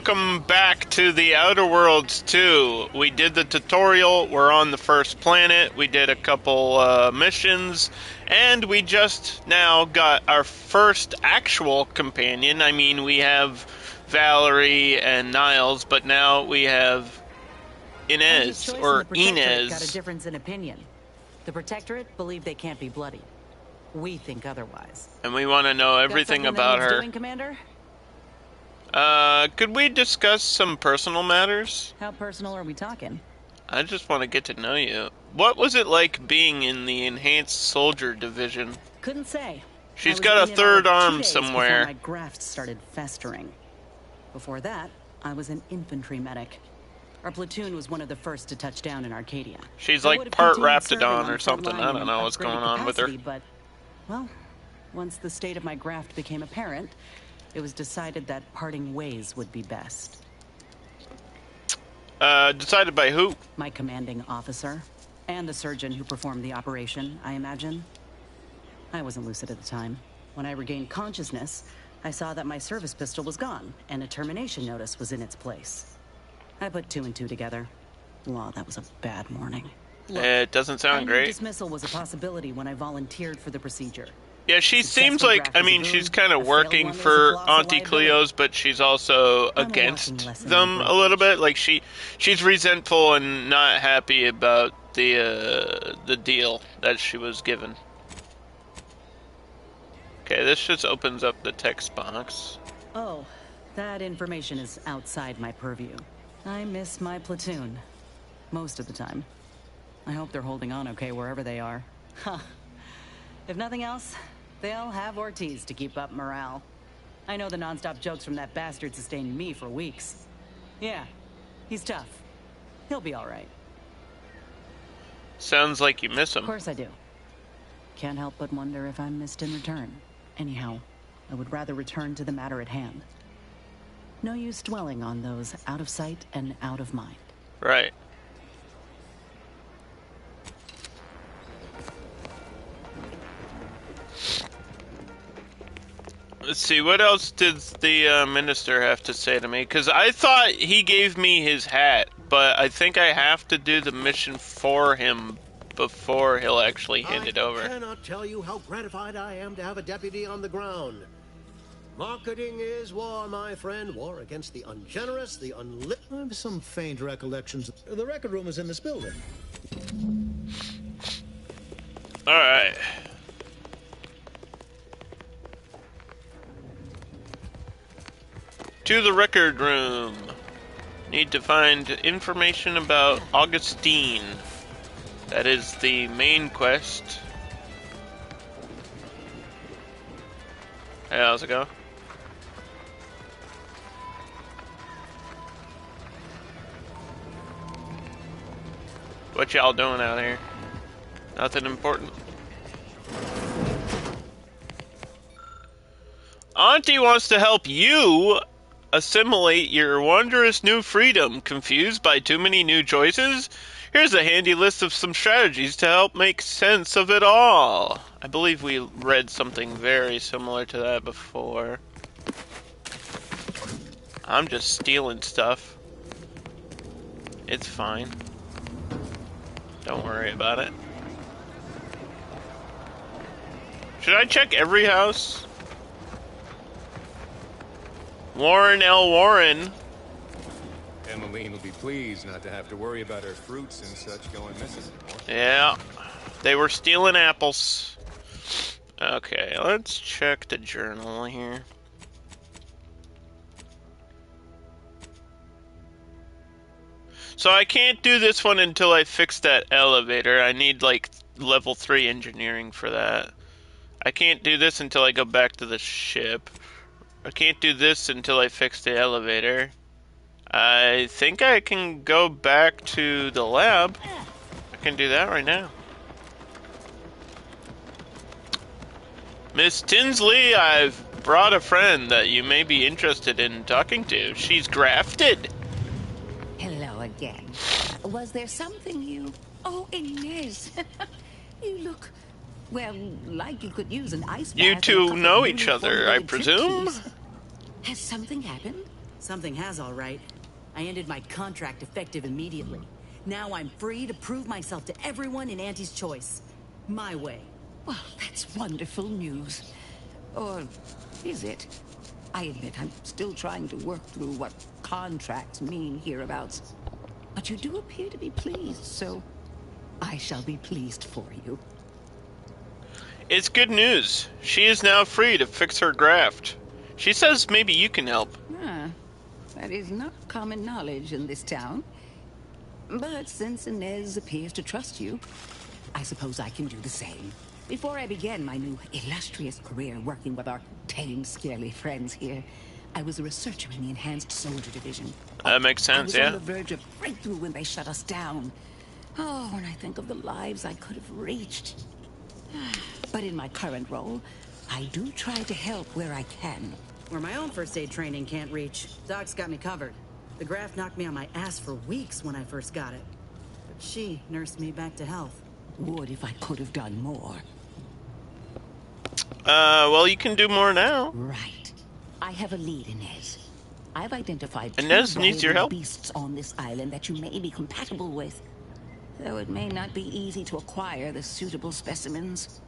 welcome back to the Outer Worlds 2. We did the tutorial, we're on the first planet, we did a couple missions, and we just now got our first actual companion. I mean, we have Valerie and Niles, but now we have Inez, or Inez. Got a difference in opinion. The Protectorate believe they can't be bloody. We think otherwise. And we want to know everything about her. Doing, Commander? Could we discuss some personal matters? How personal are we talking? I just want to get to know you. What was it like being in the Enhanced Soldier Division? Couldn't say. She's got a third arm somewhere. My graft started festering. Before that, I was an infantry medic. Our platoon was one of the first to touch down in Arcadia. She's like part Raptidon or something. I don't know what's going on with her. But, well, once the state of my graft became apparent, it was decided that parting ways would be best. Decided by who? My commanding officer. And the surgeon who performed the operation, I imagine. I wasn't lucid at the time. When I regained consciousness, I saw that my service pistol was gone, and a termination notice was in its place. I put two and two together. Wow, that was a bad morning. Look, it doesn't sound great. Dismissal was a possibility when I volunteered for the procedure. Yeah, she seems like, I mean, she's kind of working for Auntie Cleo's, but she's also against them a little bit. Like, she's resentful and not happy about the deal that she was given. Okay, this just opens up the text box. Oh, that information is outside my purview. I miss my platoon. Most of the time. I hope they're holding on okay wherever they are. Huh. If nothing else, they'll have Ortiz to keep up morale. I know the non-stop jokes from that bastard sustained me for weeks. Yeah, he's tough. He'll be all right. Sounds like you miss him. Of course I do. Can't help but wonder if I'm missed in return. Anyhow, I would rather return to the matter at hand. No use dwelling on those out of sight and out of mind. Right. Let's see, what else did the minister have to say to me? Because I thought he gave me his hat, but I think I have to do the mission for him before he'll actually hand it over. I cannot tell you how gratified I am to have a deputy on the ground. Marketing is war, my friend. War against the ungenerous, the unlit. I have some faint recollections. The record room is in this building. All right. To the record room. Need to find information about Augustine. That is the main quest. Hey, how's it going? What y'all doing out here? Nothing important. Auntie wants to help you assimilate your wondrous new freedom. Confused by too many new choices? Here's a handy list of some strategies to help make sense of it all. I believe we read something very similar to that before. I'm just stealing stuff. It's fine. Don't worry about it. Should I check every house? Warren L. Warren. Emmeline will be pleased not to have to worry about her fruits and such going missing anymore. Yeah, they were stealing apples. Okay, let's check the journal here. So I can't do this one until I fix that elevator. I need like level 3 engineering for that. I can't do this until I go back to the ship. I can't do this until I fix the elevator. I think I can go back to the lab. I can do that right now. Miss Tinsley, I've brought a friend that you may be interested in talking to. She's grafted. Hello again. Was there something you... Oh, Inez. You look, well, like you could use an ice bath. You two know each other, I presume? Has something happened? Something has, all right. I ended my contract effective immediately. Now I'm free to prove myself to everyone in Auntie's Choice. My way. Well, that's wonderful news. Or is it? I admit I'm still trying to work through what contracts mean hereabouts. But you do appear to be pleased, so I shall be pleased for you. It's good news. She is now free to fix her graft. She says maybe you can help. Ah, that is not common knowledge in this town. But since Inez appears to trust you, I suppose I can do the same. Before I began my new illustrious career working with our tame, scaly friends here, I was a researcher in the Enhanced Soldier Division. That makes sense, I was yeah. on the verge of breakthrough when they shut us down. Oh, when I think of the lives I could have reached. But in my current role, I do try to help where I can. Where my own first aid training can't reach, Doc's got me covered. The graft knocked me on my ass for weeks when I first got it. But she nursed me back to health. Would if I could have done more. Well, you can do more now. Right. I have a lead, Inez. I've identified Inez two needs your valuable help. beasts on this island that you may be compatible with. Though it may not be easy to acquire the suitable specimens.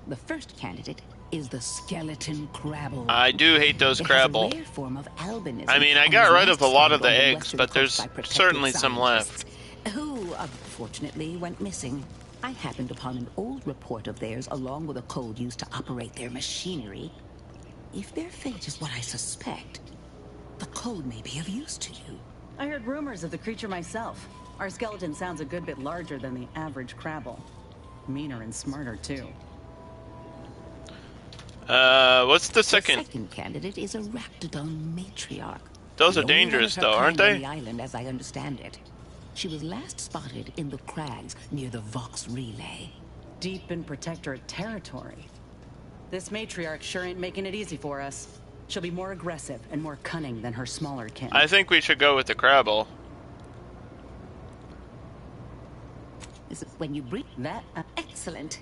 The first candidate is the skeleton crabble. I do hate those It has a crabble. rare form of albinism I mean, I and got is rid of a lot of last the found on eggs, western but coast there's by protected certainly some left. scientists, who, unfortunately, went missing. I happened upon an old report of theirs along with a code used to operate their machinery. If their fate is what I suspect, the code may be of use to you. I heard rumors of the creature myself. Our skeleton sounds a good bit larger than the average crabble. Meaner and smarter, too. What's the The second? second candidate is a Raptidon matriarch. Those are The only one dangerous, of her though, aren't kind on they? the island, as I understand it. She was last spotted in the crags near the Vox Relay. Deep in Protectorate territory. This matriarch sure ain't making it easy for us. She'll be more aggressive and more cunning than her smaller kin. I think we should go with the crabble. Is it when you bring That, excellent?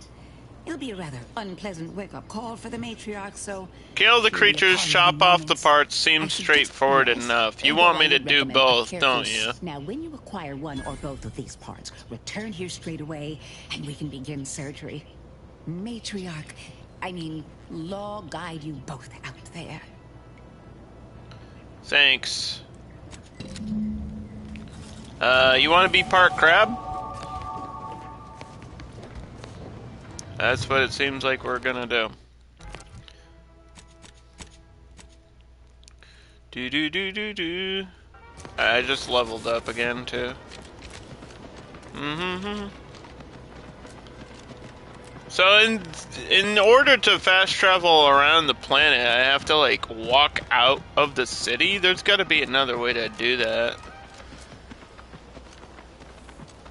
It'll be a rather unpleasant wake-up call for the matriarch, so Kill the she'll be creatures, upon chop in off the moments. parts I seems suggest straightforward yes, enough. You although want I me to would do recommend a both, careful don't you? Now, when you acquire one or both of these parts, return here straight away, and we can begin surgery. Matriarch, I mean, law guide you both out there. Thanks. You want to be part crab? That's what it seems like we're gonna do. Do do do do do. I just leveled up again too. So in order to fast travel around the planet, I have to like walk out of the city. There's got to be another way to do that.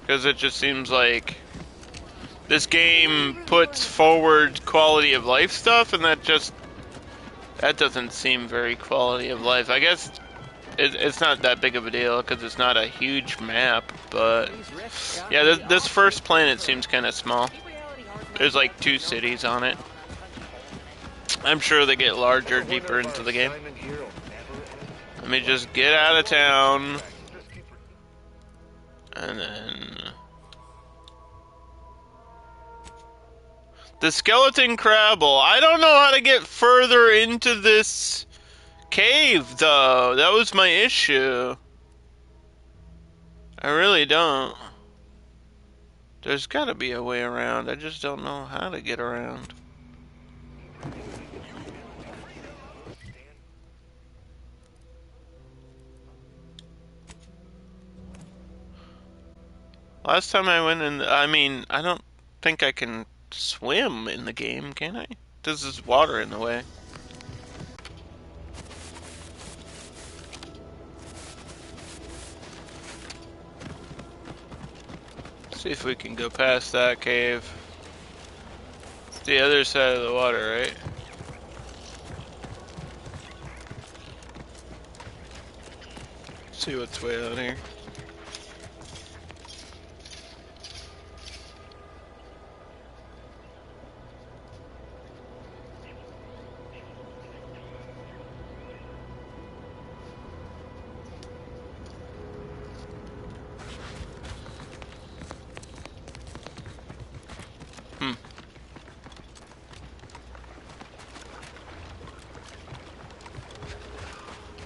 Because it just seems like this game puts forward quality of life stuff, and that doesn't seem very quality of life. I guess it's not that big of a deal because it's not a huge map, but yeah, this first planet seems kind of small. There's like 2 cities on it. I'm sure they get larger deeper into the game. Let me just get out of town. And then the skeleton crabble. I don't know how to get further into this cave, though. That was my issue. I really don't. There's got to be a way around. I just don't know how to get around. Last time I went in, I mean, I don't think I can swim in the game, can I? There's water in the way. See if we can go past that cave. It's the other side of the water, right? See what's way out here.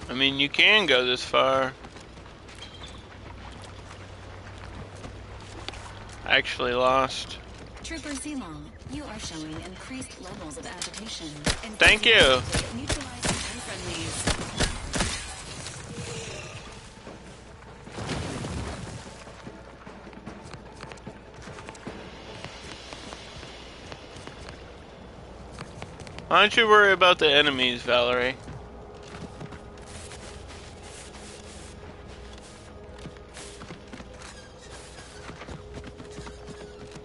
I mean, you can go this far. I actually lost. Trooper Zilong, you are showing increased levels of agitation. Thank you. Neutralizing unfriendlies. Why don't you worry about the enemies, Valerie?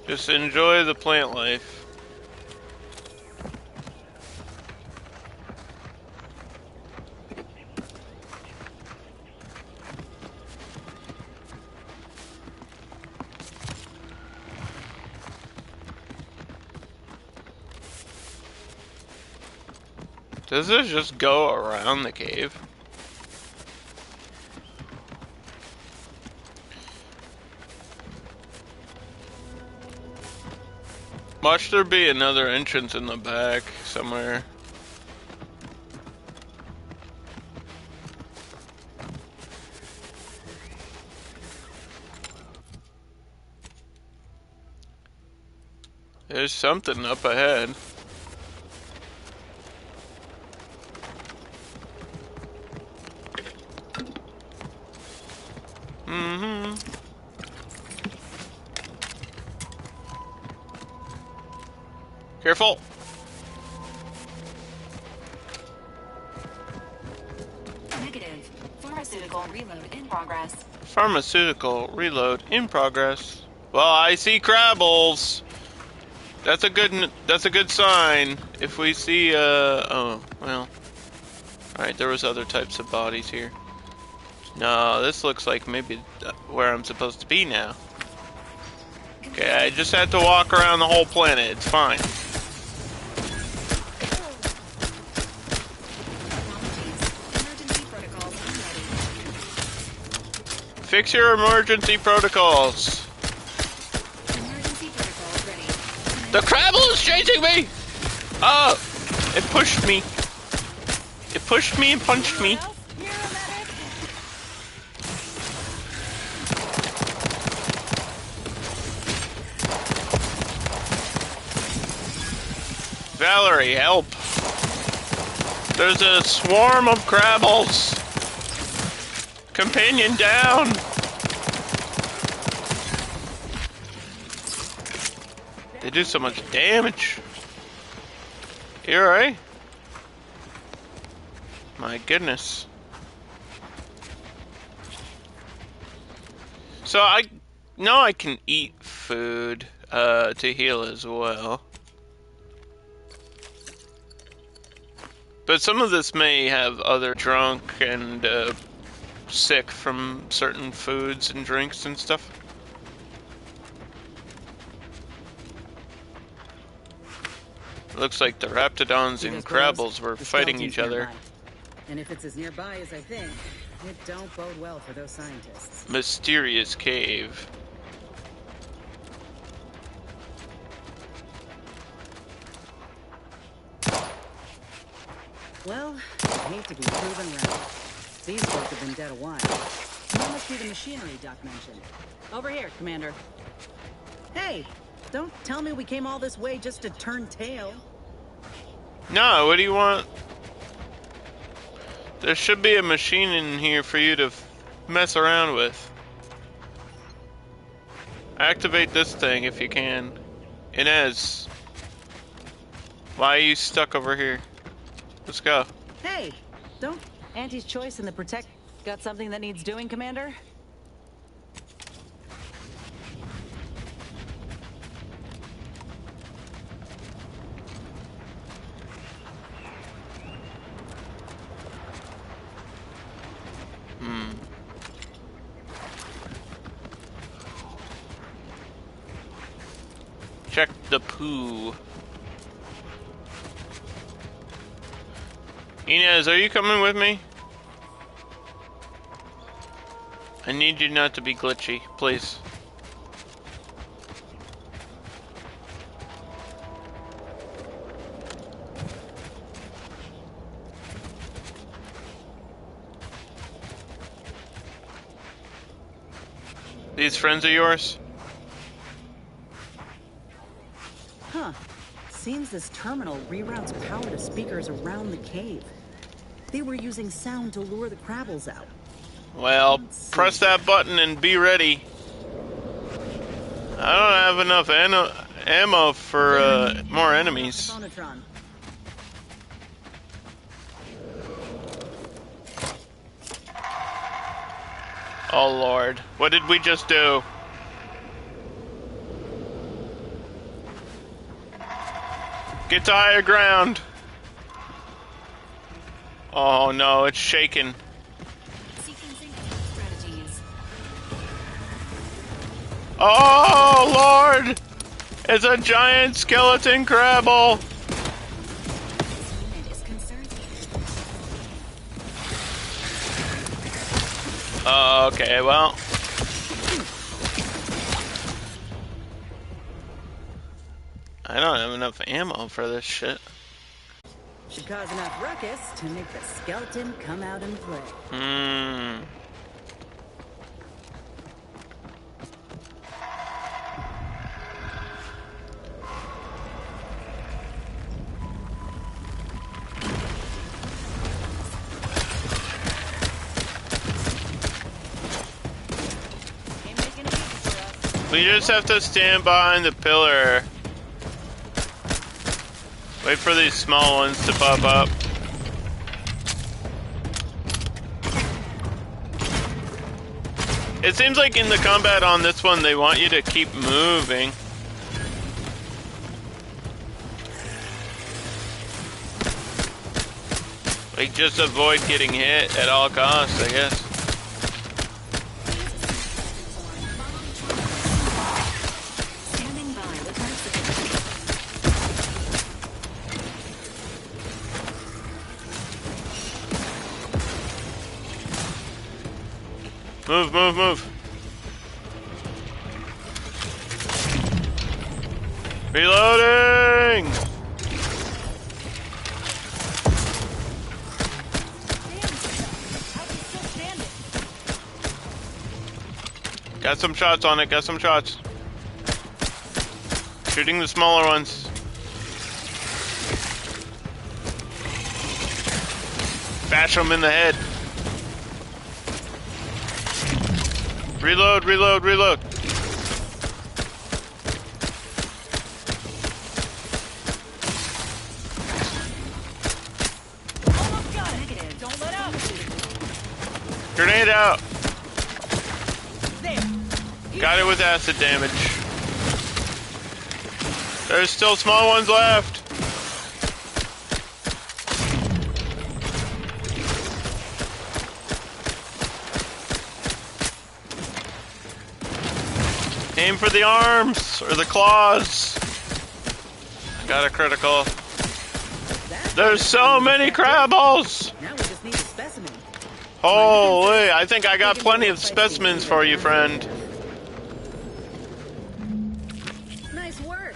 Just enjoy the plant life. Does this just go around the cave? Watch there be another entrance in the back somewhere. There's something up ahead. Careful! Negative. Pharmaceutical reload in progress. Pharmaceutical reload in progress. Well, I see Crabbles. That's a good sign. If we see oh, well. Alright, there was other types of bodies here. No, this looks like maybe where I'm supposed to be now. Okay, I just had to walk around the whole planet. It's fine. Emergency protocols ready. Fix your emergency protocols. Emergency protocols ready. The Crabble is chasing me! Oh! It pushed me. It pushed me and punched me. Valerie, help! There's a swarm of Crabbles! Companion down! They do so much damage. You alright? My goodness. So I know I can eat food to heal as well. But some of this may have other drunk and sick from certain foods and drinks and stuff. Looks like the Raptidons and Crabbles were fighting each other. And if it's as nearby as I think, it don't bode well for those scientists. Mysterious cave. Well, I hate to be proven wrong. These folk have been dead a while. That must be the machinery Doc mentioned. Over here, Commander. Hey, don't tell me we came all this way just to turn tail. No, what do you want? There should be a machine in here for you to mess around with. Activate this thing if you can. Inez, why are you stuck over here? Let's go. Hey, don't... Auntie's Choice and the Protect got something that needs doing, Commander? Check the poo. Inez, are you coming with me? I need you not to be glitchy, please. These friends of yours? Huh. Seems this terminal reroutes power to speakers around the cave. They were using sound to lure the Crabbles out. Well, press that button and be ready. I don't have enough ammo for more enemies. Phonotron. Oh Lord, what did we just do? Get to higher ground. Oh no, it's shaking. Sequencing strategies. Oh Lord! It's a giant skeleton Crabble! Unit is concerned. Okay, well. I don't have enough ammo for this shit. Should cause enough ruckus to make the skeleton come out and play. Ain't making it easy for us. We just have to stand behind the pillar. Wait for these small ones to pop up. It seems like in the combat on this one, they want you to keep moving. Like, just avoid getting hit at all costs, I guess. Standing by with Mercy. Move, move, move. Reloading! Got some shots on it, got some shots. Shooting the smaller ones. Bash them in the head. Reload, reload, reload. Almost got it. Negative. Don't let up. Grenade out. There. Got it with acid damage. There's still small ones left. Aim for the arms or the claws. Got a critical. There's so many Crabbles. Now we just need a specimen. Holy, I think I got plenty of specimens for you, friend. Nice work.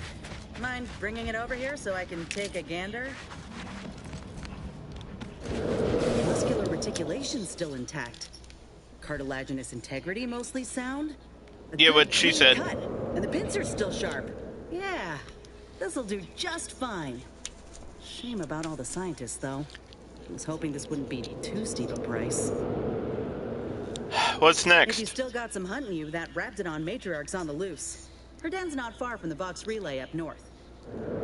Mind bringing it over here so I can take a gander? Muscular reticulation's still intact. Cartilaginous integrity mostly sound. A Yeah, good what she clean said. cut, and the pincers still sharp. Yeah, this'll do just fine. Shame about all the scientists, though. I was hoping this wouldn't be too steep a price. What's If you next? still got some hunting you, that Raptidon matriarch's on the loose. Her den's not far from the Vox Relay up north.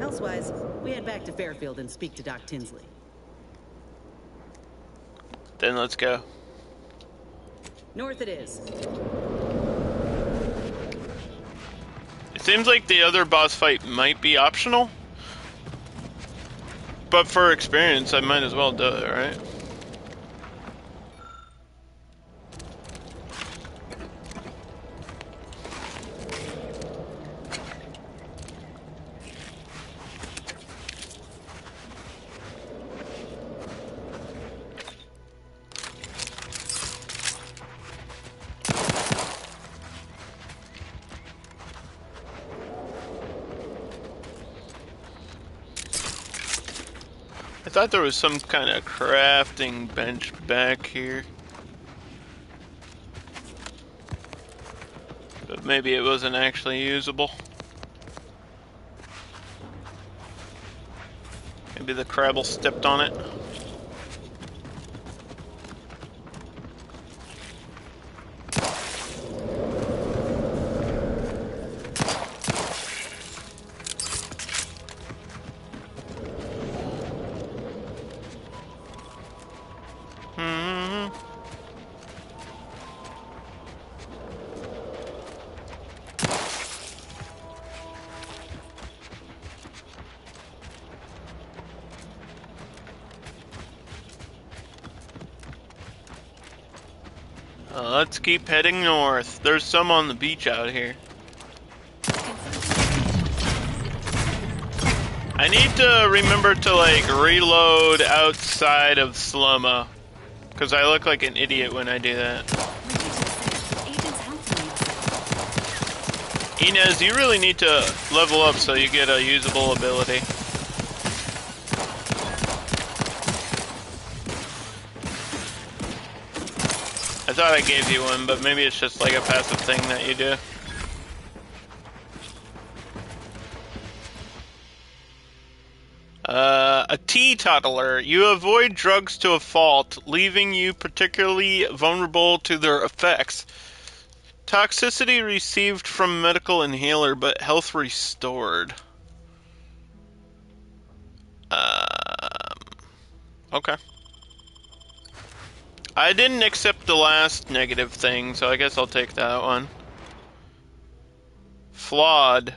Elsewise, we head back to Fairfield and speak to Doc Tinsley. Then let's go. North it is. It seems like the other boss fight might be optional. But for experience, I might as well do it, right? I thought there was some kind of crafting bench back here. But maybe it wasn't actually usable. Maybe the Crabble stepped on it. Let's keep heading north. There's some on the beach out here. I need to remember to, like, reload outside of slow-mo. Because I look like an idiot when I do that. Inez, you really need to level up so you get a usable ability. I thought I gave you one, but maybe it's just like a passive thing that you do. A teetotaler. You avoid drugs to a fault, leaving you particularly vulnerable to their effects. Toxicity received from medical inhaler, but health restored. Okay. I didn't accept the last negative thing, so I guess I'll take that one. Flawed.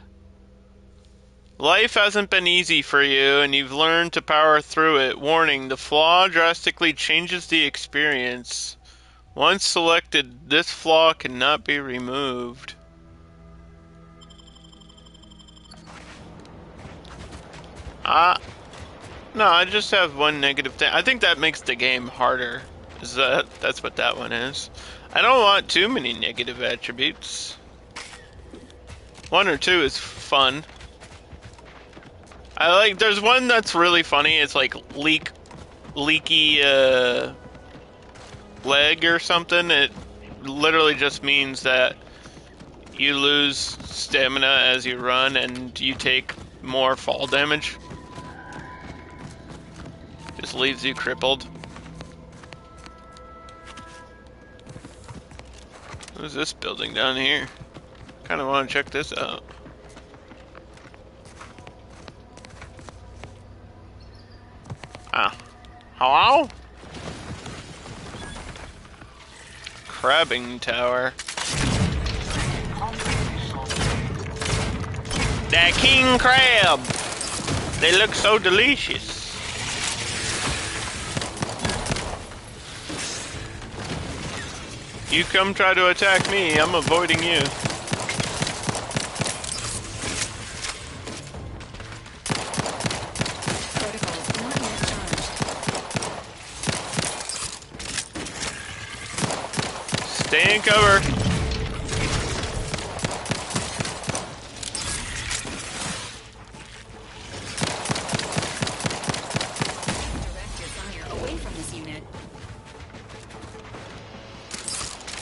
Life hasn't been easy for you, and you've learned to power through it. Warning, the flaw drastically changes the experience. Once selected, this flaw cannot be removed. No, I just have one negative thing. I think that makes the game harder. That's what that one is. I don't want too many negative attributes. One or two is fun. There's one that's really funny. It's like leaky leg or something. It literally just means that you lose stamina as you run and you take more fall damage. Just leaves you crippled. What's this building down here? Kind of want to check this out. Hello? Crabbing tower. That king crab! They look so delicious. You come try to attack me, I'm avoiding you. Stay in cover.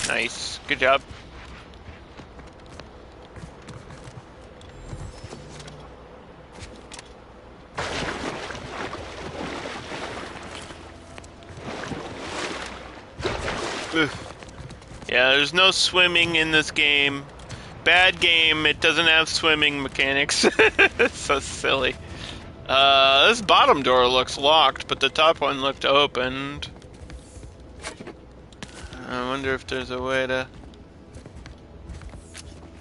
Nice. Good job. Oof. Yeah, there's no swimming in this game. Bad game, it doesn't have swimming mechanics. It's so silly. This bottom door looks locked, but the top one looked opened. I wonder if there's a way to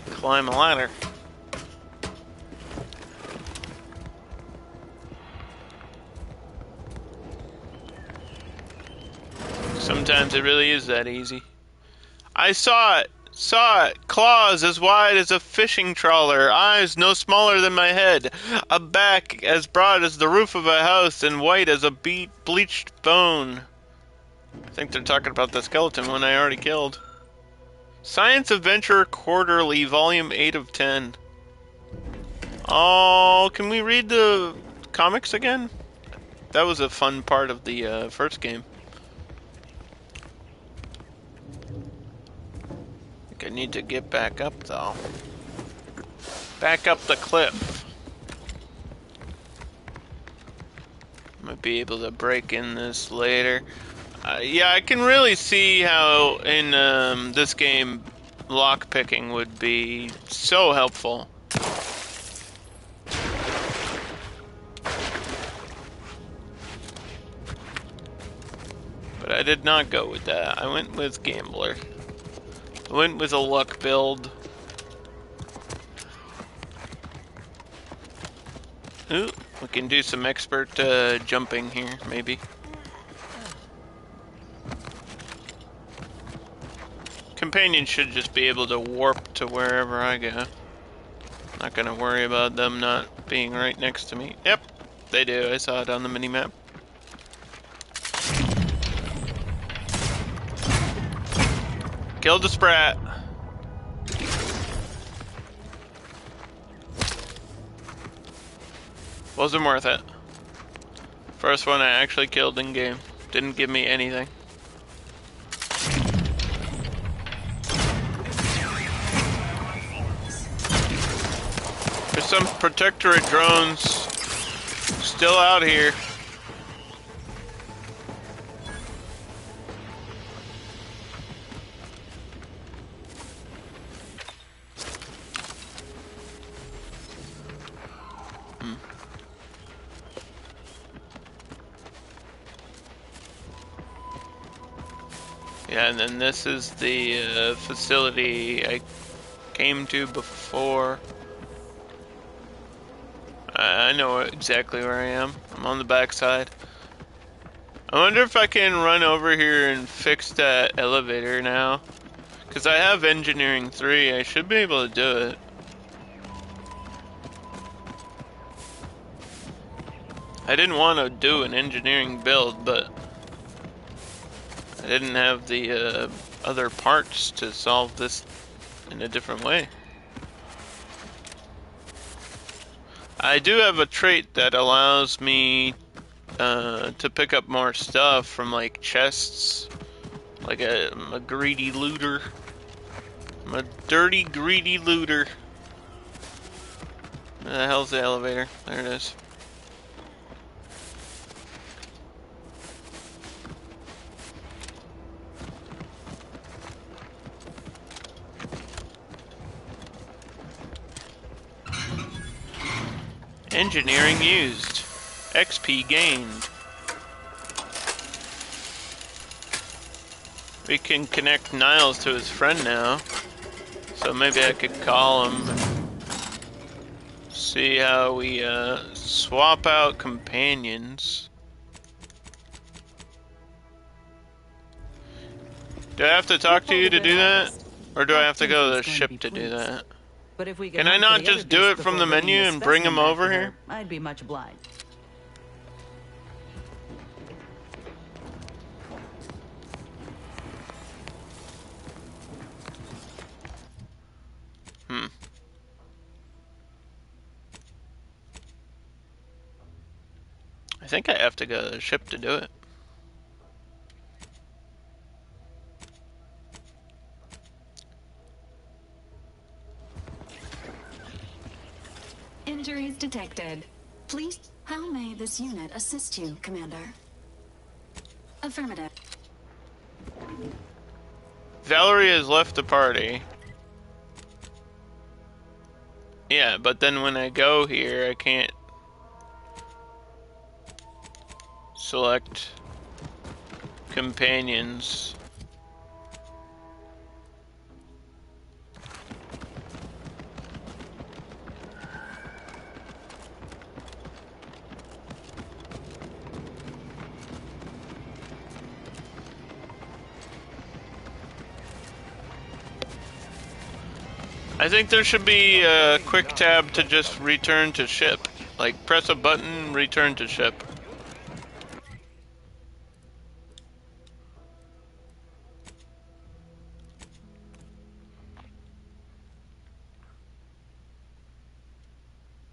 climb a ladder. Sometimes it really is that easy. I saw it! Claws as wide as a fishing trawler, eyes no smaller than my head, a back as broad as the roof of a house, and white as a bleached bone. I think they're talking about the skeleton one I already killed. Science Adventure Quarterly, Volume 8 of 10. Oh, can we read the comics again? That was a fun part of the first game. I think I need to get back up, though. Back up the cliff. Might be able to break in this later. Yeah, I can really see how in this game lockpicking would be so helpful. But I did not go with that. I went with Gambler. I went with a luck build. Ooh, we can do some expert jumping here, maybe. Companions should just be able to warp to wherever I go. Not gonna worry about them not being right next to me. Yep, they do. I saw it on the minimap. Killed the Sprat. Wasn't worth it. First one I actually killed in game. Didn't give me anything. There's some Protectorate drones still out here. Yeah, and then this is the facility I came to before. I know exactly where I am. I'm on the backside. I wonder if I can run over here and fix that elevator now. Because I have Engineering 3, I should be able to do it. I didn't want to do an engineering build, but I didn't have the other parts to solve this in a different way. I do have a trait that allows me to pick up more stuff from like chests. Like I'm a greedy looter. I'm a dirty, greedy looter. Where the hell's the elevator? There it is. Engineering used. XP gained. We can connect Niles to his friend now. So maybe I could call him. See how we swap out companions. Do I have to talk to you to do that? Or do I have to go to the ship to do that? But if we Can I not just do it from the menu and bring him over here? I'd be much obliged. I think I have to go to the ship to do it. Injuries detected. Please, how may this unit assist you, Commander? Affirmative. Valerie has left the party. Yeah, but then when I go here, I can't select companions. I think there should be a quick tab to just return to ship. Like, press a button, return to ship.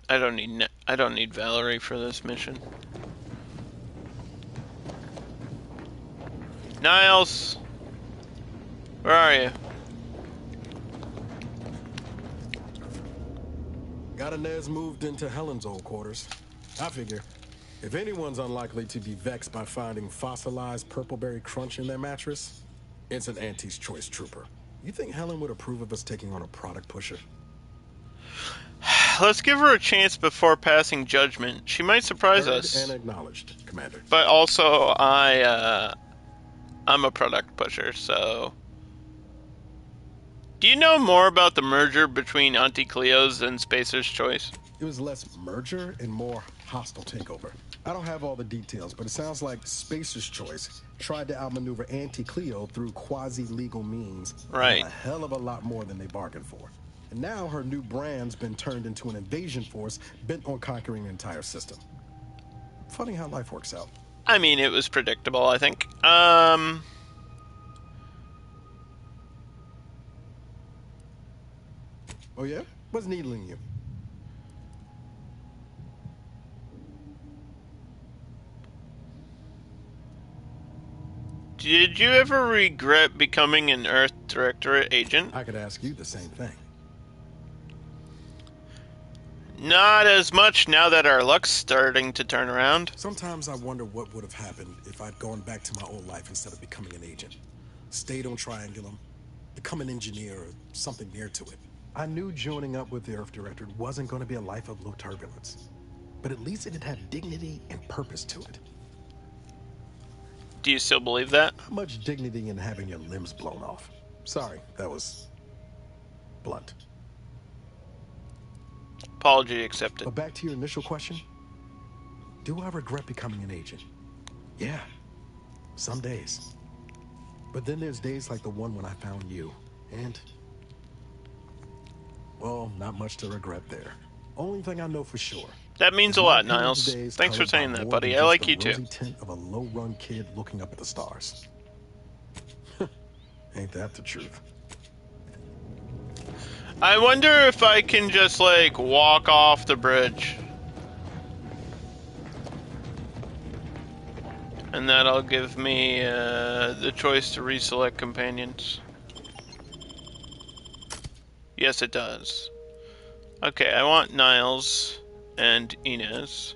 I don't need Valerie for this mission. Niles, where are you? Got Inez moved into Helen's old quarters. I figure, if anyone's unlikely to be vexed by finding fossilized purpleberry crunch in their mattress, it's an Auntie's Choice trooper. You think Helen would approve of us taking on a product pusher? Let's give her a chance before passing judgment. She might surprise Heard us. and acknowledged, Commander. But also, I'm a product pusher, so... Do you know more about the merger between Auntie Cleo's and Spacer's Choice? It was less merger and more hostile takeover. I don't have all the details, but it sounds like Spacer's Choice tried to outmaneuver Auntie Cleo through quasi-legal means. Right. A hell of a lot more than they bargained for. And now her new brand's been turned into an invasion force bent on conquering the entire system. Funny how life works out. I mean, it was predictable, I think. Oh yeah? What's needling you? Did you ever regret becoming an Earth Directorate agent? I could ask you the same thing. Not as much now that our luck's starting to turn around. Sometimes I wonder what would have happened if I'd gone back to my old life instead of becoming an agent. Stayed on Triangulum, become an engineer or something near to it. I knew joining up with the Earth Directorate wasn't going to be a life of low turbulence. But at least it'd have dignity and purpose to it. Do you still believe that? How much dignity in having your limbs blown off? Sorry, that was blunt. Apology accepted. But back to your initial question. Do I regret becoming an agent? Yeah, some days. But then there's days like the one when I found you. And, well, not much to regret there. Only thing I know for sure. That means a lot, Niles. Thanks for saying that, buddy. I like you too. Rosy tint of a low-run kid looking up at the stars. Ain't that the truth? I wonder if I can just, like, walk off the bridge. And that'll give me the choice to reselect companions. Yes, it does. Okay, I want Niles and Inez.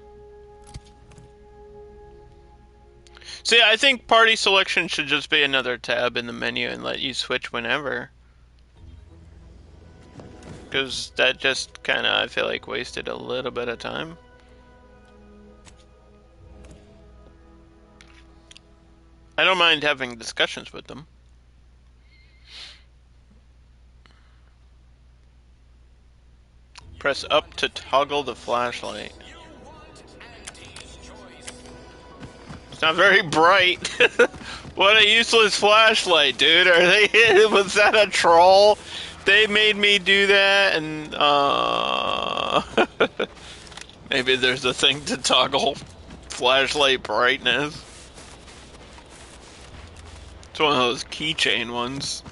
See, I think party selection should just be another tab in the menu and let you switch whenever. Because that just kind of, I feel like, wasted a little bit of time. I don't mind having discussions with them. Press up to toggle the flashlight. It's not very bright. What a useless flashlight, dude. Are they? Was that a troll? They made me do that, and maybe there's a thing to toggle flashlight brightness. It's one of those keychain ones.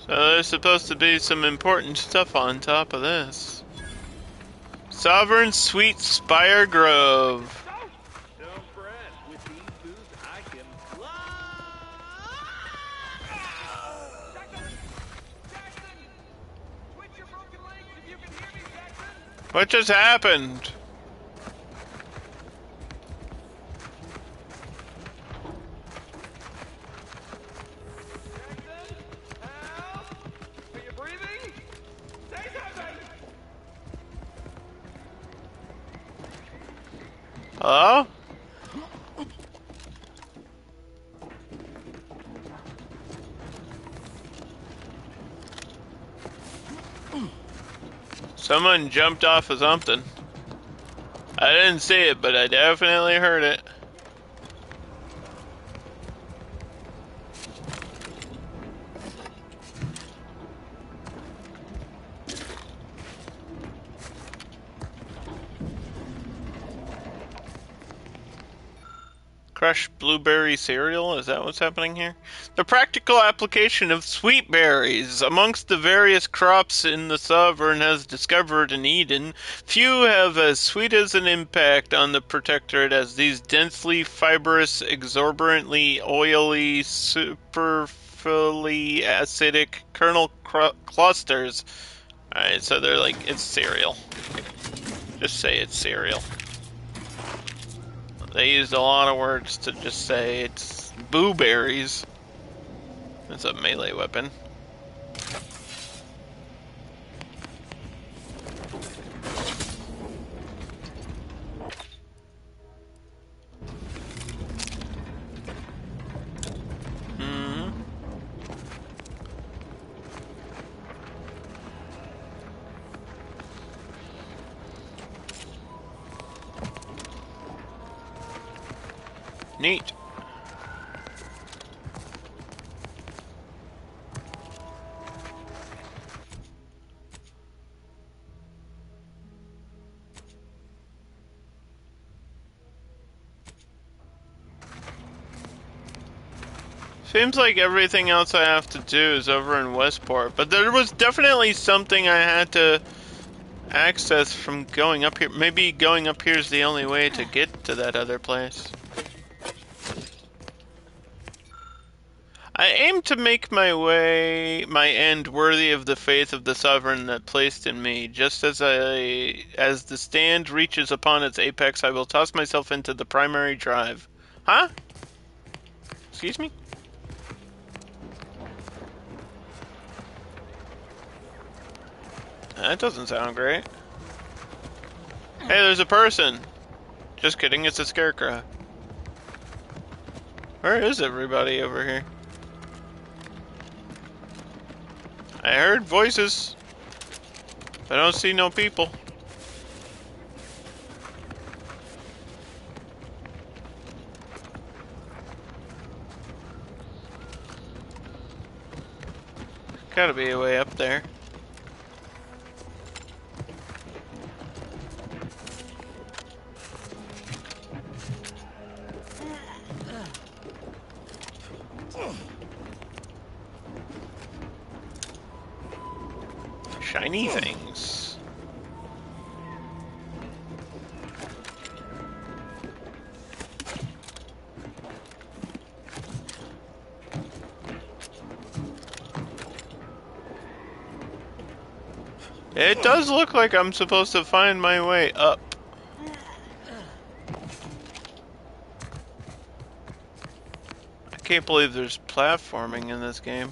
So there's supposed to be some important stuff on top of this. Sovereign Sweet Spire Grove. What just happened? Hello? Someone jumped off of something. I didn't see it, but I definitely heard it. Crushed blueberry cereal? Is that what's happening here? The practical application of sweet berries amongst the various crops in the Sovereign has discovered in Eden. Few have as sweet as an impact on the Protectorate as these densely fibrous, exorbitantly oily, superfluously acidic kernel clusters. Alright, so they're like, it's cereal. Just say it's cereal. They used a lot of words to just say it's blueberries. It's a melee weapon. Neat. Seems like everything else I have to do is over in Westport, but there was definitely something I had to access from going up here. Maybe going up here is the only way to get to that other place. I aim to make my end worthy of the faith of the Sovereign that placed in me. Just as the stand reaches upon its apex, I will toss myself into the primary drive. Huh? Excuse me? That doesn't sound great. Hey, there's a person. Just kidding, it's a scarecrow. Where is everybody over here? I heard voices. I don't see no people. Gotta be a way up there. Shiny things. It does look like I'm supposed to find my way up. I can't believe there's platforming in this game.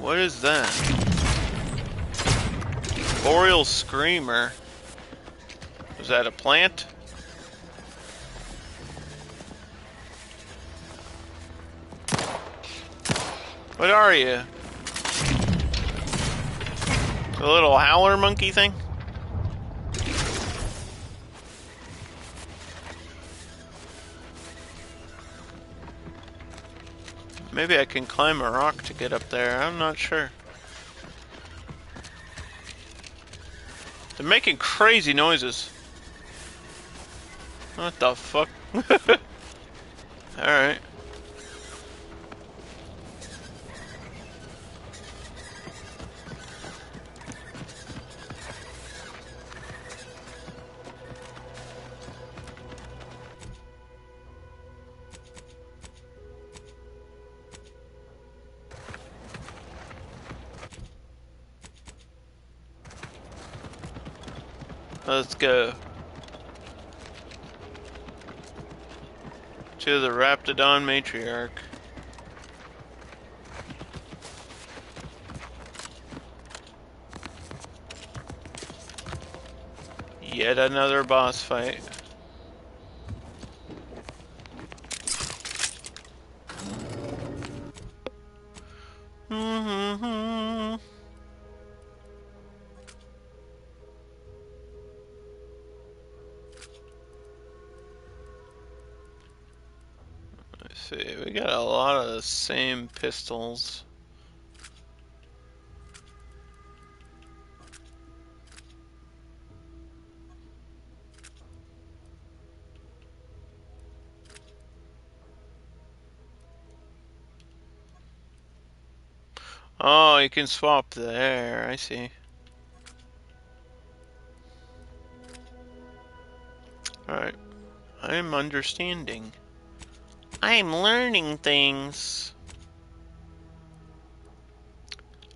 What is that? Boreal Screamer. Was that a plant? What are you? A little howler monkey thing? Maybe I can climb a rock to get up there. I'm not sure. They're making crazy noises. What the fuck? Alright. Let's go to the Raptidon Matriarch. Yet another boss fight. See, we got a lot of the same pistols. Oh, you can swap there. I see. Alright. I'm understanding. I'm learning things.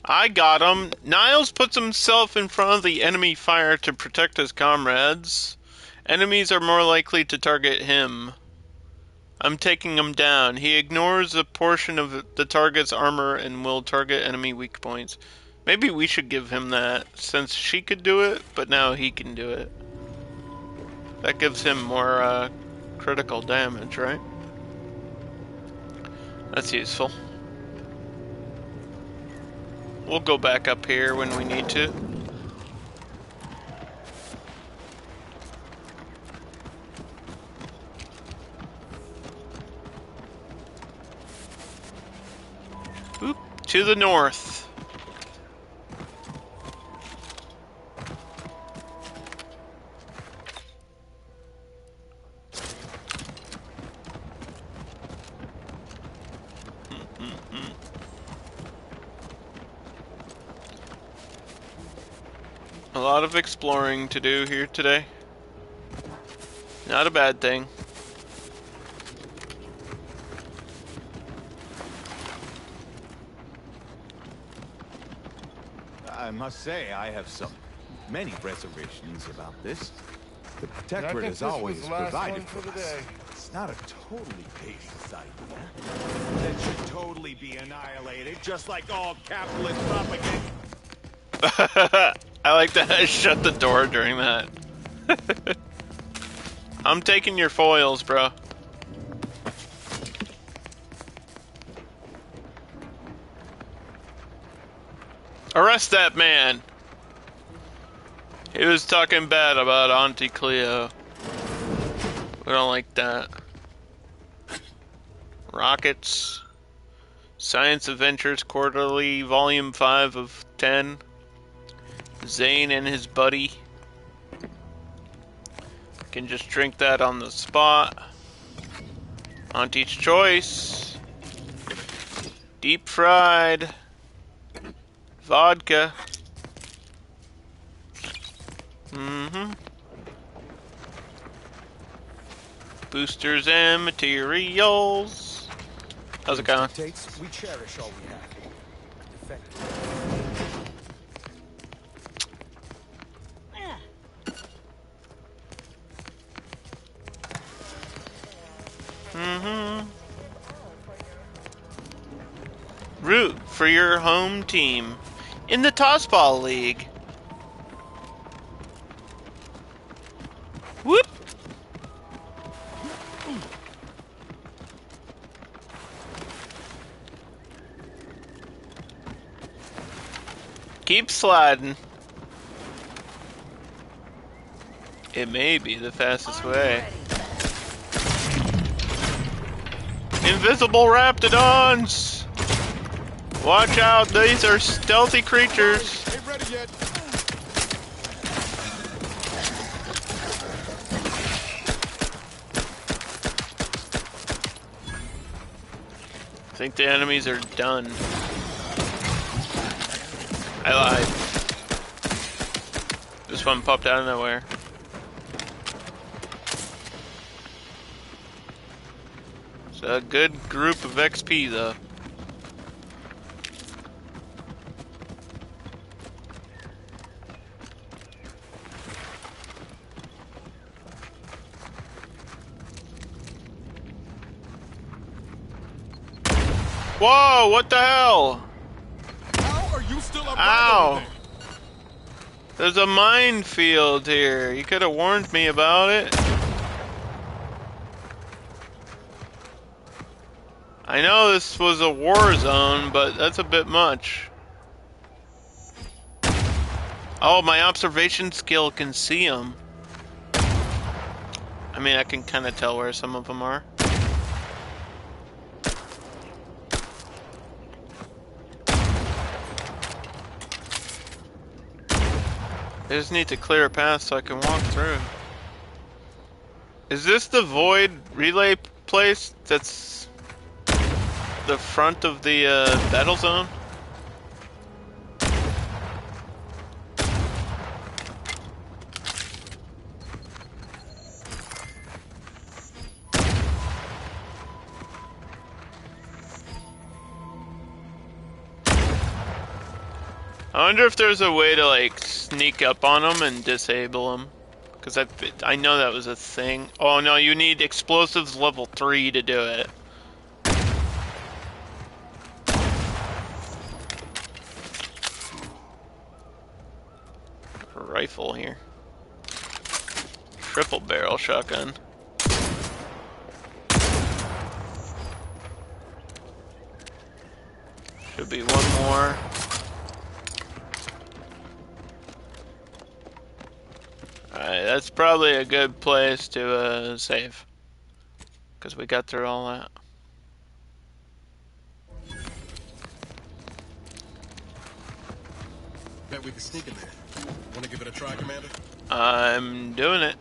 I got him. Niles puts himself in front of the enemy fire to protect his comrades. Enemies are more likely to target him. I'm taking him down. He ignores a portion of the target's armor and will target enemy weak points. Maybe we should give him that, since she could do it, but now he can do it. That gives him more critical damage, right? That's useful. We'll go back up here when we need to. Oop, to the north. A lot of exploring to do here today. Not a bad thing. I must say, I have many reservations about this. The Protectorate has always provided for us. It's not a totally basic site, yeah? That should totally be annihilated, just like all capitalist propaganda. I like that I shut the door during that. I'm taking your foils, bro. Arrest that man! He was talking bad about Auntie Cleo. We don't like that. Rockets. Science Adventures Quarterly, Volume 5 of 10. Zane and his buddy. Can just drink that on the spot. Auntie's Choice. Deep fried. Vodka. Boosters and materials. How's it going? We cherish all we have. Root for your home team in the Tossball League. Whoop! Keep sliding. It may be the fastest way. Invisible Raptidons! Watch out, these are stealthy creatures. Ain't ready yet. I think the enemies are done. I lied. This one popped out of nowhere. It's a good group of XP though. Whoa, what the hell? How are you still up? Ow! There's a minefield here. You could have warned me about it. I know this was a war zone, but that's a bit much. Oh, my observation skill can see them. I mean, I can kind of tell where some of them are. I just need to clear a path so I can walk through. Is this the void relay place that's the front of the battle zone? I wonder if there's a way to like sneak up on them and disable them. Because I know that was a thing. Oh no, you need explosives level 3 to do it. A rifle here. Triple barrel shotgun. Should be one more. Alright, that's probably a good place to save. Because we got through all that. Bet we can sneak in there. Want to give it a try, Commander? I'm doing it.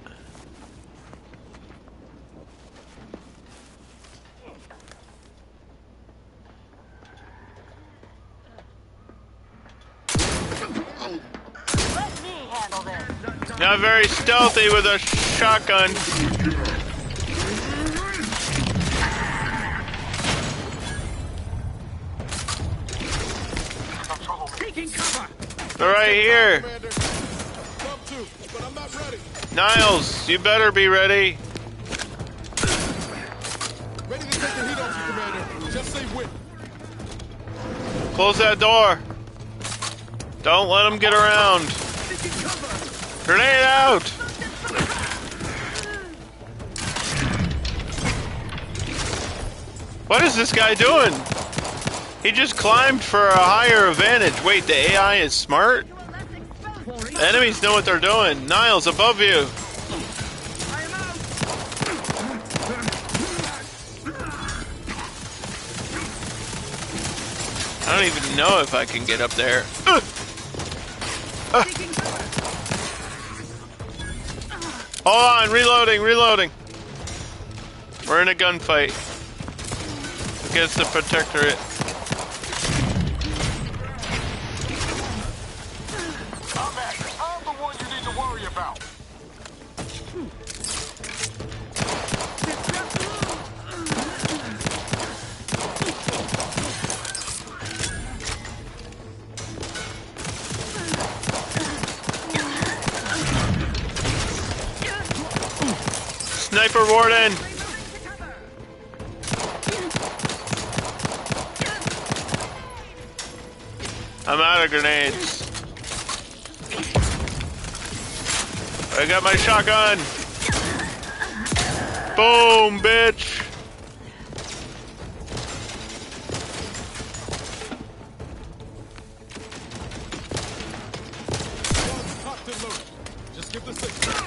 Not very stealthy with a shotgun. They're right here. Niles, you better be ready. Ready to take the heat off you, Commander. Just say when. Close that door. Don't let them get around. Grenade out! What is this guy doing? He just climbed for a higher advantage. Wait, the AI is smart? The enemies know what they're doing. Niles, above you. I don't even know if I can get up there. Hold on, reloading. We're in a gunfight against the Protectorate. I'm the one you need to worry about. Sniper Warden! I'm out of grenades. I got my shotgun! Boom, bitch!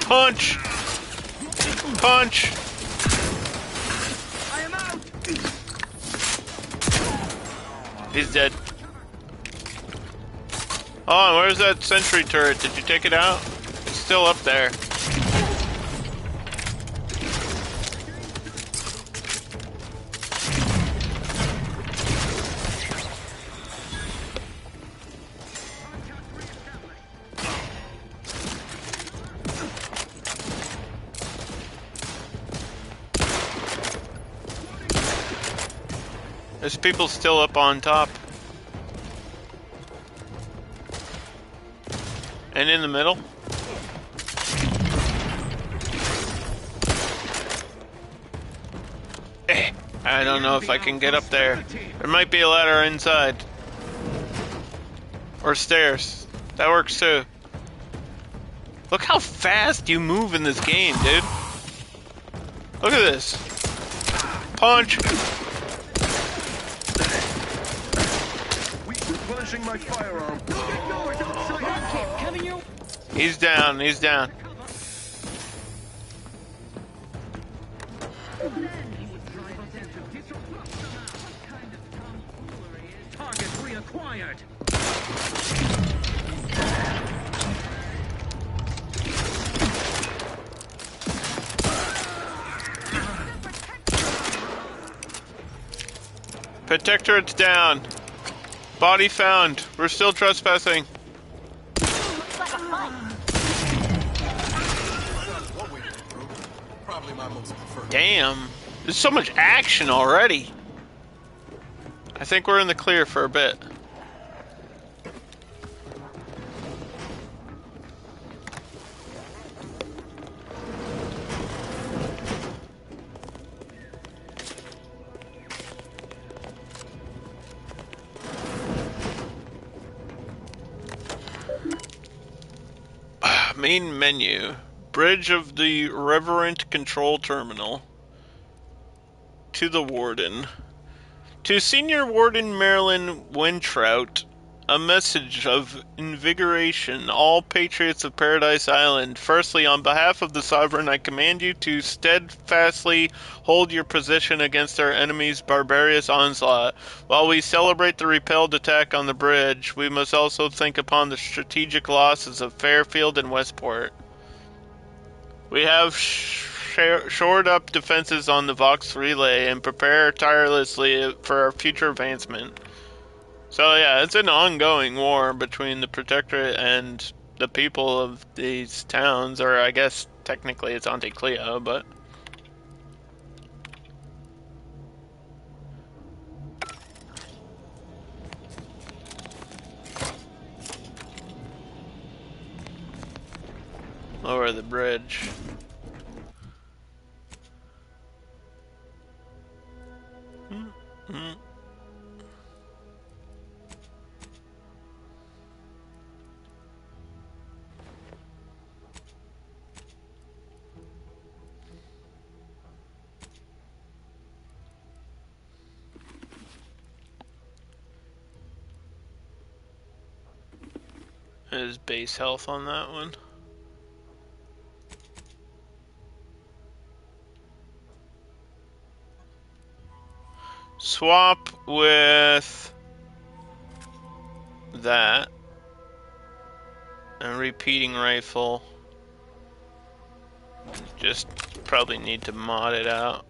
Punch! Punch! I am out. He's dead. Oh, where's that sentry turret? Did you take it out? It's still up there. There's people still up on top. And in the middle. I don't know if I can get up there. There might be a ladder inside. Or stairs. That works too. Look how fast you move in this game, dude. Look at this. Punch. My firearm. He's down, he's down. Target reacquired. Protectorate's down. Body found. We're still trespassing. Damn. There's so much action already. I think we're in the clear for a bit. Main menu. Bridge of the Reverent Control Terminal. To the Warden. To Senior Warden Marilyn Wintrout, a message of invigoration, all patriots of Paradise Island. Firstly, on behalf of the Sovereign, I command you to steadfastly hold your position against our enemy's barbarous onslaught. While we celebrate the repelled attack on the bridge, we must also think upon the strategic losses of Fairfield and Westport. We have shored up defenses on the Vox Relay and prepare tirelessly for our future advancement. So yeah, it's an ongoing war between the Protectorate and the people of these towns, or I guess technically it's Auntie Cleo, but... Lower the bridge. Is base health on that one? Swap with that. And repeating rifle. Just probably need to mod it out.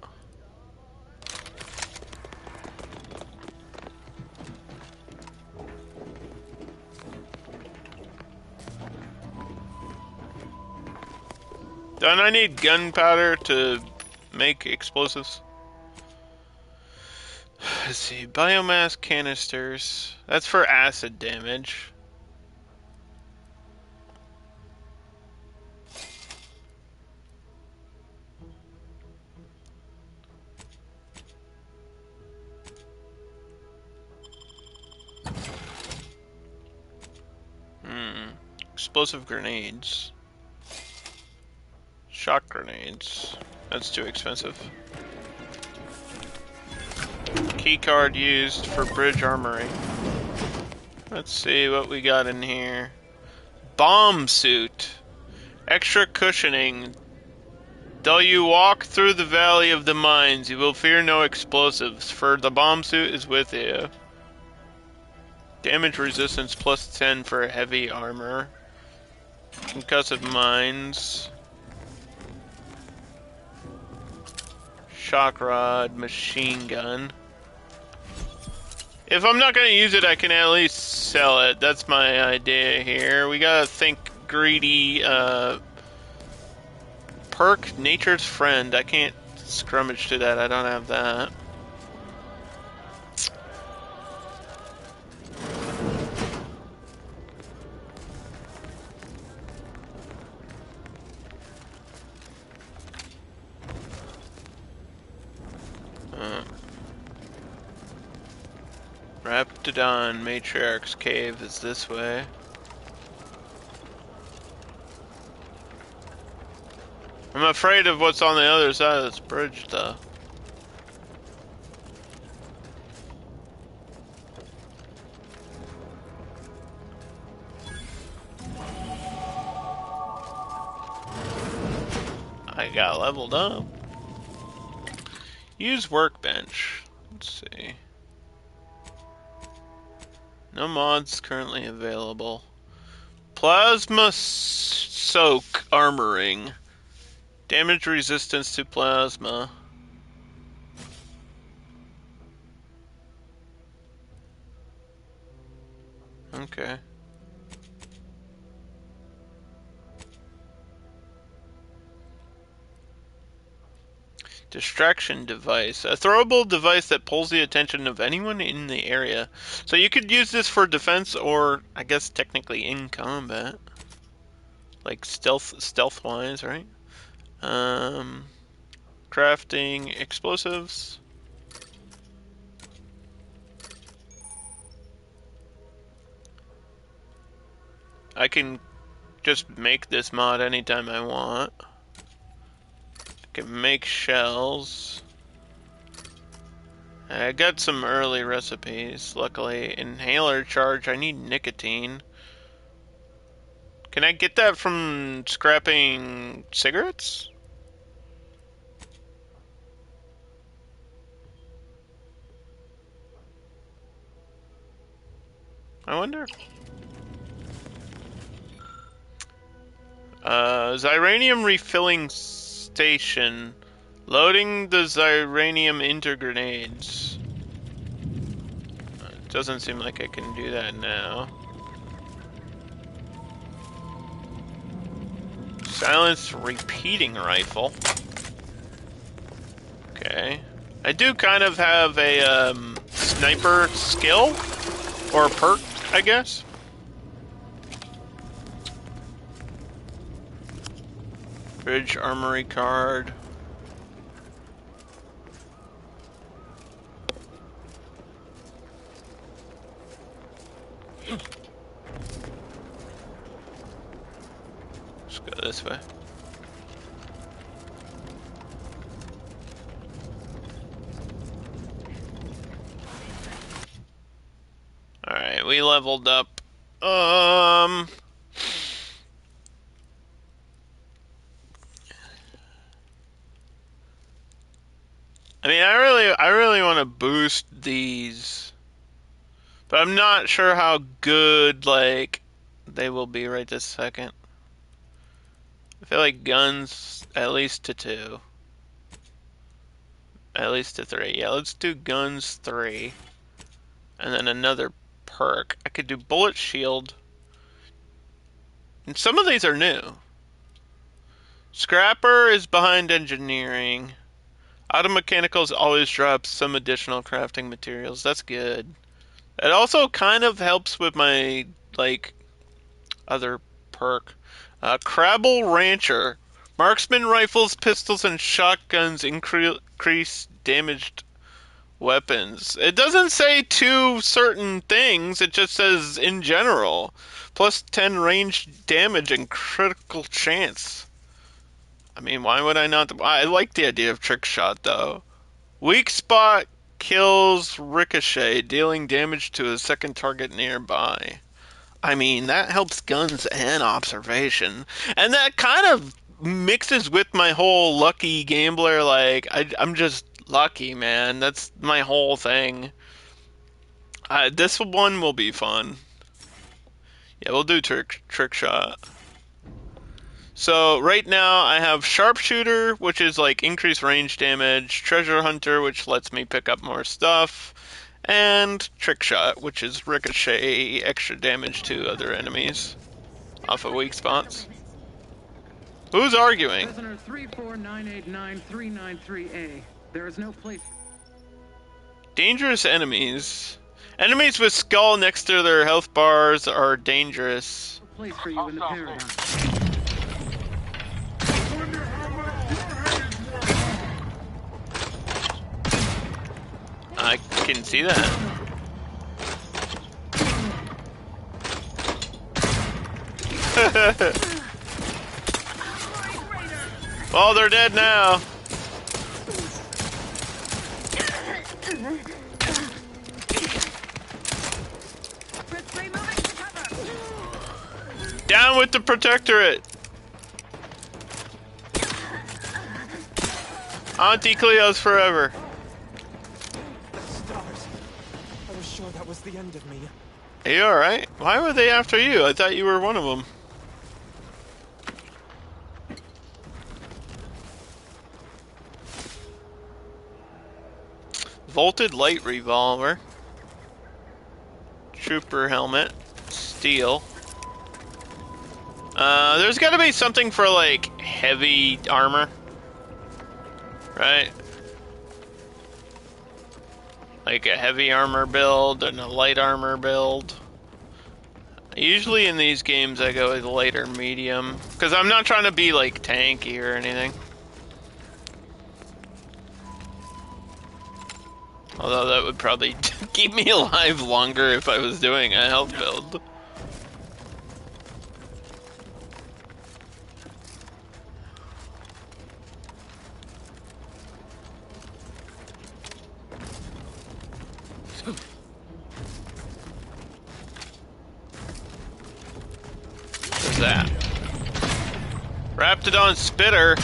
Don't I need gunpowder to make explosives? Let's see, biomass canisters. That's for acid damage. Explosive grenades. Shock grenades. That's too expensive. Keycard used for bridge armory. Let's see what we got in here. Bomb suit. Extra cushioning. Though you walk through the valley of the mines, you will fear no explosives, for the bomb suit is with you. Damage resistance plus 10 for heavy armor. Concussive mines. Shock rod, machine gun. If I'm not going to use it, I can at least sell it. That's my idea here. We gotta think greedy. Perk, Nature's Friend. I can't scrummage to that. I don't have that. Raptidon Matriarch's Cave is this way. I'm afraid of what's on the other side of this bridge, though. I got leveled up. Use workbench. Let's see. No mods currently available. Plasma soak armoring. Damage resistance to plasma. Okay. Distraction device. A throwable device that pulls the attention of anyone in the area. So you could use this for defense or, I guess, technically in combat. Like stealth-wise, right? Crafting explosives. I can just make this mod anytime I want. I can make shells. I got some early recipes, luckily. Inhaler charge, I need nicotine. Can I get that from scrapping cigarettes? I wonder. Xyranium refilling station. Loading the Xyranium into grenades. It doesn't seem like I can do that now. Silenced repeating rifle. Okay. I do kind of have a sniper skill. Or a perk, I guess. Bridge armory card. Let's go this way. Alright, we leveled up. I mean, I really want to boost these, but I'm not sure how good, like, they will be right this second. I feel like guns, at least to 2. At least to 3. Yeah, let's do guns 3. And then another perk. I could do bullet shield. And some of these are new. Scrapper is behind engineering. Auto mechanicals always drops some additional crafting materials. That's good. It also kind of helps with my, like, other perk. Crabble Rancher. Marksman rifles, pistols, and shotguns increase damaged weapons. It doesn't say 2 certain things, it just says in general. Plus 10 range damage and critical chance. I mean, why would I not? I like the idea of trick shot, though. Weak spot kills ricochet, dealing damage to a second target nearby. I mean, that helps guns and observation. And that kind of mixes with my whole lucky gambler, like, I'm just lucky, man. That's my whole thing. This one will be fun. Yeah, we'll do trick shot. So right now I have sharpshooter, which is like increased range damage, treasure hunter, which lets me pick up more stuff, and trick shot, which is ricochet extra damage to other enemies off of weak spots. Who's arguing? Prisoner 34989-393A. There is no place. Dangerous enemies. Enemies with skull next to their health bars are dangerous. No place for you in the paradigm. I can see that. Oh, they're dead now. Down with the Protectorate. Auntie Cleo's forever. Stars. I was sure that was the end of me. Are you alright? Why were they after you? I thought you were one of them. Volted light revolver. Trooper helmet. Steel. There's gotta be something for, like, heavy armor. Right? Like a heavy armor build and a light armor build. Usually in these games I go with light or medium, because I'm not trying to be, like, tanky or anything. Although that would probably keep me alive longer if I was doing a health build. What's that? Raptidon spitter.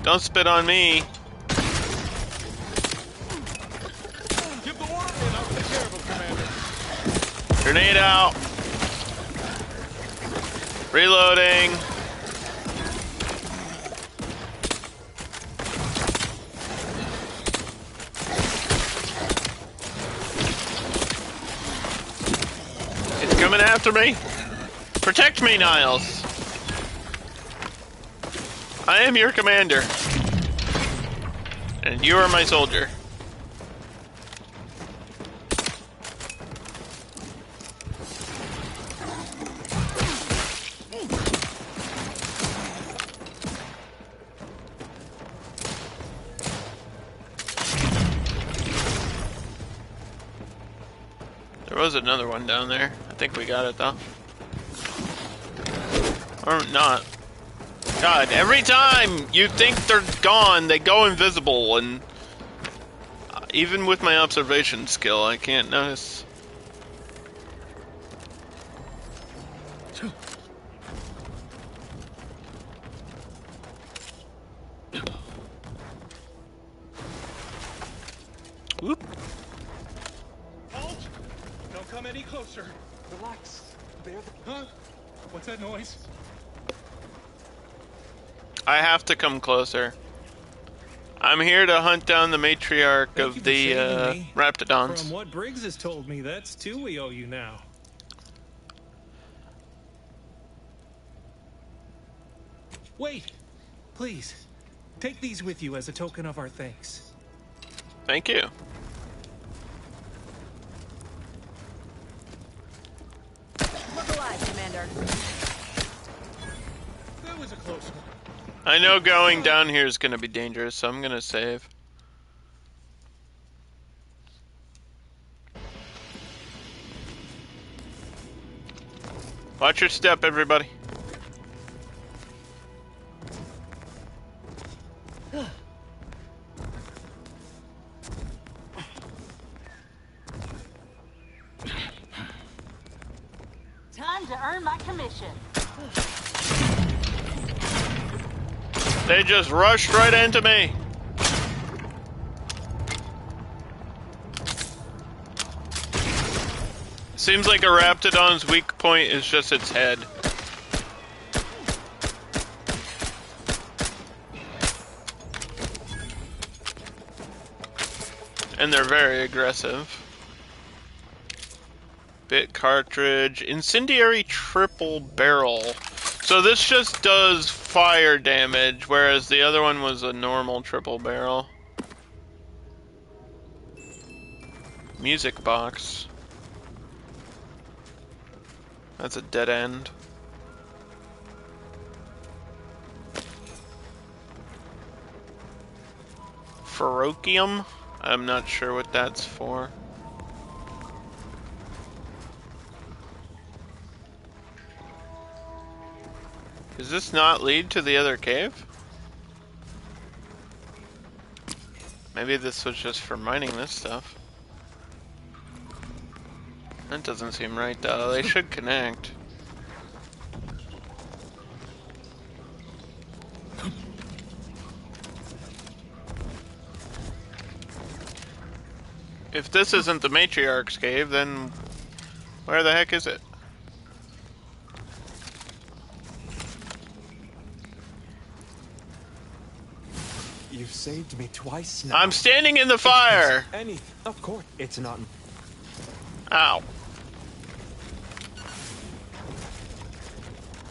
Don't spit on me. Give the order and I'll take care of him, Commander. Grenade out. Reloading. It's coming after me. Protect me, Niles. I am your commander. And you are my soldier. There was another one down there. I think we got it though. Or not. God, every time you think they're gone, they go invisible, and even with my observation skill, I can't notice. Whoop. Halt! Don't come any closer. Relax. Huh? What's that noise? I have to come closer. I'm here to hunt down the matriarch of the Raptidons. From what Briggs has told me, that's 2 we owe you now. Wait! Please, take these with you as a token of our thanks. Thank you. Look alive, Commander. That was a close one. I know going down here is going to be dangerous, so I'm going to save. Watch your step, everybody. Time to earn my commission. They just rushed right into me. Seems like a Raptidon's weak point is just its head. And they're very aggressive. Bit cartridge, incendiary triple barrel. So this just does fire damage, whereas the other one was a normal triple barrel. Music box. That's a dead end. Ferokium? I'm not sure what that's for. Does this not lead to the other cave? Maybe this was just for mining this stuff. That doesn't seem right though. They should connect. If this isn't the Matriarch's cave, then where the heck is it? You've saved me twice now. I'm standing in the fire! Of course, it's not. Ow.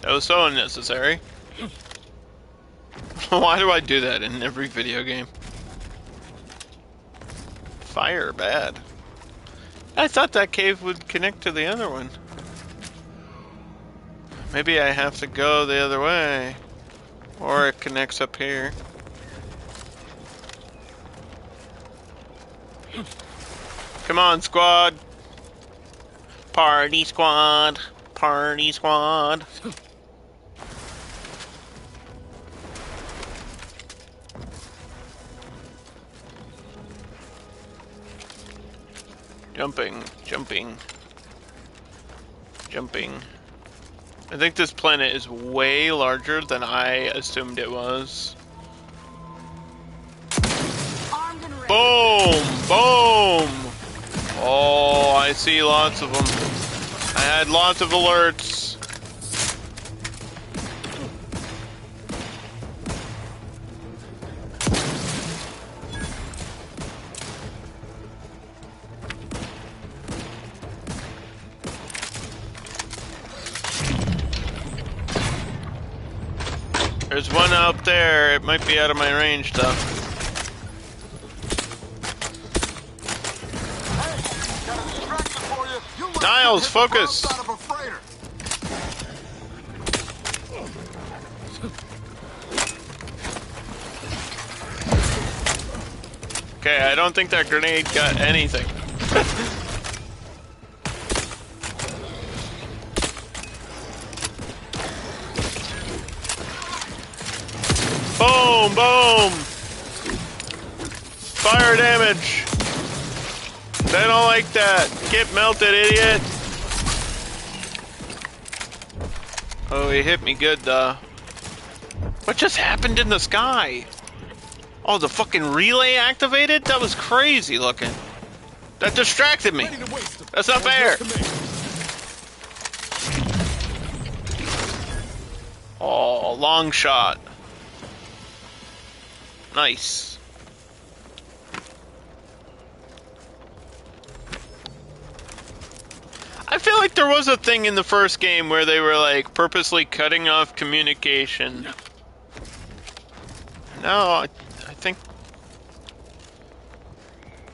That was so unnecessary. Why do I do that in every video game? Fire bad. I thought that cave would connect to the other one. Maybe I have to go the other way. Or it connects up here. Come on, squad. Party squad. Party squad. Jumping. I think this planet is way larger than I assumed it was. Boom! Boom! Oh, I see lots of them. I had lots of alerts. There's one out there. It might be out of my range, though. Niles, focus! Okay, I don't think that grenade got anything. Boom! Boom! Fire damage! They don't like that. Get melted, idiot! Oh, he hit me good, though. What just happened in the sky? Oh, the fucking relay activated? That was crazy looking. That distracted me. That's not fair. Oh, long shot. Nice. I feel like there was a thing in the first game where they were like purposely cutting off communication. No, I think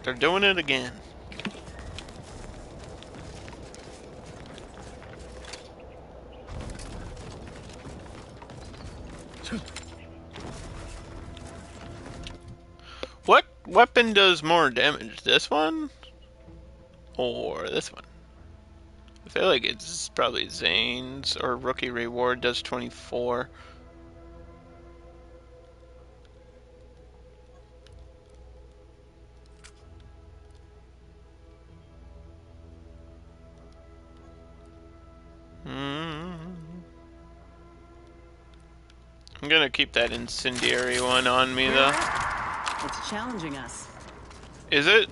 they're doing it again. What weapon does more damage? This one? Or this one? I feel like it's probably Zane's, or Rookie Reward does 24. I'm gonna keep that incendiary one on me, though. It's challenging us. Is it?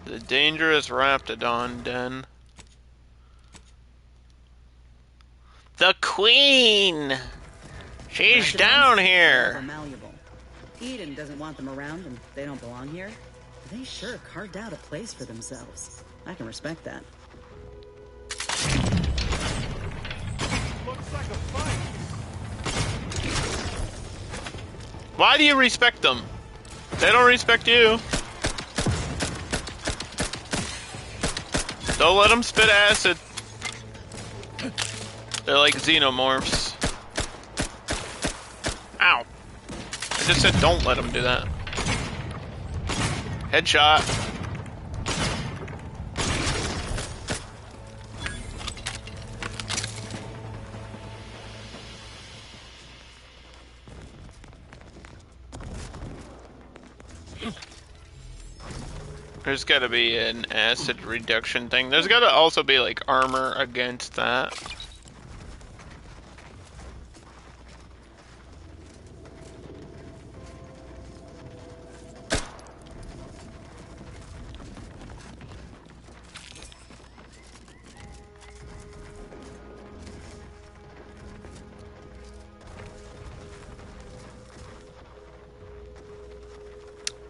The dangerous Raptidon den. The Queen! She's down here! Malleable. Eden doesn't want them around and they don't belong here. They sure carved out a place for themselves. I can respect that. Looks like a fight. Why do you respect them? They don't respect you. Don't let them spit acid. They're like xenomorphs. Ow. I just said don't let them do that. Headshot. There's gotta be an acid reduction thing. There's gotta also be like armor against that.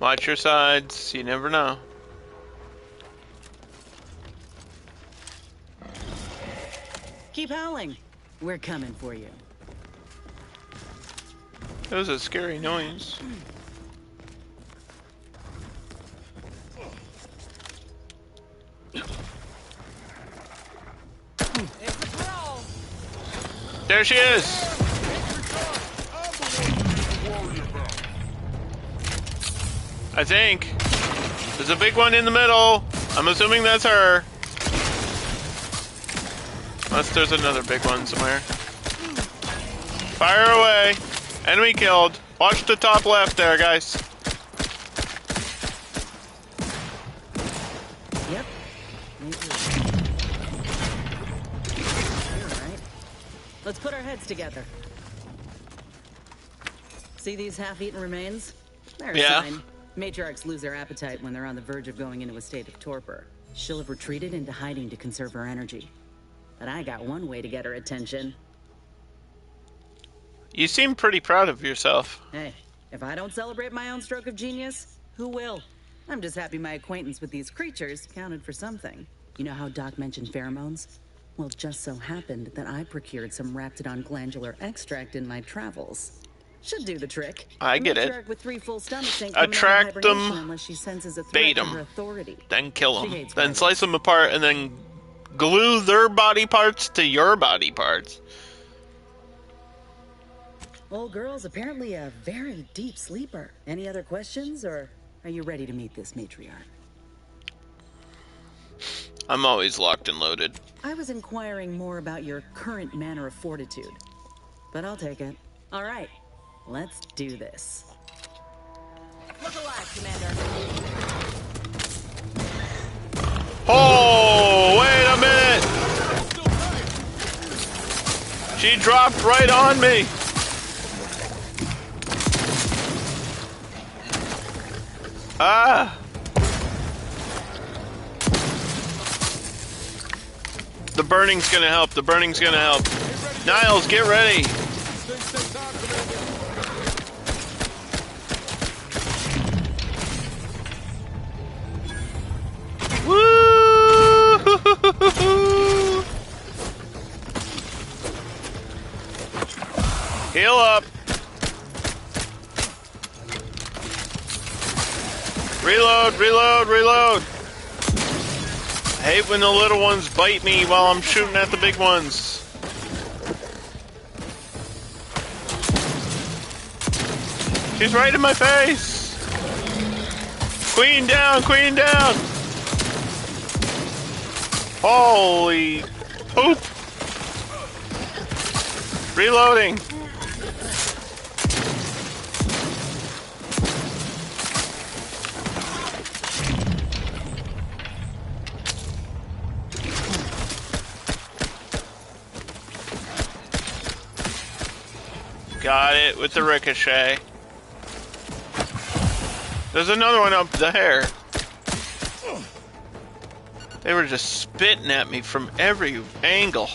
Watch your sides, you never know. Keep howling. We're coming for you. That was a scary noise. There she is! I think. There's a big one in the middle. I'm assuming that's her. Unless there's another big one somewhere. Fire away. Enemy killed. Watch the top left there, guys. Yep. Alright. Let's put our heads together. See these half-eaten remains? They're a sign. Matriarchs lose their appetite when they're on the verge of going into a state of torpor. She'll have retreated into hiding to conserve her energy. But I got one way to get her attention. You seem pretty proud of yourself. Hey, if I don't celebrate my own stroke of genius, who will? I'm just happy my acquaintance with these creatures counted for something. You know how Doc mentioned pheromones? Well, it just so happened that I procured some Raptidon glandular extract in my travels. Should do the trick. I get it. With 3 full stomachs ain't Attract them, unless she senses a threat bait to them, her authority. then kill them, then slice them apart, and then glue their body parts to your body parts. Old girl's apparently a very deep sleeper. Any other questions, or are you ready to meet this matriarch? I'm always locked and loaded. I was inquiring more about your current manner of fortitude, but I'll take it. All right, let's do this. Look alive, Commander. Oh, wait a minute! She dropped right on me! Ah! The burning's gonna help, the burning's gonna help. Niles, get ready! Woo! Heal up! Reload, reload, reload! I hate when the little ones bite me while I'm shooting at the big ones. She's right in my face! Queen down, queen down! Holy poop! Reloading! Got it with the ricochet. There's another one up there. They were just spitting at me from every angle.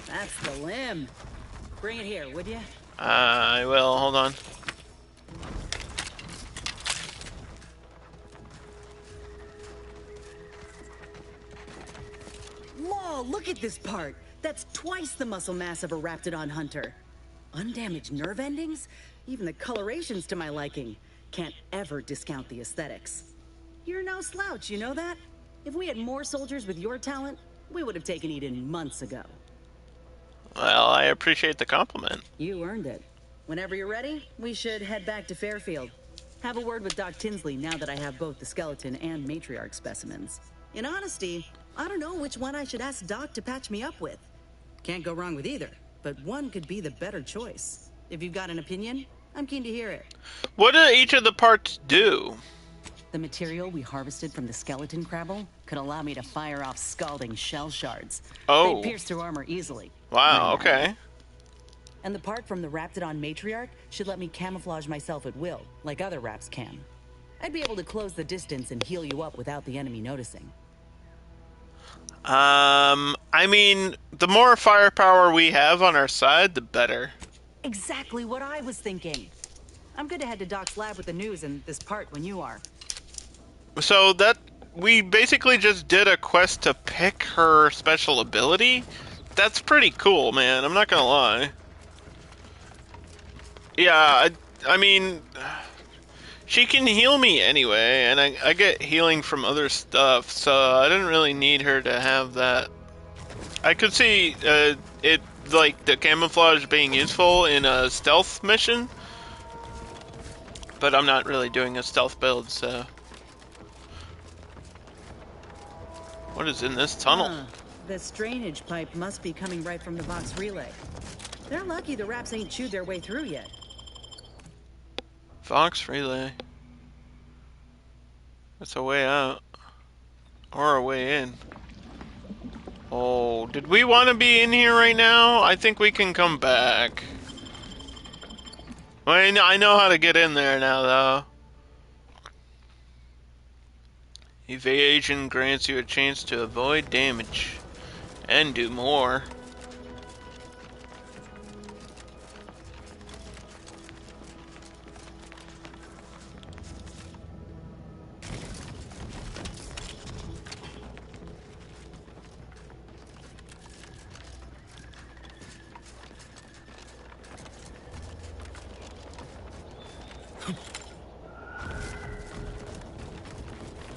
That's the limb. Bring it here, would you? I will. Hold on. Whoa, look at this part. That's twice the muscle mass of a Raptidon hunter. Undamaged nerve endings? Even the coloration's to my liking. Can't ever discount the aesthetics. You're no slouch, you know that? If we had more soldiers with your talent, we would have taken Eden months ago. Well, I appreciate the compliment. You earned it. Whenever you're ready, we should head back to Fairfield. Have a word with Doc Tinsley now that I have both the skeleton and matriarch specimens. In honesty, I don't know which one I should ask Doc to patch me up with. Can't go wrong with either, but one could be the better choice. If you've got an opinion, I'm keen to hear it. What do each of the parts do? The material we harvested from the skeleton crabble could allow me to fire off scalding shell shards. Oh. They pierce through armor easily. Wow, okay. And the part from the Raptidon matriarch should let me camouflage myself at will, like other Raps can. I'd be able to close the distance and heal you up without the enemy noticing. I mean, the more firepower we have on our side, the better. Exactly what I was thinking. I'm good to head to Doc's lab with the news and this part when you are. So that, we basically just did a quest to pick her special ability? That's pretty cool, man, I'm not gonna lie. Yeah, I mean, she can heal me anyway, and I get healing from other stuff, so I didn't really need her to have that. I could see it, like, the camouflage being useful in a stealth mission, but I'm not really doing a stealth build, so. What is in this tunnel? This drainage pipe must be coming right from the Vox relay. They're lucky the Raps ain't chewed their way through yet. Vox relay. That's a way out. Or a way in. Oh, did we want to be in here right now? I think we can come back. I know how to get in there now, though. Evasion grants you a chance to avoid damage. And do more.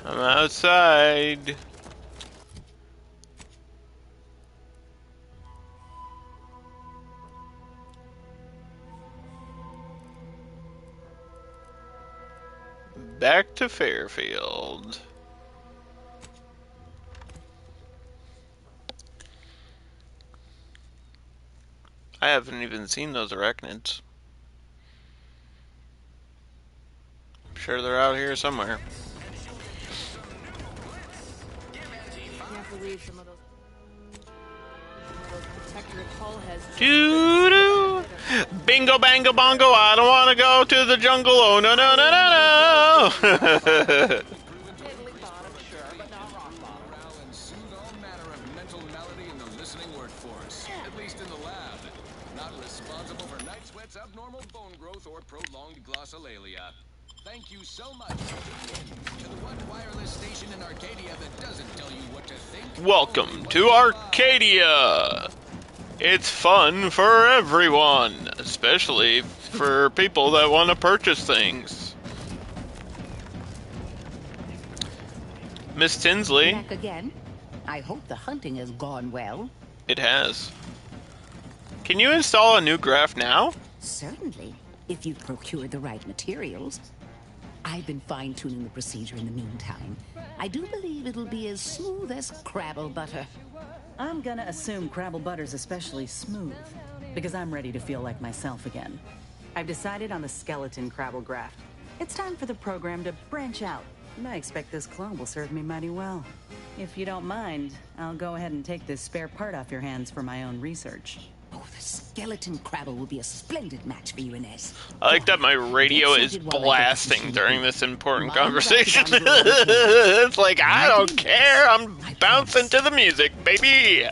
I'm outside. Back to Fairfield. I haven't even seen those arachnids. I'm sure they're out here somewhere. Can't believe some of those protectorate hull heads. Doo-doo! Bingo, bango, bongo, I don't want to go to the jungle. Oh, no, no, no, no, no! Abnormal bone growth or prolonged glossolalia. Thank you so much for tuning in to the one wireless station in Arcadia that doesn't tell you what to think. Welcome to Arcadia! It's fun for everyone, especially for people that want to purchase things. Miss Tinsley. Back again. I hope the hunting has gone well. It has. Can you install a new graph now? Certainly, if you procure the right materials. I've been fine-tuning the procedure in the meantime. I do believe it'll be as smooth as Crabble butter. I'm gonna assume Crabble butter's especially smooth, because I'm ready to feel like myself again. I've decided on the skeleton Crabble graft. It's time for the program to branch out, and I expect this clone will serve me mighty well. If you don't mind, I'll go ahead and take this spare part off your hands for my own research. Oh, the skeleton Crabble will be a splendid match for you, Inez. I like that my radio is blasting during this important conversation. It's like, I don't care, I'm bouncing to the music, baby!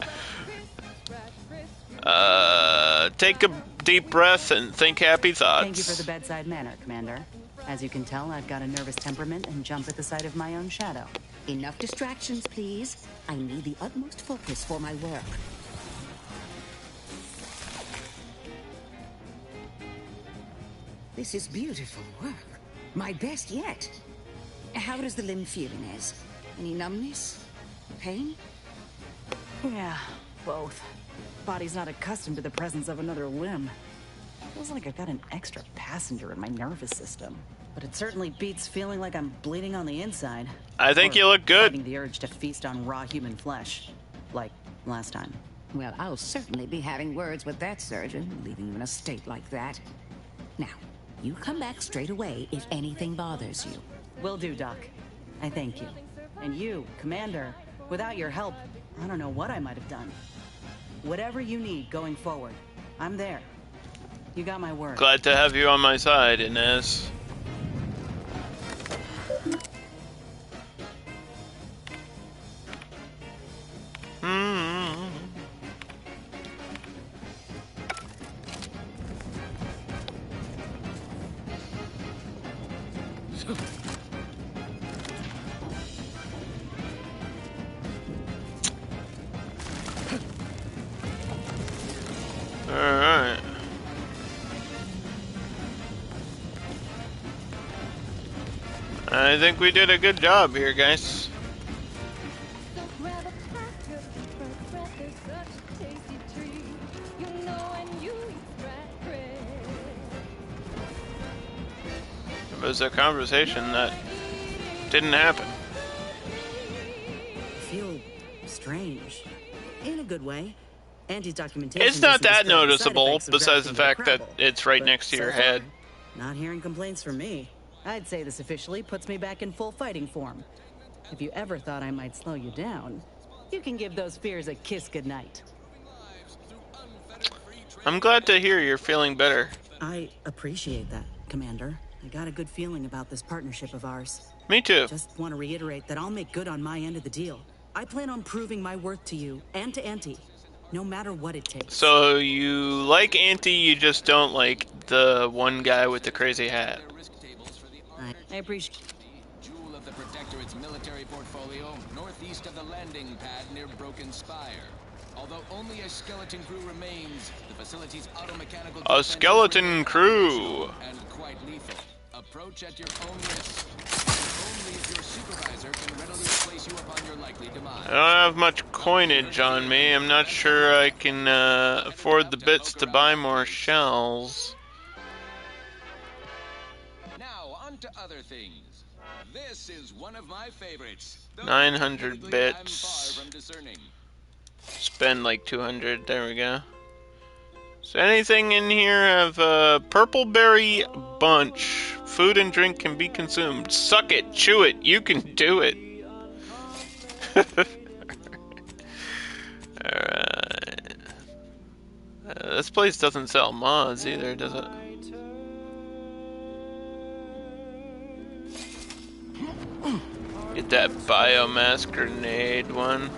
Take a deep breath and think happy thoughts. Thank you for the bedside manner, Commander. As you can tell, I've got a nervous temperament and jump at the sight of my own shadow. Enough distractions, please. I need the utmost focus for my work. This is beautiful work. My best yet. How does the limb feel, Inez? Any numbness? Pain? Yeah, both. Body's not accustomed to the presence of another limb. Feels like I've got an extra passenger in my nervous system. But it certainly beats feeling like I'm bleeding on the inside. I think you look good. Fighting the urge to feast on raw human flesh. Like last time. Well, I'll certainly be having words with that surgeon, leaving you in a state like that. Now, you come back straight away if anything bothers you. Will do, Doc. I thank you. And you, Commander, without your help, I don't know what I might have done. Whatever you need going forward, I'm there. You got my word. Glad to have you on my side, Inez. Alright. I think we did a good job here, guys. It was a conversation that didn't happen. I feel strange. In a good way. Andy's documentation. It's not doesn't that describe the side noticeable, effects of besides the grafting fact with that Crabble. it's right But next to so your far, head. not hearing complaints from me. I'd say this officially puts me back in full fighting form. If you ever thought I might slow you down, you can give those fears a kiss goodnight. I'm glad to hear you're feeling better. I appreciate that, Commander. I got a good feeling about this partnership of ours. Me too. Just want to reiterate that I'll make good on my end of the deal. I plan on proving my worth to you and to Auntie, no matter what it takes. So you like Auntie, you just don't like the one guy with the crazy hat. I appreciate. Jewel of the Protectorate's military portfolio, northeast of the landing pad near Broken Spire. Although only a skeleton crew remains, the facility's automechanical A skeleton crew. and quite lethal. Approach at your own risk. Only if your supervisor can readily place you upon your likely demise. I don't have much coinage on me. I'm not sure I can afford the bits to buy more shells. Now, on to other things. This is one of my favorites. 900 I'm bits. far from discerning. Spend like 200. There we go. So anything in here have purple berry bunch. Food and drink can be consumed. Suck it, chew it. You can do it. Alright. This place doesn't sell mods either, does it? Get that biomass grenade one.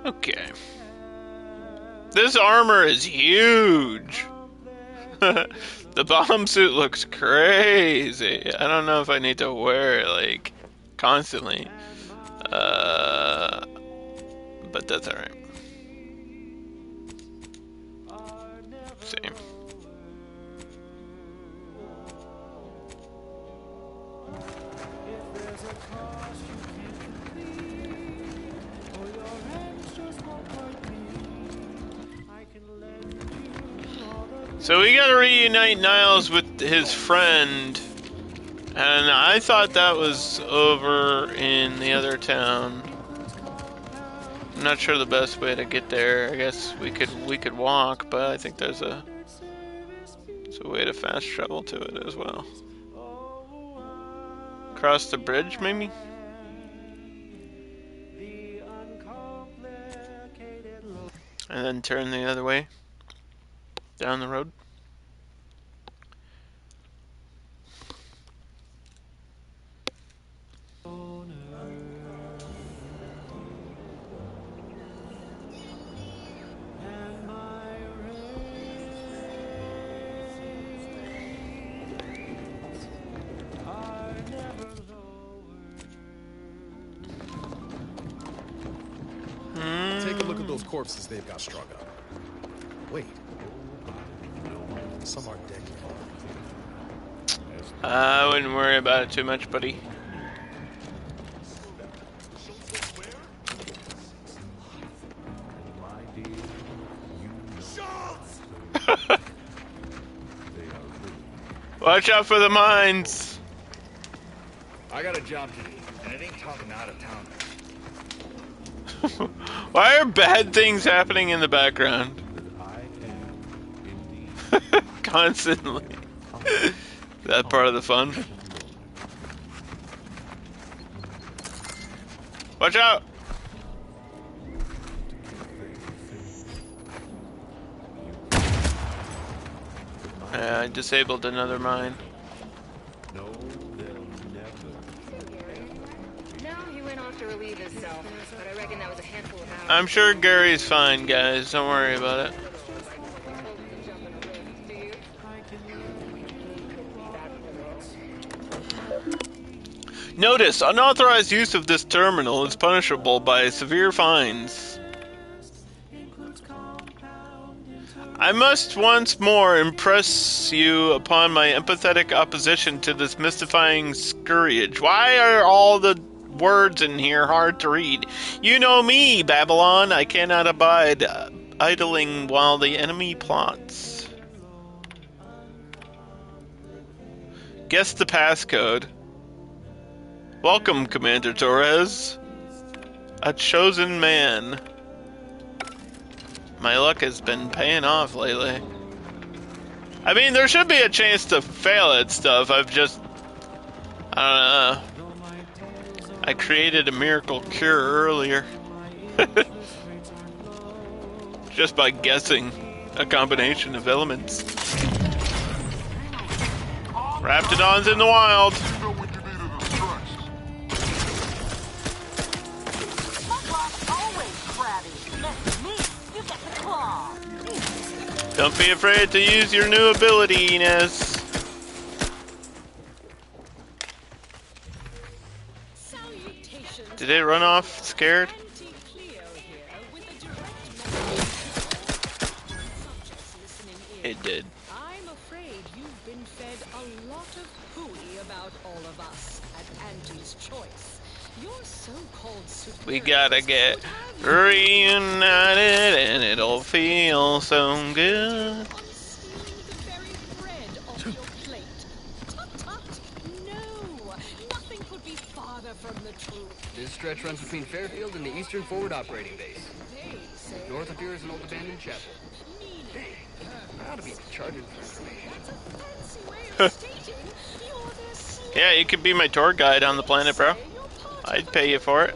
Okay. This armor is huge. The bomb suit looks crazy. I don't know if I need to wear it like constantly. But that's alright. Same. So we gotta reunite Niles with his friend, and I thought that was over in the other town. I'm not sure the best way to get there. I guess we could walk, but I think there's a way to fast travel to it as well. Cross the bridge, maybe? And then turn the other way. Down the road. Take a look at those corpses they've got strung up. Wait. Some are dead. I wouldn't worry about it too much, buddy. Watch out for the mines. I got a job to do, and it ain't talking out of town. Why are bad things happening in the background? Constantly. That part of the fun. Watch out! I disabled another mine. No, he went off to relieve himself, but I reckon that was a handful of hours. I'm sure Gary's fine, guys. Don't worry about it. Notice, unauthorized use of this terminal is punishable by severe fines. I must once more impress you upon my empathetic opposition to this mystifying scourge. Why are all the words in here hard to read? You know me, Babylon. I cannot abide idling while the enemy plots. Guess the passcode. Welcome, Commander Torres. A chosen man. My luck has been paying off lately. I mean, there should be a chance to fail at stuff. I don't know. I created a miracle cure earlier. Just by guessing a combination of elements. Raptidons in the wild. Don't be afraid to use your new ability, Ines. Did it run off scared? It did. I'm afraid you've been fed a lot of hooey about all of us at Auntie's Choice. Your so-called superiors We gotta get reunited and it'll feel so good. This stretch runs between Fairfield and the Eastern Forward Operating Base. North of here is an old abandoned chapel. Hey, I ought to be charging for information. Yeah, you could be my tour guide on the planet, bro. I'd pay you for it.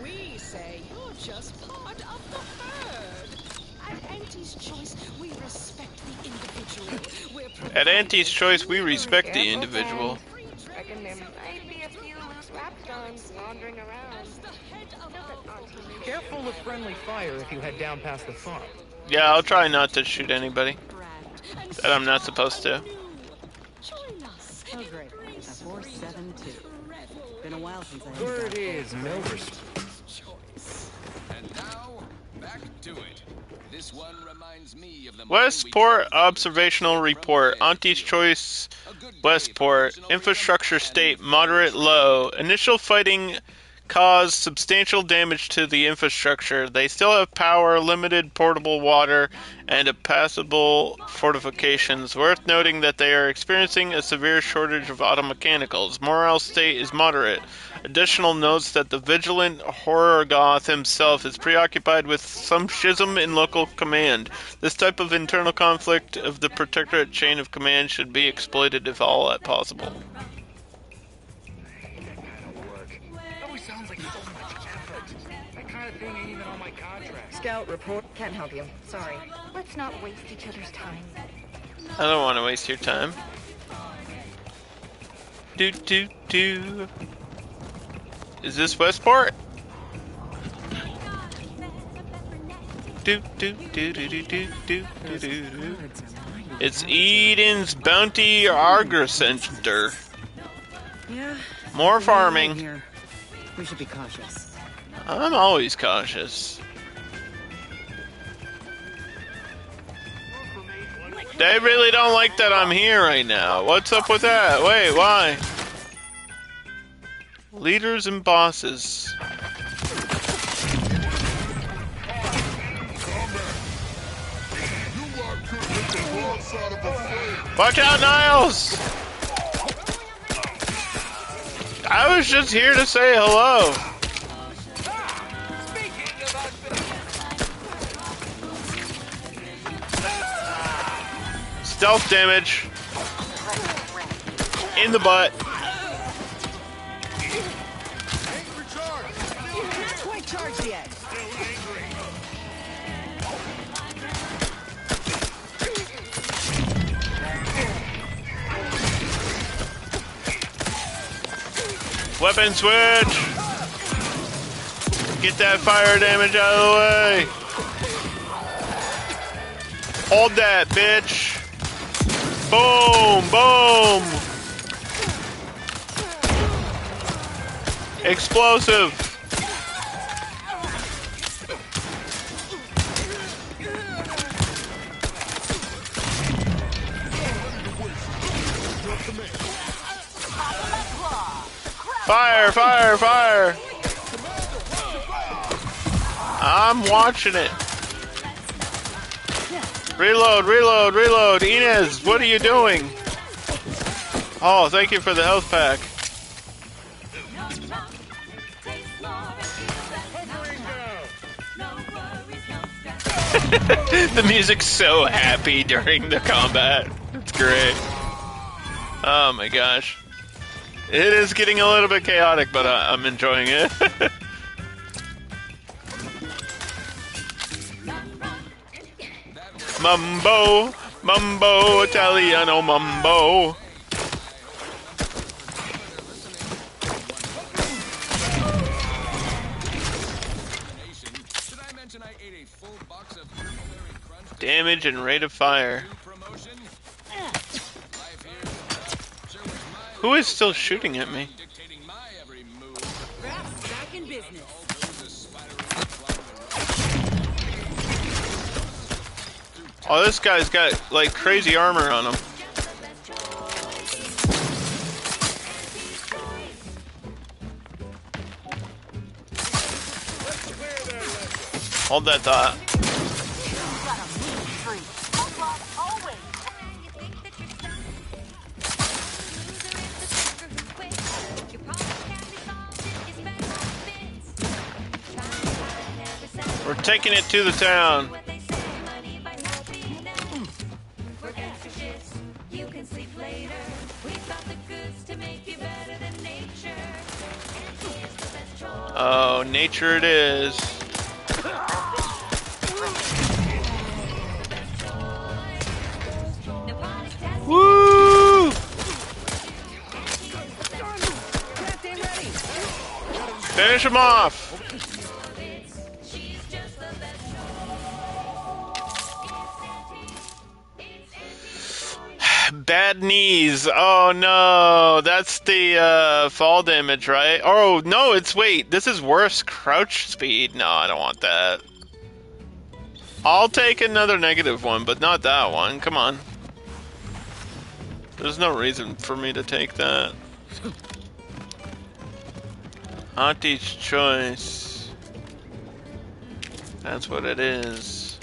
We say you're just part of the herd. At Auntie's Choice, we respect the individual. At Auntie's Choice, we respect the individual. Reckon there might be a few loose raptidons wandering around. Careful with friendly fire if you head down past the farm. Yeah, I'll try not to shoot anybody that I'm not supposed to. Oh, great. A 472. Been a while since I had Word is Milver's. And now, back to it. This one reminds me of the Westport Observational Report. Auntie's Choice, Westport. Infrastructure state moderate low. Initial fighting caused substantial damage to the infrastructure. They still have power, limited portable water, and impassable fortifications. Worth noting that they are experiencing a severe shortage of automechanicals. Morale state is moderate. Additional notes that the vigilant Horrorgoth himself is preoccupied with some schism in local command. This type of internal conflict of the Protectorate chain of command should be exploited if all possible. Scout report. Can't help you. Sorry. Let's not waste each other's time. I don't want to waste your time. Do. Is this Westport? Do. It's Eden's Bounty Argra Center. Yeah. More farming. Here. We should be cautious. I'm always cautious. They really don't like that I'm here right now. What's up with that? Wait, why? Leaders and bosses. Watch out, Niles! I was just here to say hello. Stealth damage. In the butt. Not quite charged yet. Weapon switch. Get that fire damage out of the way. Hold that, bitch. Boom, boom. Explosive. Fire, fire, fire. I'm watching it. Reload, reload, reload. Inez, what are you doing? Oh, thank you for the health pack. The music's so happy during the combat. It's great. Oh my gosh. It is getting a little bit chaotic, but I'm enjoying it. Mambo, mambo, Italiano mambo. Damage and rate of fire. Who is still shooting at me? Back in business. Oh, this guy's got like crazy armor on him. Hold that thought. We're taking it to the town. Oh, nature it is. Woo! Finish him off. Bad knees. Oh no, that's the fall damage, right? Oh no, wait, this is worse crouch speed. No, I don't want that. I'll take another negative one, but not that one. Come on. There's no reason for me to take that. Auntie's choice. That's what it is.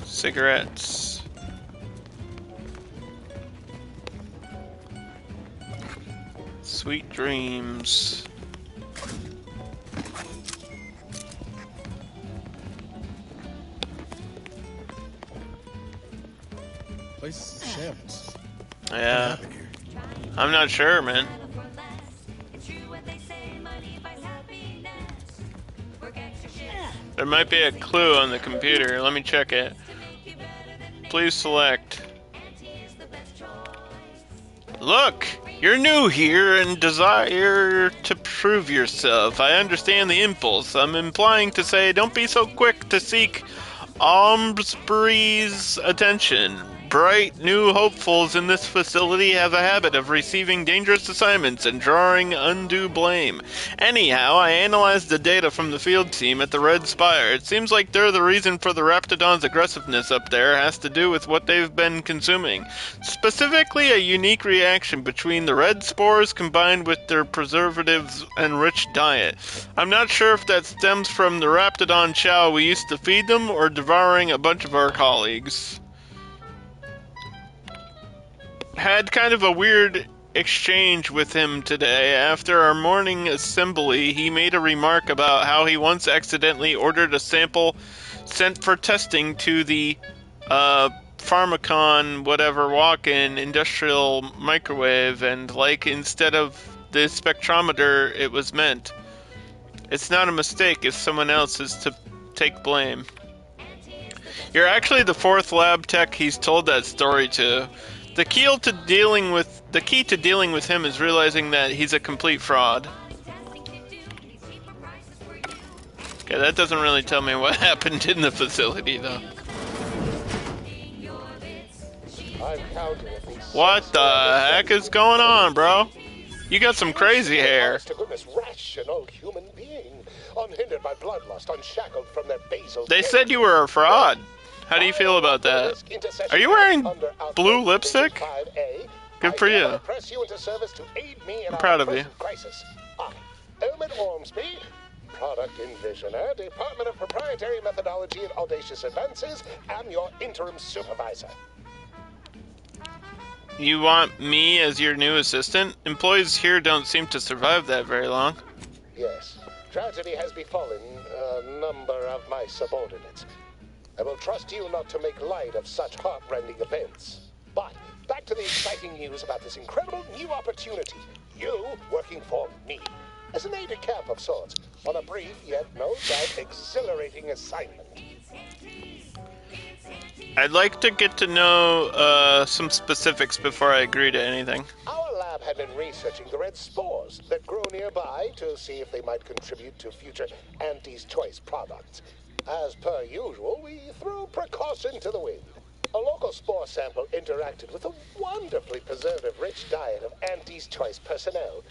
Cigarettes. Sweet dreams. Place is shambles. Yeah. I'm not sure, man. There might be a clue on the computer. Let me check it. Please select. Look! You're new here and desire to prove yourself. I understand the impulse. I'm implying to say don't be so quick to seek Almsbury's attention. Bright, new hopefuls in this facility have a habit of receiving dangerous assignments and drawing undue blame. Anyhow, I analyzed the data from the field team at the Red Spire. It seems like they're the reason for the Raptidon's aggressiveness up there has to do with what they've been consuming. Specifically, a unique reaction between the red spores combined with their preservatives-enriched diet. I'm not sure if that stems from the Raptidon chow we used to feed them or devouring a bunch of our colleagues. Had kind of a weird exchange with him today. After our morning assembly, he made a remark about how he once accidentally ordered a sample sent for testing to the Pharmacon whatever walk-in industrial microwave, and like instead of the spectrometer it was meant. It's not a mistake if someone else is to take blame. You're actually the fourth lab tech he's told that story to. The key to dealing with him is realizing that he's a complete fraud. Okay, that doesn't really tell me what happened in the facility, though. What the heck is going on, bro? You got some crazy hair. They said you were a fraud. How do you feel about that? Are you wearing blue lipstick? Good for you. I'm proud of you. Elman Ormsby, Product Envisioner, Department of Proprietary Methodology and Audacious Advances, am your interim supervisor. You want me as your new assistant? Employees here don't seem to survive that very long. Yes, Tragedy has befallen a number of my subordinates. I will trust you not to make light of such heartrending events. But back to the exciting news about this incredible new opportunity. You working for me. As an aide-de-camp of sorts, on a brief yet no doubt exhilarating assignment. I'd like to get to know some specifics before I agree to anything. Our lab had been researching the red spores that grow nearby to see if they might contribute to future Auntie's Choice products. As per usual, we threw precaution to the wind. A local spore sample interacted with a wonderfully preservative-rich diet of Auntie's Choice personnel,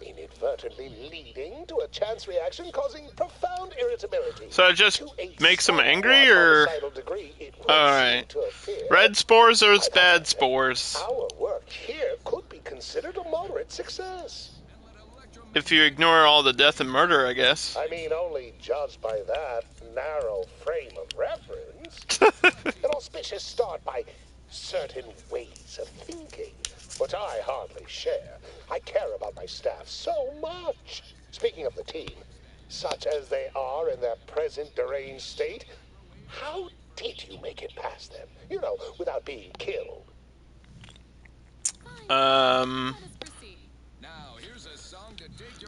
inadvertently leading to a chance reaction causing profound irritability. So it just makes them angry, or? Alright. Red spores or bad spores? Our work here could be considered a moderate success. If you ignore all the death and murder, I guess. I mean, only judged by that narrow frame of reference. An auspicious start by certain ways of thinking, which I hardly share. I care about my staff so much. Speaking of the team, such as they are in their present deranged state, how did you make it past them? You know, without being killed.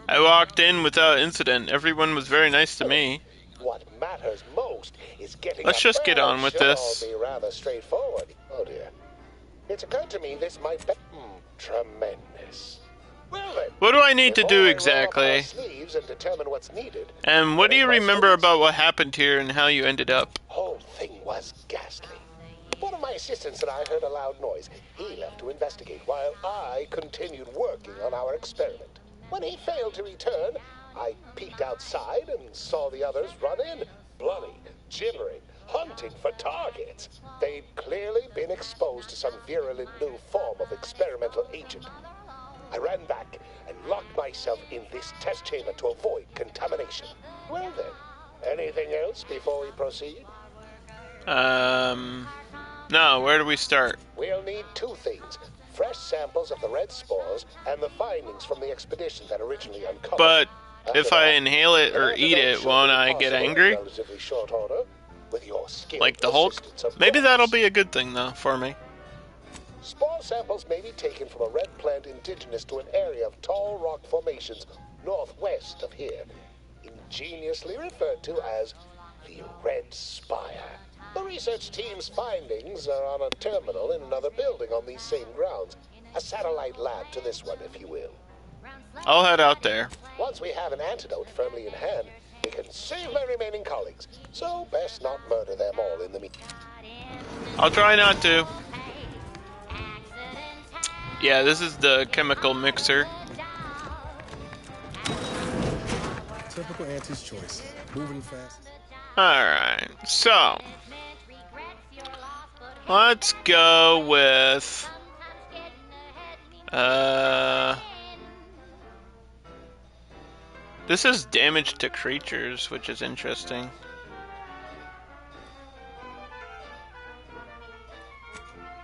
I walked in without incident. Everyone was very nice to me. What matters most is getting. Let's just get on with this. Be rather straightforward. Oh dear. It's occurred to me this might be tremendous. Well then, what do I need to do exactly? And determine what's needed. And what do you remember about what happened here and how you ended up? Whole thing was ghastly. One of my assistants and I heard a loud noise. He left to investigate while I continued working on our experiment. When he failed to return, I peeked outside and saw the others run in, bloody, gibbering, hunting for targets. They'd clearly been exposed to some virulent new form of experimental agent. I ran back and locked myself in this test chamber to avoid contamination. Well then, anything else before we proceed? No, where do we start? We'll need two things. Fresh samples of the red spores and the findings from the expedition that originally uncovered. But if I inhale it or eat it, won't I get angry? Like the Hulk? Maybe that'll be a good thing, though, for me. Spore samples may be taken from a red plant indigenous to an area of tall rock formations northwest of here, ingeniously referred to as the Red Spire. The research team's findings are on a terminal in another building on these same grounds. A satellite lab to this one, if you will. I'll head out there. Once we have an antidote firmly in hand, we can save my remaining colleagues. So best not murder them all in the meantime. I'll try not to. Yeah, this is the chemical mixer. Typical Auntie's Choice. Moving fast. Alright, so let's go with this is damage to creatures, which is interesting.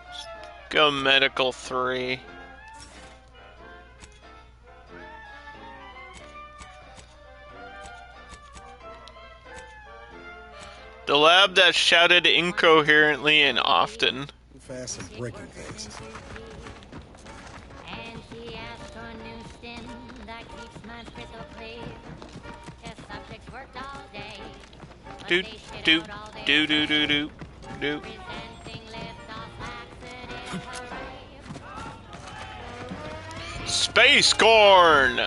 Let's go medical 3. The lab that shouted incoherently and often. Fast and breaking things. Doot, doot, doo doo doo doo doo. Space corn!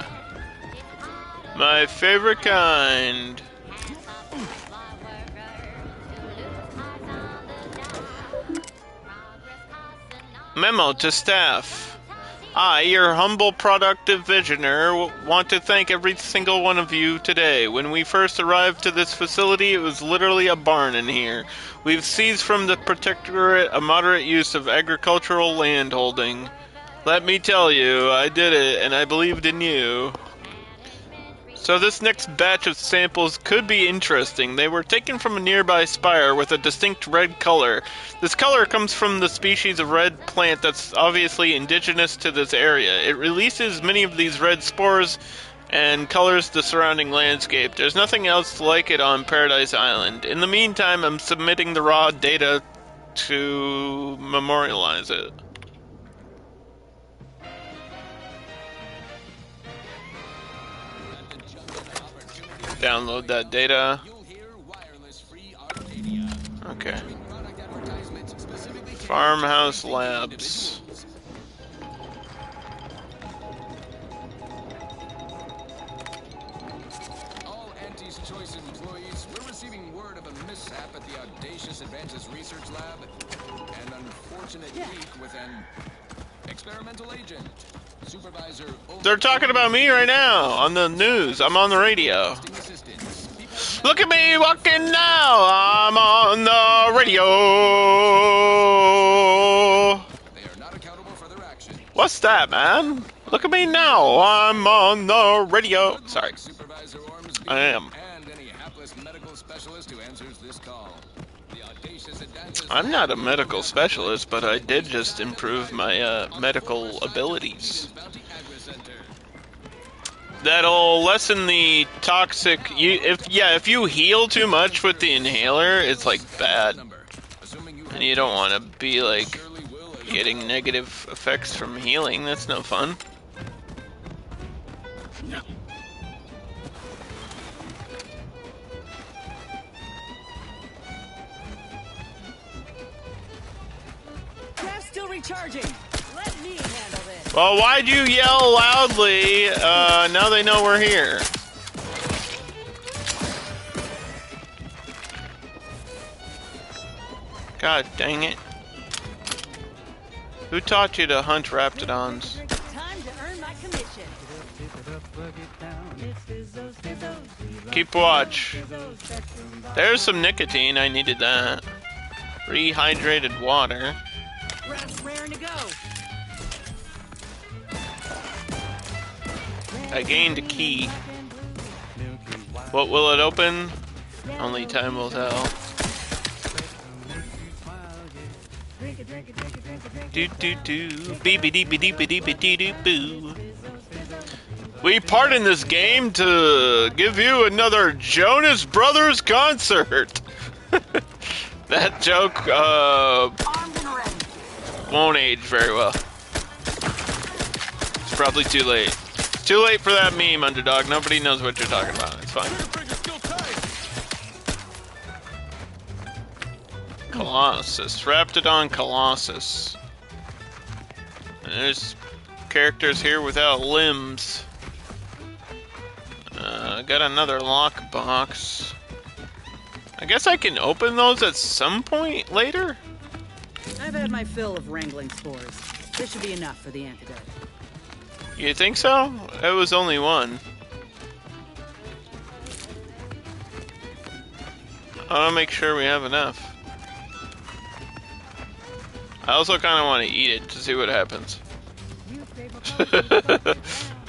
My favorite kind. Memo to staff. I, your humble product divisioner, want to thank every single one of you today. When we first arrived to this facility, it was literally a barn in here. We've seized from the Protectorate a moderate use of agricultural land holding. Let me tell you, I did it, and I believed in you. So this next batch of samples could be interesting. They were taken from a nearby spire with a distinct red color. This color comes from the species of red plant that's obviously indigenous to this area. It releases many of these red spores and colors the surrounding landscape. There's nothing else like it on Paradise Island. In the meantime, I'm submitting the raw data to memorialize it. Download that data. Okay. Farmhouse Labs. All Auntie's Choice employees, we're receiving word of a mishap at the Audacious Advances Research Lab. An unfortunate leak with an experimental agent. Supervisor. They're talking about me right now on the news. I'm on the radio. Look at me walking now. I'm on the radio. They are not accountable for their actions. What's that, man? Look at me now. I'm on the radio. Sorry. I am. And any hapless medical specialist who answers this call. The Audacious Advances. I'm not a medical specialist, but I did just improve my medical abilities. That'll lessen the toxic. If you heal too much with the inhaler, it's like bad, and you don't want to be like getting negative effects from healing. That's no fun. Craft's still recharging. Let me handle this. Well, why'd you yell loudly? Now they know we're here. God dang it. Who taught you to hunt raptidons? Time to earn my commission. Keep watch. There's some nicotine. I needed that. Rehydrated water. Rat's raring to go. I gained a key. What will it open? Only time will tell. Do do do, beep dee beep dee beep dee doo boo. We part in this game to give you another Jonas Brothers concert. That joke won't age very well. It's probably too late. It's too late for that meme, Underdog. Nobody knows what you're talking about. It's fine. Colossus. Raptidon Colossus. And there's characters here without limbs. Got another lockbox. I guess I can open those at some point later? I've had my fill of wrangling spores. This should be enough for the antidote. You think so? It was only one. I want to make sure we have enough. I also kind of want to eat it to see what happens.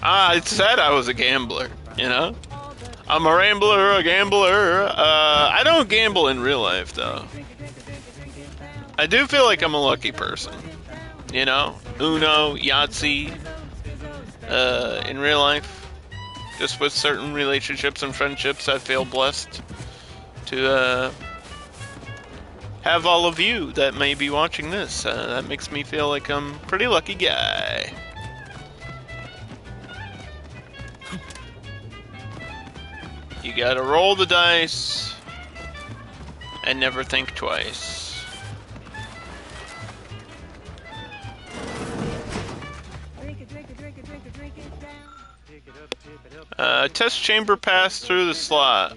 I said I was a gambler, you know? I'm a rambler, a gambler. I don't gamble in real life, though. I do feel like I'm a lucky person, you know? Uno, Yahtzee, in real life. Just with certain relationships and friendships, I feel blessed to have all of you that may be watching this. That makes me feel like I'm a pretty lucky guy. You gotta roll the dice and never think twice. Test chamber pass through the slot.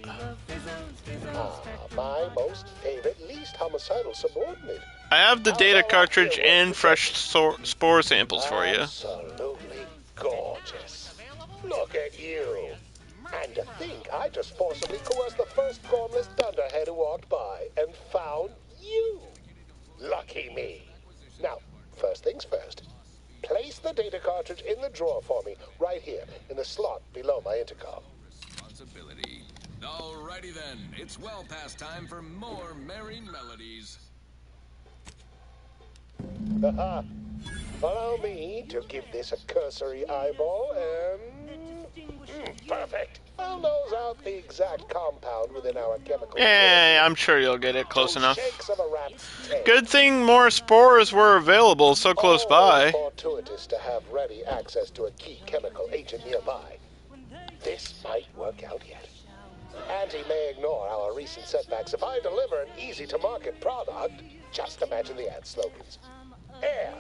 My most favorite, least homicidal subordinate. I have the data cartridge and fresh spore samples for you. Absolutely gorgeous. Look at you. And to think I just forcibly coerced the first formless dunderhead who walked by and found you. Lucky me. Now, first things first. Place the data cartridge in the drawer for me, right here, in the slot below my intercom. Responsibility. Alrighty then, it's well past time for more merry melodies. Allow me to give this a cursory eyeball and... Perfect. I'll nose out the exact compound within our chemical. Yeah, I'm sure you'll get it close enough. Shakes of a rat's tail. Good thing more spores were available so close by. Fortuitous to have ready access to a key chemical agent nearby. This might work out yet. Auntie may ignore our recent setbacks if I deliver an easy-to-market product. Just imagine the ad slogans. Air,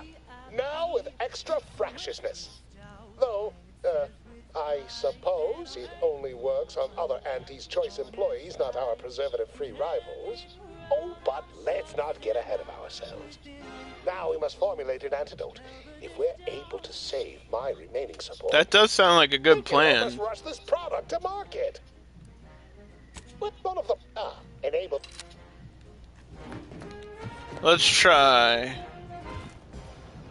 now with extra fractiousness. Though, I suppose it only works on other Auntie's Choice employees, not our preservative-free rivals. Oh, but let's not get ahead of ourselves. Now we must formulate an antidote. If we're able to save my remaining support... That does sound like a good plan. Let's rush this product to market. With one of them... enable... Let's try.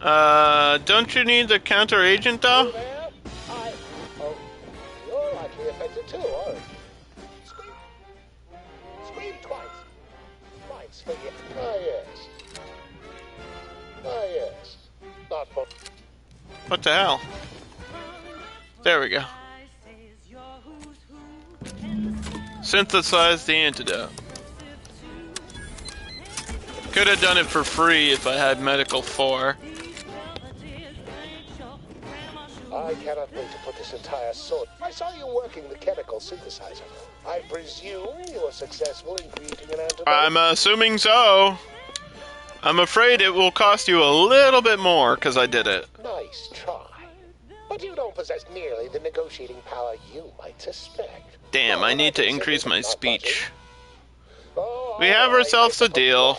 Don't you need the counter agent, though? You're likely affected too, aren't you? Scream twice. Twice for you. Yes. Yes. Not for... What the hell? There we go. Synthesize the antidote. Could have done it for free if I had Medical 4. I cannot wait to put this entire sword. I saw you working the chemical synthesizer. I presume you were successful in creating an antidote? I'm assuming so. I'm afraid it will cost you a little bit more because I did it. Nice try. But you don't possess nearly the negotiating power you might suspect. Damn, I need to increase my speech. We have ourselves a deal.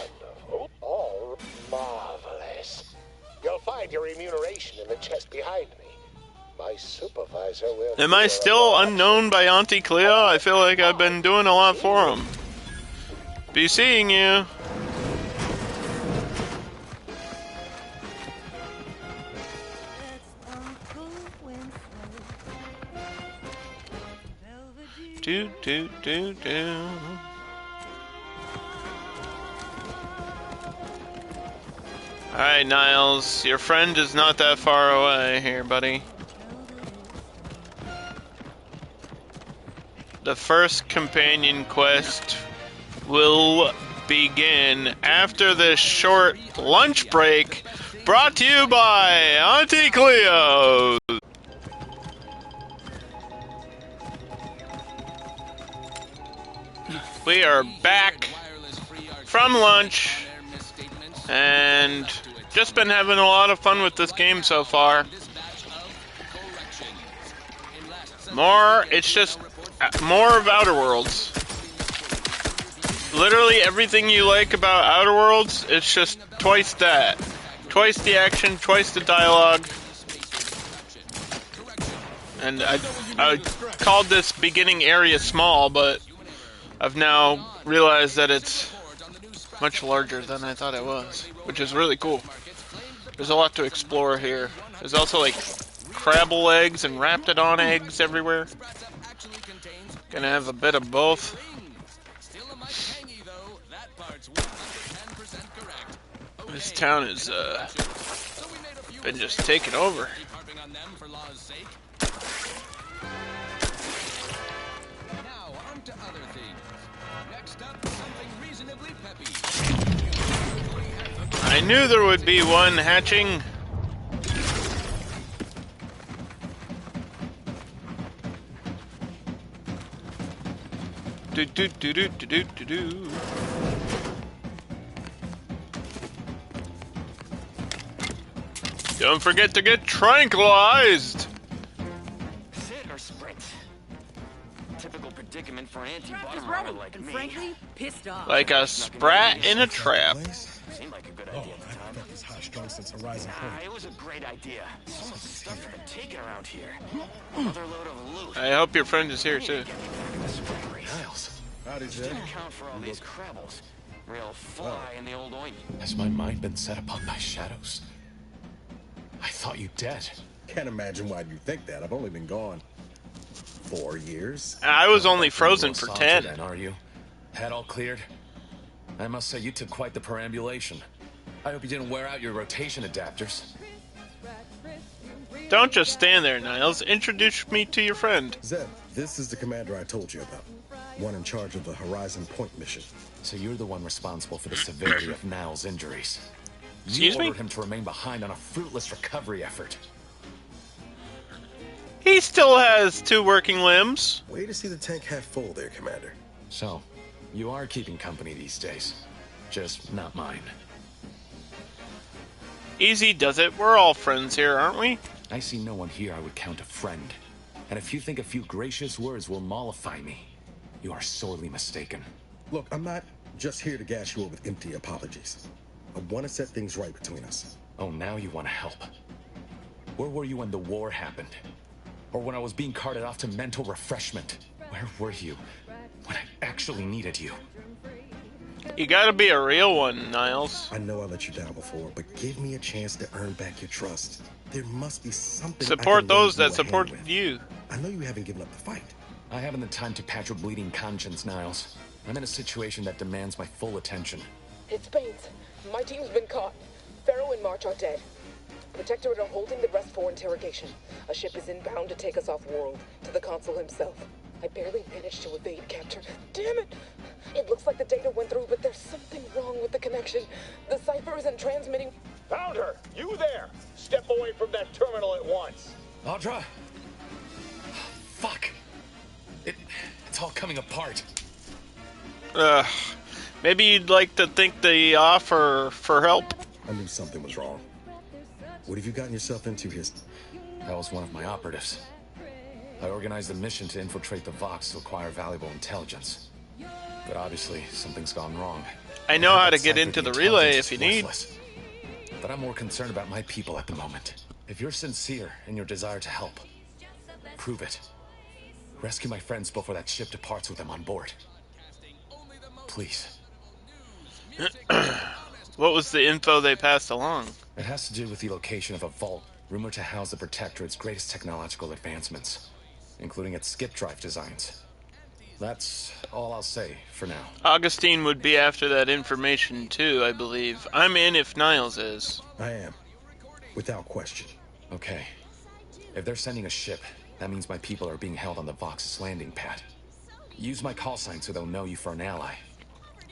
Oh, marvelous. You'll find your remuneration in the chest behind me. My supervisor will... Am I still unknown by Auntie Cleo? I feel like I've been doing a lot for him. Be seeing you. Do, do, do, do. Alright, Niles. Your friend is not that far away here, buddy. The first companion quest will begin after this short lunch break, brought to you by Auntie Cleo. We are back from lunch and just been having a lot of fun with this game so far. It's just more of Outer Worlds. Literally everything you like about Outer Worlds, it's just twice that. Twice the action, twice the dialogue. And I called this beginning area small, but I've now realized that it's much larger than I thought it was, which is really cool. There's a lot to explore here. There's also like crabble eggs and raptidon eggs everywhere. Gonna have a bit of both. This town has been just taken over. I knew there would be one hatching. Do do do do do do do do. Don't forget to get tranquilized. Sit or sprint. Typical predicament for an anti-bottom runner like me. Frankly, pissed off. Like a sprat in a trap. Seemed like a good idea at the time. This hot strong since Horizon It was a great idea. So much stuff has been taken around here. Another load of loot. I hope your friend is here too. Howdy, Zed. Didn't account for all these crabbles. Real fly in the old ointment. Has my mind been set upon by shadows? I thought you dead. Can't imagine why you think that. I've only been gone 4 years. I was only frozen for 10. Then, are you? Head all cleared? I must say you took quite the perambulation. I hope you didn't wear out your rotation adapters. Don't just stand there, Niles. Introduce me to your friend. Zeb, this is the commander I told you about. One in charge of the Horizon Point mission. So you're the one responsible for the severity of Niles' injuries. Excuse you me? ordered him to remain behind on a fruitless recovery effort. He still has 2 working limbs. Way to see the tank half full there, Commander. So, you are keeping company these days. Just not mine. Easy does it. We're all friends here, aren't we? I see no one here I would count a friend. And if you think a few gracious words will mollify me, you are sorely mistaken. Look, I'm not just here to gas you up with empty apologies. I want to set things right between us. Oh, now you want to help. Where were you when the war happened? Or when I was being carted off to mental refreshment? Where were you when I actually needed you? You gotta be a real one, Niles. I know I let you down before, but give me a chance to earn back your trust. There must be something Support I can those lend that you a hand supported with. you. I know you haven't given up the fight. I haven't the time to patch your bleeding conscience, Niles. I'm in a situation that demands my full attention. It's Baines. My team's been caught. Pharaoh and March are dead. Protectorate are holding the rest for interrogation. A ship is inbound to take us off-world, to the Consul himself. I barely managed to evade capture. Damn it! It looks like the data went through, but there's something wrong with the connection. The cipher isn't transmitting. Found her! You there! Step away from that terminal at once! Audra! Fuck! It's all coming apart. Maybe you'd like to think the offer for help. I knew something was wrong. What have you gotten yourself into here? That was one of my operatives. I organized a mission to infiltrate the Vox to acquire valuable intelligence. But obviously, something's gone wrong. I know how to get into the relay if you need. But I'm more concerned about my people at the moment. If you're sincere in your desire to help, prove it. Rescue my friends before that ship departs with them on board. Please. What was the info they passed along? It has to do with the location of a vault rumored to house the Protectorate's greatest technological advancements, including its skip drive designs. That's all I'll say for now. Augustine would be after that information too, I believe. I'm in if Niles is. I am. Without question. Okay. If they're sending a ship, that means my people are being held on the Vox's landing pad. Use my call sign so they'll know you for an ally.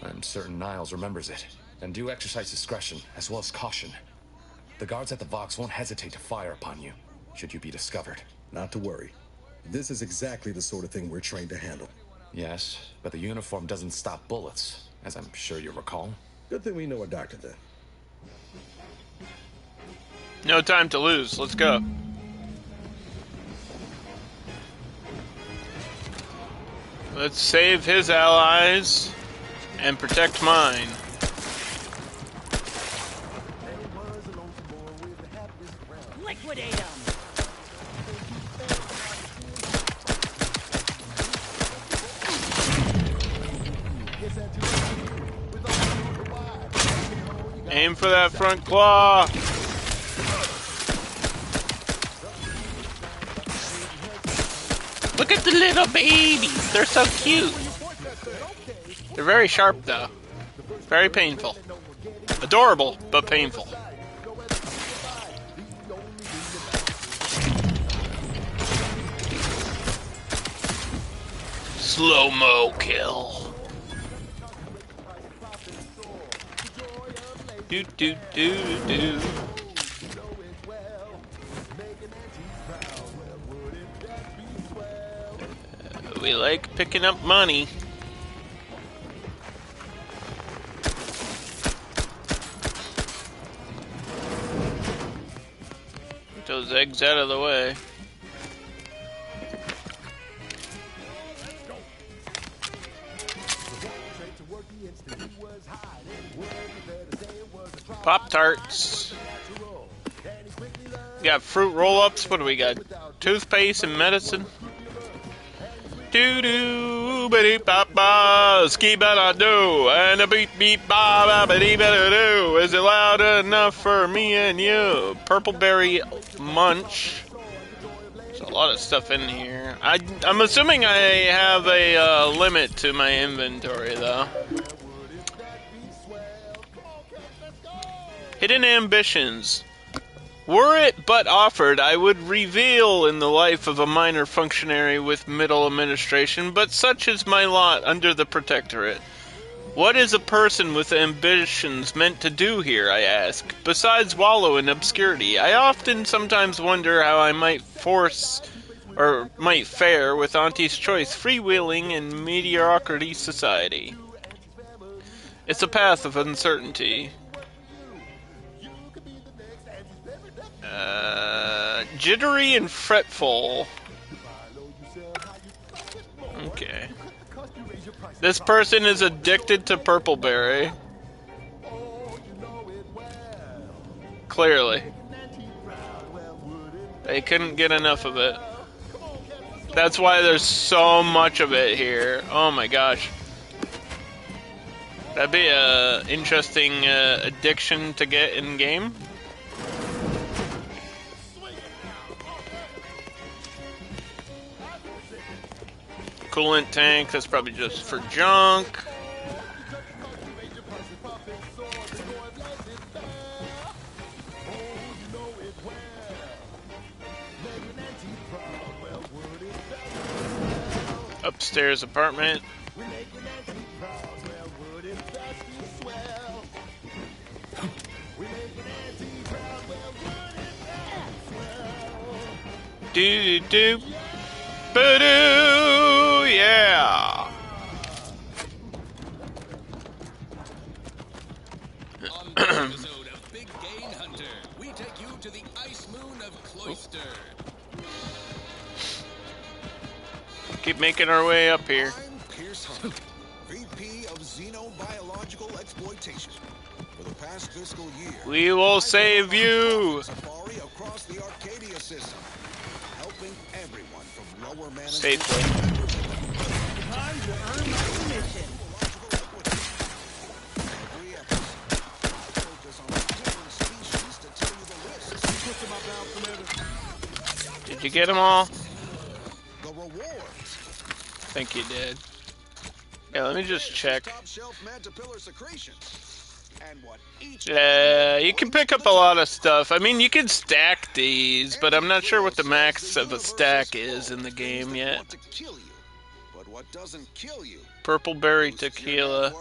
I'm certain Niles remembers it. And do exercise discretion, as well as caution. The guards at the Vox won't hesitate to fire upon you, should you be discovered. Not to worry. This is exactly the sort of thing we're trained to handle. Yes, but the uniform doesn't stop bullets, as I'm sure you recall. Good thing we know a doctor then. No time to lose. Let's go. Let's save his allies and protect mine. Liquidate them! Aim for that front claw. Look at the little babies. They're so cute. They're very sharp, though. Very painful. Adorable, but painful. Slow-mo kill. Do do do do. We like picking up money. Get those eggs out of the way. Pop-Tarts. We got fruit roll-ups. What do we got? Toothpaste and medicine. Doo-doo, ba-dee-ba-ba, ski-ba-da-doo, and a beep-beep-ba-ba-ba-dee-ba-da-doo. Is it loud enough for me and you? Purple berry munch. There's a lot of stuff in here. I'm assuming I have a limit to my inventory, though. Hidden ambitions. Were it but offered, I would reveal in the life of a minor functionary with middle administration, but such is my lot under the Protectorate. What is a person with ambitions meant to do here, I ask, besides wallow in obscurity? I often sometimes wonder how I might fare with Auntie's Choice, freewheeling in mediocrity society. It's a path of uncertainty. Jittery and fretful. Okay. This person is addicted to Purpleberry. Clearly. They couldn't get enough of it. That's why there's so much of it here. Oh my gosh. That'd be a interesting addiction to get in game. Coolant tank, that's probably just for junk. Upstairs apartment. Do Boo-doo! Yeah! On this episode of Big Game Hunter, we take you to the ice moon of Cloister. Keep making our way up here. I'm Pierce Hunt, VP of Xenobiological Exploitation. For the past fiscal year, We will save you! Safari across the Arcadia system, helping everyone from lower management Safely. Time to earn my commission. Did you get them all? The rewards. I think you did. Yeah, let me just check. You can pick up a lot of stuff. I mean, you can stack these, but I'm not sure what the max of a stack is in the game yet. But what doesn't kill you? Purpleberry tequila.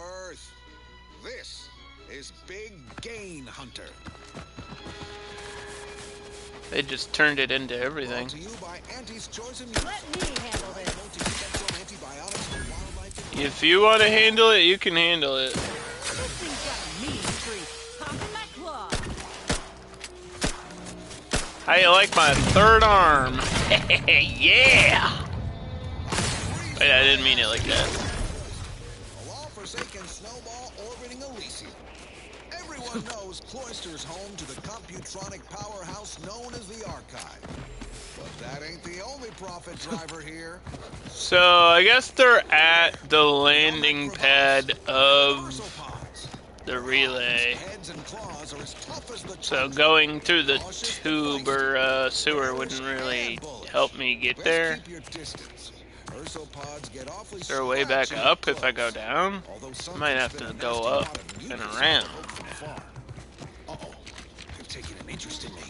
This is Big Game Hunter. They just turned it into everything. Let me handle this. If you want to handle it, you can handle it. How you like my third arm? Yeah! Wait, I didn't mean it like that. A law-forsaken snowball orbiting Elysium. Everyone knows Cloister's home to the computronic powerhouse known as the Archive. But that ain't the only profit driver here. So, I guess they're at the landing pad of the relay. So going through the tube or sewer wouldn't really help me get there. Is there a way back up if I go down? I might have to go up and around. Uh-oh. They're taking an interest in me.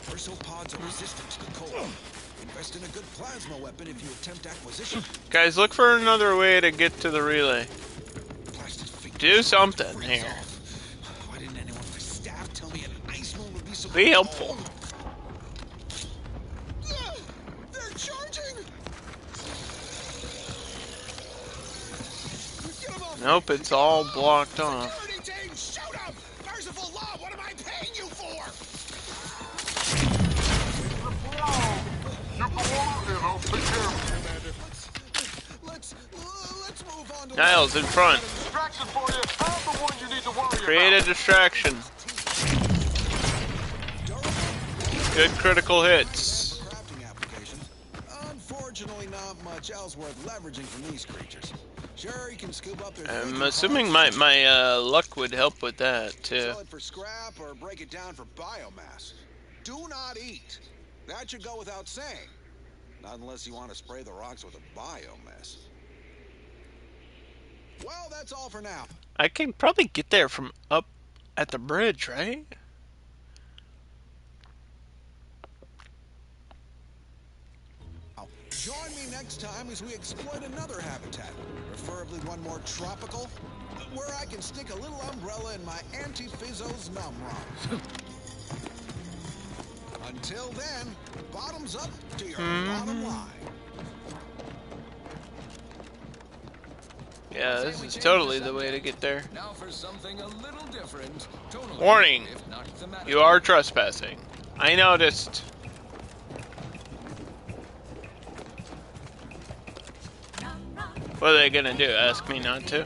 Ursopods are resistant to the cold. Invest in a good plasma weapon if you attempt acquisition. Guys, look for another way to get to the relay. Do something here. Why didn't anyone on my staff tell me an ice moon would be so Be helpful. They're charging! Nope, it's all blocked off. Shoot them! Merciful law, what am I paying you for? Niles in front. Create a distraction. Good critical hits. Unfortunately, not much else worth leveraging from these creatures. Sure, you can scoop up their I'm assuming my luck would help with that too. sell it for scrap or break it down for biomass. Do not eat. That should go without saying. Not unless you want to spray the rocks with a biomess. Well, that's all for now. I can probably get there from up at the bridge, right? Join me next time as we exploit another habitat, preferably one more tropical, where I can stick a little umbrella in my Anti-Fizzo's Numrom. Until then, bottoms up to your bottom line. Yeah, this is totally the way to get there. Now for something a little different. Tonally, Warning! if not thematically. You are trespassing. I noticed. What are they gonna do? Ask me not to?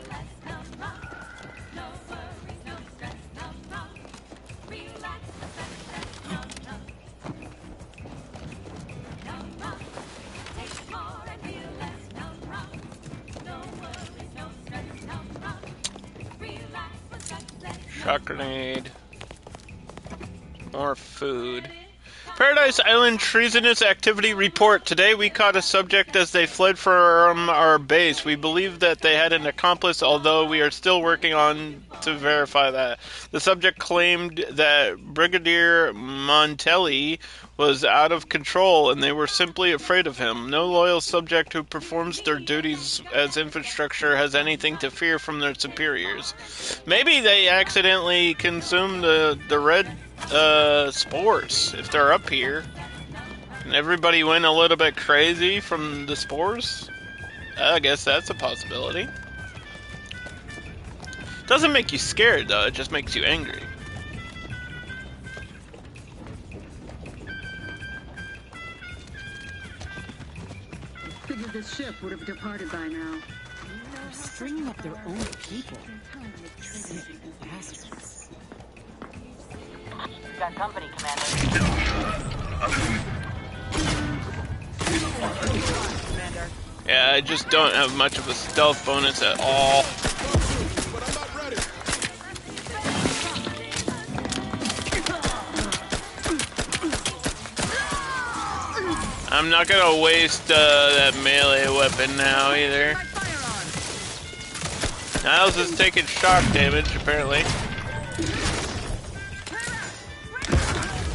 Shock grenade. More food. Paradise Island treasonous activity report. Today we caught a subject as they fled from our base. We believe that they had an accomplice, although we are still working on to verify that. The subject claimed that Brigadier Montelli was out of control and they were simply afraid of him. No loyal subject who performs their duties as infrastructure has anything to fear from their superiors. Maybe they accidentally consumed the red spores if they're up here. And everybody went a little bit crazy from the spores. I guess that's a possibility. Doesn't make you scared though, it just makes you angry. Figured this ship would have departed by now. They're stringing up their own people. Sick bastards. Got company, Commander. Commander. Yeah, I just don't have much of a stealth bonus at all. I'm not gonna waste that melee weapon now either. Niles is taking shock damage apparently.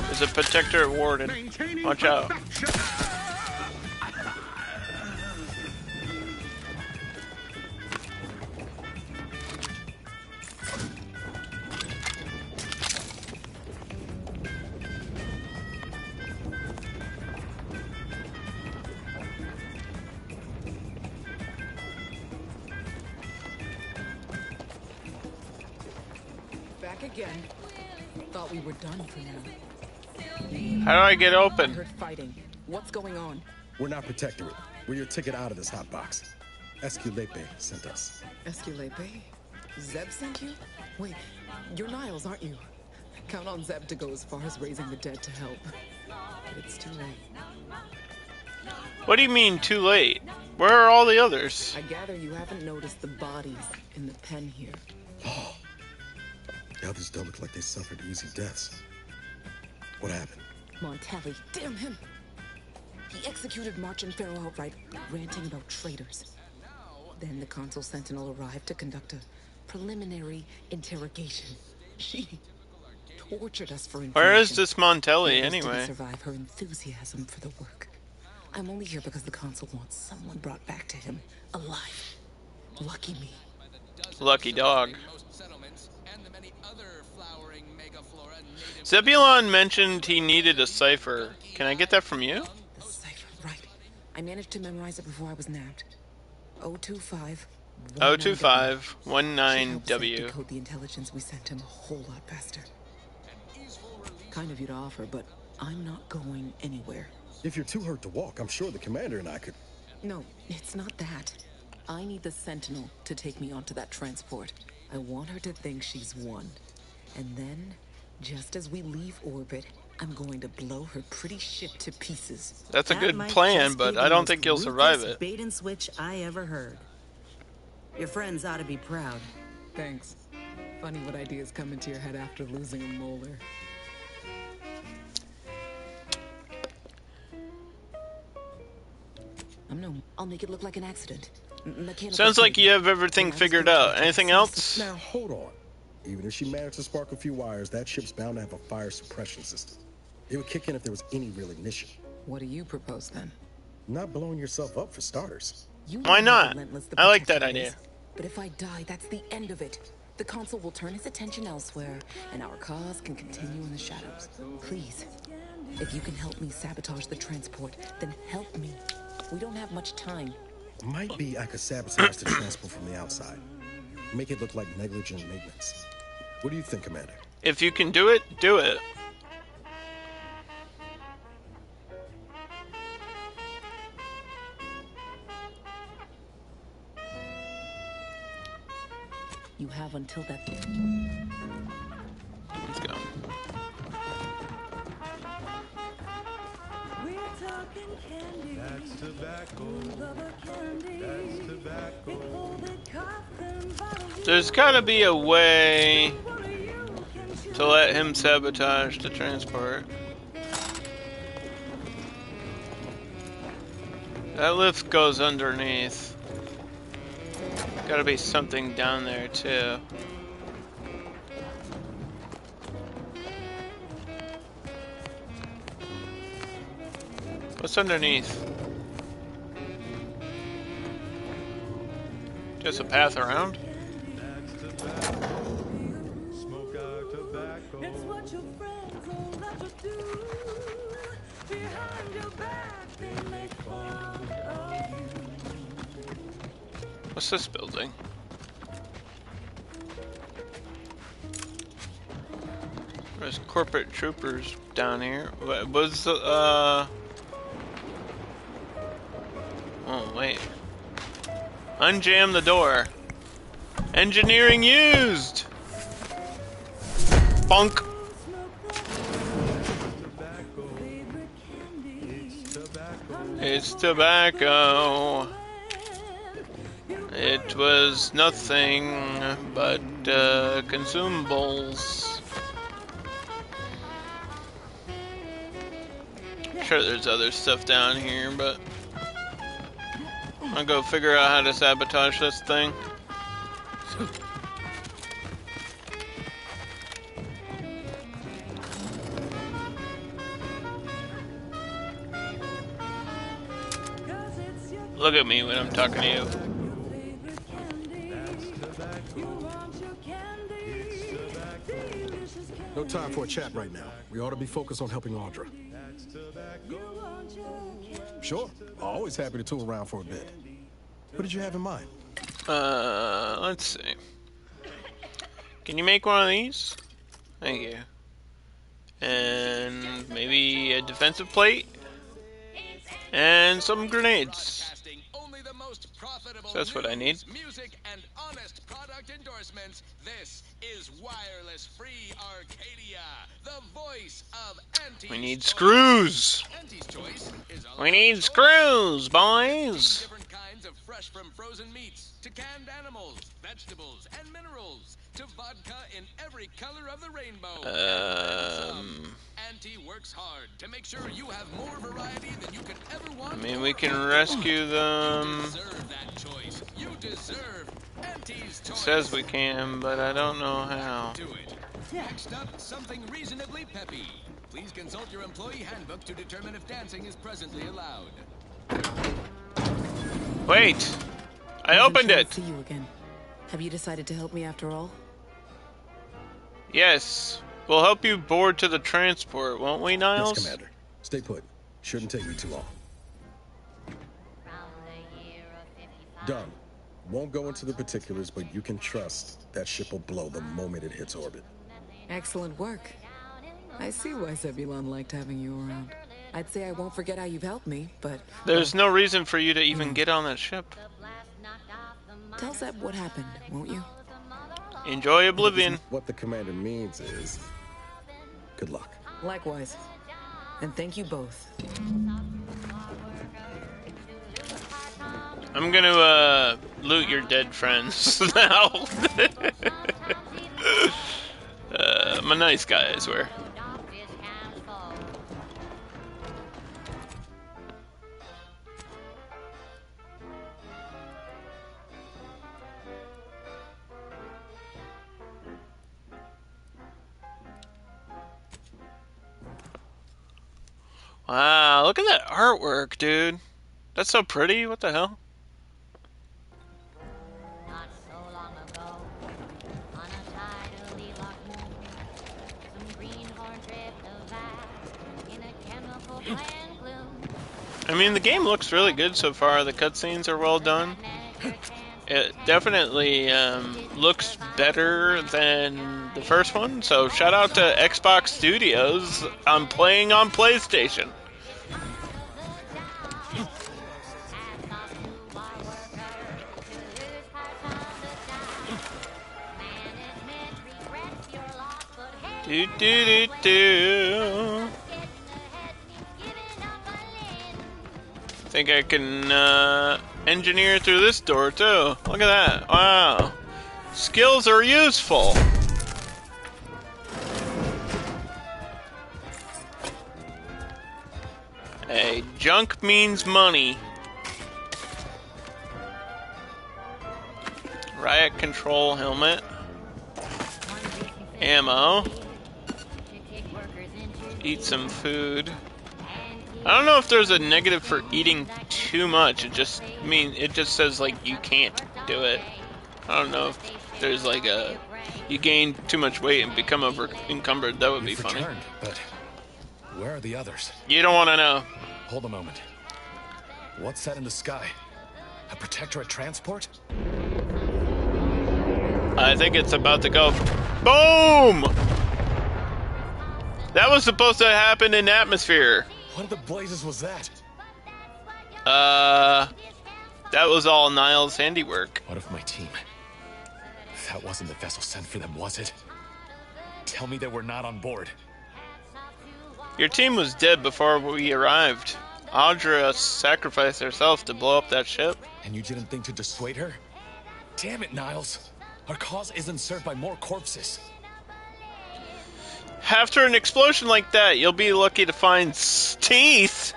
There's a protector at Warden. Watch out. Back again. Thought we were done for now. How do I get open? I heard fighting. What's going on? We're not Protectorate. We're your ticket out of this hot box. Esculepe sent us. Esculepe? Zeb sent you? Wait, you're Niles, aren't you? Count on Zeb to go as far as raising the dead to help. But it's too late. What do you mean too late? Where are all the others? I gather you haven't noticed the bodies in the pen here. The others don't look like they suffered easy deaths. What happened? Montelli, damn him! He executed March and Pharaoh outright, ranting about traitors. Then the Consul Sentinel arrived to conduct a preliminary interrogation. She tortured us for information. Where is this Montelli anyway? To survive her enthusiasm for the work. I'm only here because the Consul wants someone brought back to him, alive. Lucky me. Lucky dog. Zebulon mentioned he needed a cipher. Can I get that from you? The cipher, right. I managed to memorize it before I was nabbed. 025. 025-19W. Decode the intelligence we sent him a whole lot faster. Kind of you to offer, but I'm not going anywhere. If you're too hurt to walk, I'm sure the commander and I could... No, it's not that. I need the Sentinel to take me onto that transport. I want her to think she's won. And then, just as we leave orbit, I'm going to blow her pretty ship to pieces. That's a good plan, but I don't think you'll survive it. Bait and switch I ever heard. Your friends ought to be proud. Thanks. Funny what ideas come into your head after losing a molar. I'll make it look like an accident. Mechanical Sounds like training. you have everything figured out. Anything else? Now, hold on. Even if she managed to spark a few wires, that ship's bound to have a fire suppression system. It would kick in if there was any real ignition. What do you propose then? Not blowing yourself up for starters. You Why know how not? relentless the I like that Protector idea. is. But if I die, that's the end of it. The Council will turn its attention elsewhere, and our cause can continue in the shadows. Please, if you can help me sabotage the transport, then help me. We don't have much time. Might be I could sabotage the transport from the outside. Make it look like negligent maintenance. What do you think, Commander? If you can do it, do it. You have until that... Let's go. That's tobacco. That's tobacco. There's gotta be a way to let him sabotage the transport. That lift goes underneath. Gotta be something down there too. What's underneath? Just a path around? Smoke our tobacco. It's what your friends all let you do. Behind your back, they make fun of you. What's this building? There's corporate troopers down here. What was the, oh, wait. Unjam the door. Engineering used! Bonk! It's tobacco. It was nothing but consumables. Sure, there's other stuff down here, but I'll go figure out how to sabotage this thing. Look at me when I'm talking to you. No time for a chat right now. We ought to be focused on helping Audra. Sure. Always happy to tool around for a bit. What did you have in mind? Let's see. Can you make one of these? Thank you. And maybe a defensive plate? And some grenades. So that's what I need. Music and honest product endorsements. This is Wireless Free Arcadia, the voice of Auntie's We need screws. Auntie's Choice is We need screws, boys. different kinds of fresh from frozen meats to canned animals, vegetables, and minerals to vodka in every color of the rainbow. Auntie works hard to make sure you have more variety than you could ever want. I mean, we can rescue them. You deserve that choice. You deserve Auntie's It Choice. says we can, but I don't know how. Do it. Next up, something reasonably peppy. Please consult your employee handbook to determine if dancing is presently allowed. Wait! I opened it! See you again. Have you decided to help me after all? Yes. We'll help you board to the transport, won't we, Niles? Yes, Commander. Stay put. Shouldn't take me too long. Done. Won't go into the particulars, but you can trust that ship will blow the moment it hits orbit. Excellent work. I see why Zebulon liked having you around. I'd say I won't forget how you've helped me, but... There's no reason for you to even get on that ship. Tell Zeb what happened, won't you? Enjoy Oblivion. What the commander means is... good luck. Likewise. And thank you both. I'm gonna, loot your dead friends now. I'm a nice guy, I swear. Wow, look at that artwork, dude. That's so pretty. What the hell? I mean, the game looks really good so far. The cutscenes are well done. It definitely looks better than the first one. So shout out to Xbox Studios. I'm playing on PlayStation. Do do do do. Think I can engineer through this door too. Look at that. Wow. Skills are useful. Hey, junk means money. Riot control helmet. Ammo. Eat some food. I don't know if there's a negative for eating too much. It just says like you can't do it. I don't know if there's like a you gain too much weight and become over encumbered. That would be funny. Returned, but where are the others? You don't want to know. Hold a moment. What's that in the sky? A Protectorate transport? I think it's about to go. Boom! That was supposed to happen in atmosphere. What the blazes was that? That was all Niles' handiwork. What of my team? That wasn't the vessel sent for them, was it? Tell me they were not on board. Your team was dead before we arrived. Audra sacrificed herself to blow up that ship. And you didn't think to dissuade her? Damn it, Niles. Our cause isn't served by more corpses. After an explosion like that, you'll be lucky to find teeth.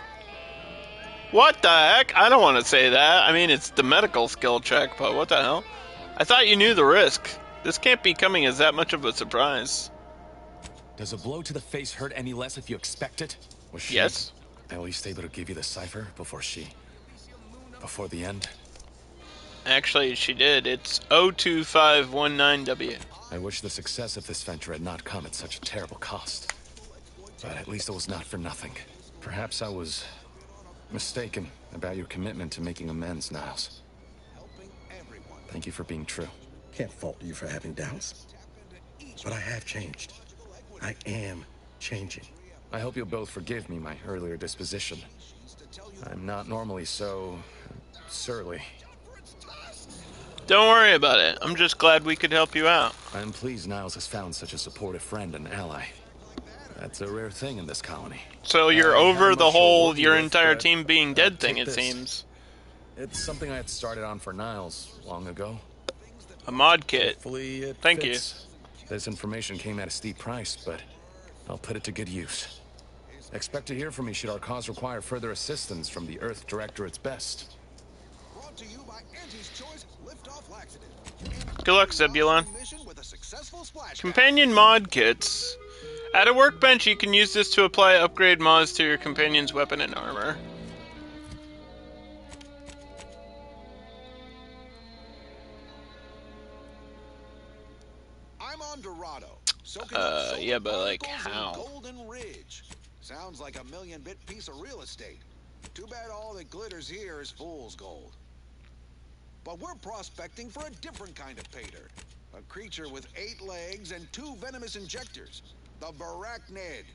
What the heck? I don't want to say that. I mean, it's the medical skill check, but what the hell? I thought you knew the risk. This can't be coming as that much of a surprise. Does a blow to the face hurt any less if you expect it? Was she yes. At least able to give you the cipher before the end? Actually, she did. It's 02519W. I wish the success of this venture had not come at such a terrible cost. But at least it was not for nothing. Perhaps I was mistaken about your commitment to making amends, Niles. Thank you for being true. Can't fault you for having doubts. But I have changed. I am changing. I hope you'll both forgive me my earlier disposition. I'm not normally so surly. Don't worry about it. I'm just glad we could help you out. I'm pleased Niles has found such a supportive friend and ally. That's a rare thing in this colony. So you're over the whole your entire team being dead thing, it seems. It's something I had started on for Niles long ago. A mod kit. Thank you. This information came at a steep price, but I'll put it to good use. Expect to hear from me should our cause require further assistance from the Earth Directorate's best. Good luck, Zebulon. Companion mod kits. At a workbench, you can use this to apply upgrade mods to your companion's weapon and armor. I'm on Dorado. Yeah, but like how? Golden Ridge. Sounds like a million-bit piece of real estate. Too bad all that glitters here is fool's gold. But we're prospecting for a different kind of pater. A creature with 8 legs and 2 venomous injectors. The Barachnid.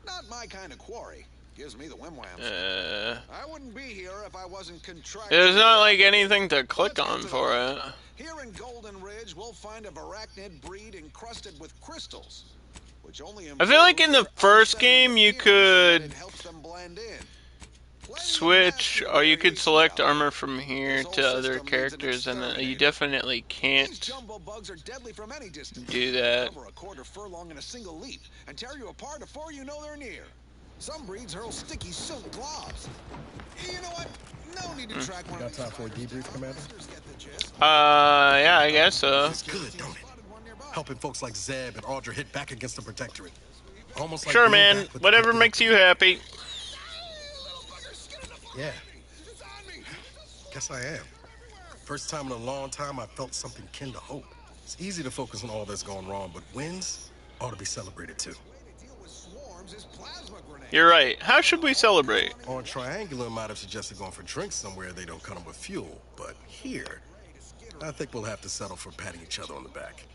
Not my kind of quarry. Gives me the whim-whams. I wouldn't be here if I wasn't contracted. There's not like anything to click on for it. Here in Golden Ridge, we'll find a Barachnid breed encrusted with crystals. Which only I feel like in the first game you could switch, or you could select armor from here to other characters, and you definitely can't do that. Cover a quarter furlong in a single leap and tear you apart before you know they're near. Some breeds hurl sticky silk gloves. You know what? No need to track one. Got time for a debrief, Commander? Yeah, I guess so. It's good, don't it? Helping folks like Zeb and Audra hit back against the Protectorate. Almost like sure, man. Whatever makes you happy. Yeah. Guess I am. First time in a long time I felt something kin to hope. It's easy to focus on all that's going wrong, but wins ought to be celebrated too. You're right. How should we celebrate? On Triangular might have suggested going for drinks somewhere they don't cut them with fuel, but here, I think we'll have to settle for patting each other on the back.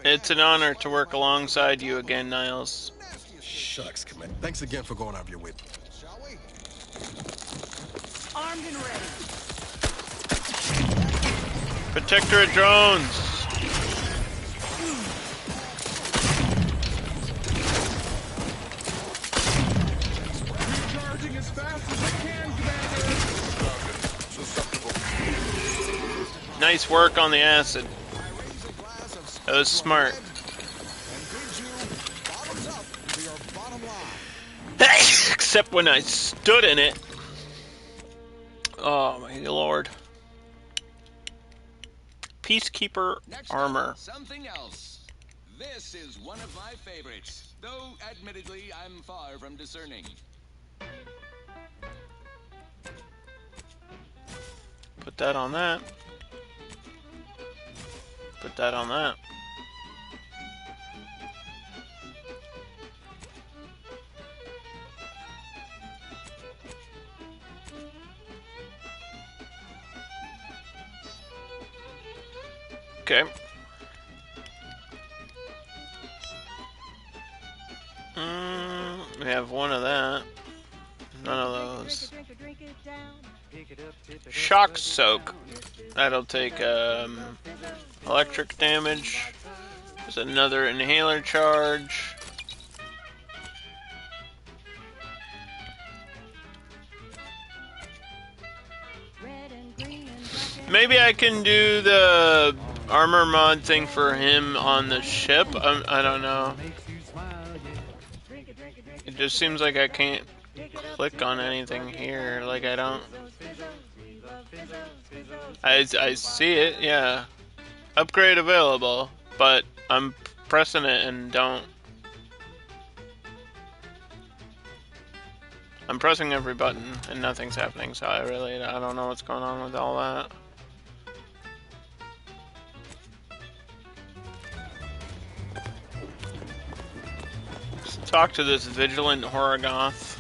It's an honor to work alongside you again, Niles. Shucks, Commander. Thanks again for going out of your way. Armed and ready. Protectorate drones. Recharging as fast as I can, Commander. Nice work on the acid. That was smart. Except when I stood in it. Oh my lord. Peacekeeper armor. Something else. This is one of my favorites, though admittedly I'm far from discerning. Put that on that. Put that on that. Okay. We have one of that. None of those. Shock soak. That'll take electric damage. There's another inhaler charge. Maybe I can do the armor mod thing for him on the ship. I don't know. It just seems like I can't click on anything here. Like I don't. I see it, yeah. Upgrade available, but I'm pressing it and don't. I'm pressing every button and nothing's happening, so I don't know what's going on with all that. Let's talk to this vigilant Horgoth.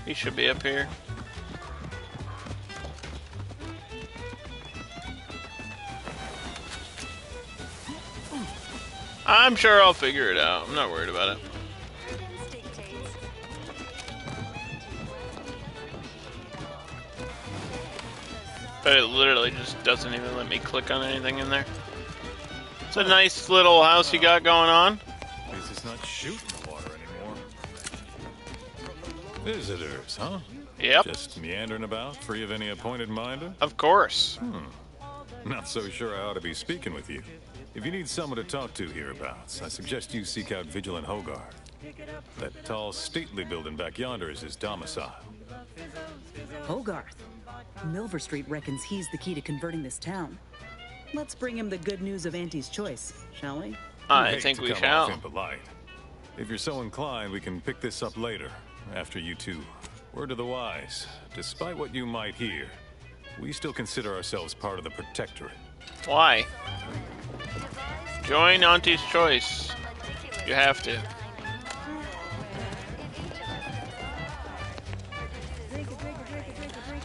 He should be up here. I'm sure I'll figure it out. I'm not worried about it. But it literally just doesn't even let me click on anything in there. It's a nice little house you got going on. At least it's not shooting the water anymore. Visitors, huh? Yep. Just meandering about, free of any appointed minder? Of course. Not so sure I ought to be speaking with you. If you need someone to talk to hereabouts, I suggest you seek out Vigilant Hogarth. That tall, stately building back yonder is his domicile. Hogarth. Milver Street reckons he's the key to converting this town. Let's bring him the good news of Auntie's choice, shall we? I think we shall. Impolite. If you're so inclined, we can pick this up later, after you two. Word to the wise, despite what you might hear, we still consider ourselves part of the Protectorate. Why? Join Auntie's choice. You have to.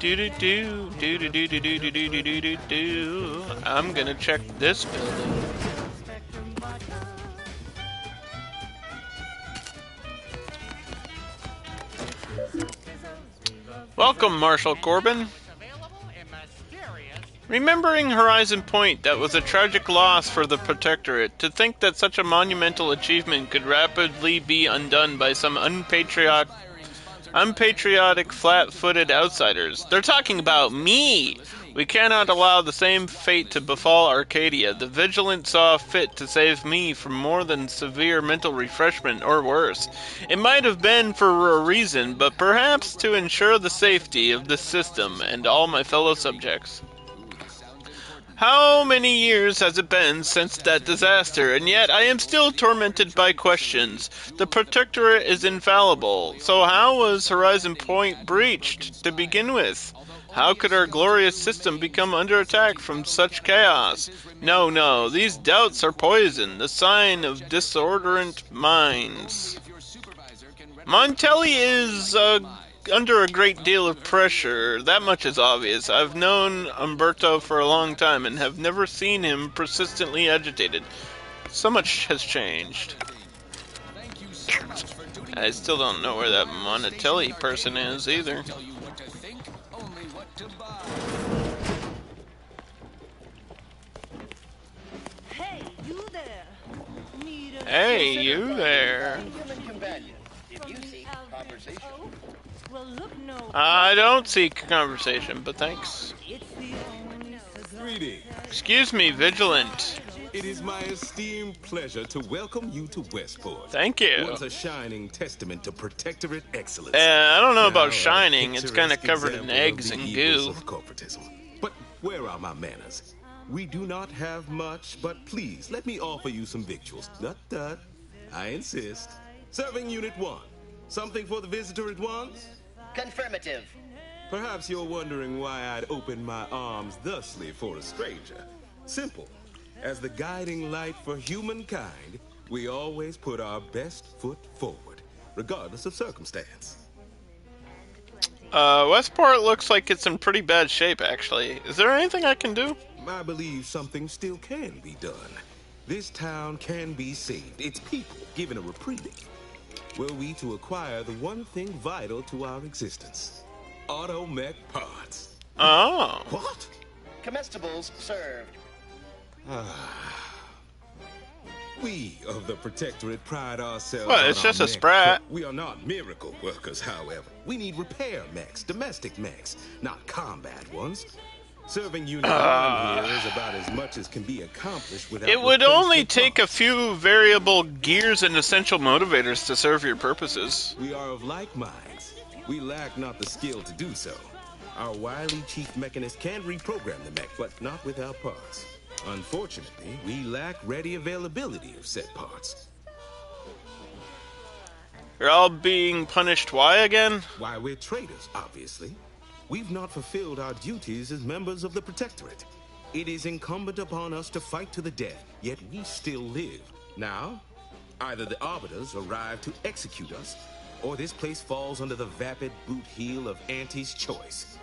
Do. I'm gonna check this building. Welcome, Marshal Corbin. Remembering Horizon Point, that was a tragic loss for the Protectorate. To think that such a monumental achievement could rapidly be undone by some unpatriotic, flat-footed outsiders. They're talking about me! We cannot allow the same fate to befall Arcadia. The Vigilant saw fit to save me from more than severe mental refreshment, or worse. It might have been for a reason, but perhaps to ensure the safety of this system and all my fellow subjects. How many years has it been since that disaster, and yet I am still tormented by questions. The Protectorate is infallible, so how was Horizon Point breached to begin with? How could our glorious system become under attack from such chaos? No, these doubts are poison, the sign of disorderant minds. Montelli is under a great deal of pressure. That much is obvious. I've known Umberto for a long time and have never seen him persistently agitated. So much has changed. I still don't know where that Montelli person is either. Hey, you there. Hey, you there. I don't seek conversation, but thanks. Greetings. Excuse me, Vigilant. It is my esteemed pleasure to welcome you to Westport. Thank you. Once a shining testament to Protectorate excellence. I don't know about Now, shining. It's kind of covered in example of eggs the and evils goo. of corporatism. But where are my manners? We do not have much, but please, let me offer you some victuals. Tut. I insist. Serving Unit 1. Something for the visitor at once? Confirmative. Perhaps you're wondering why I'd open my arms thusly for a stranger. Simple. As the guiding light for humankind, we always put our best foot forward, regardless of circumstance. Westport looks like it's in pretty bad shape, actually. Is there anything I can do? I believe something still can be done. This town can be saved, its people given a reprieve. Were we to acquire the one thing vital to our existence. Automech parts. Oh. What? Comestibles served. We of the Protectorate pride ourselves What, on it's our just a mech. sprat. We are not miracle workers, however. We need repair mechs, domestic mechs, not combat ones. Serving Unit 1 here is about as much as can be accomplished without... It would only take a few variable gears and essential motivators to serve your purposes. We are of like minds. We lack not the skill to do so. Our wily chief mechanist can reprogram the mech, but not without parts. Unfortunately, we lack ready availability of said parts. You're all being punished. Why again? Why, we're traitors, obviously. We've not fulfilled our duties as members of the Protectorate. It is incumbent upon us to fight to the death, yet we still live. Now, either the Arbiters arrive to execute us, or this place falls under the vapid boot heel of Auntie's choice.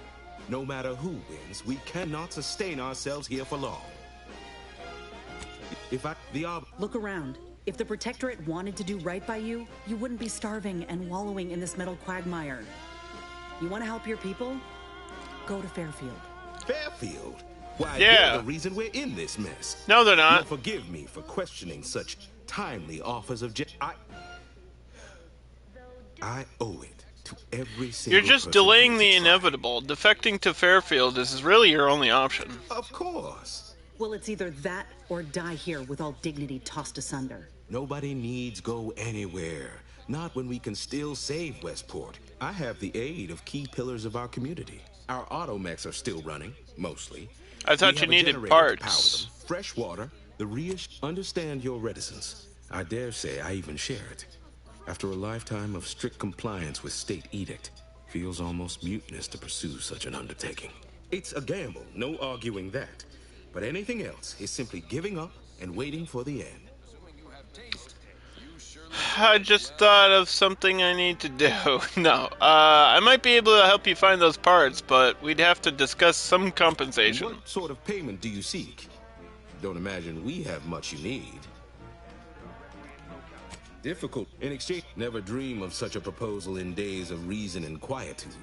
No matter who wins, we cannot sustain ourselves here for long. Look around. If the Protectorate wanted to do right by you, you wouldn't be starving and wallowing in this metal quagmire. You want to help your people? Go to Fairfield. Fairfield? Why, yeah. They're the reason we're in this mess. No, they're not. You'll forgive me for questioning such timely offers of I owe it to every single You're just person delaying the inevitable. Defecting to Fairfield is really your only option. Of course. Well, it's either that or die here with all dignity tossed asunder. Nobody needs go anywhere. Not when we can still save Westport. I have the aid of key pillars of our community. Our automechs are still running, mostly. I thought you needed parts. Fresh water, the understand your reticence. I dare say I even share it. After a lifetime of strict compliance with state edict, feels almost mutinous to pursue such an undertaking. It's a gamble, no arguing that. But anything else is simply giving up and waiting for the end. I just thought of something I need to do. No, I might be able to help you find those parts, but we'd have to discuss some compensation. What sort of payment do you seek? Don't imagine we have much you need. Difficult. In exchange, never dream of such a proposal in days of reason and quietude.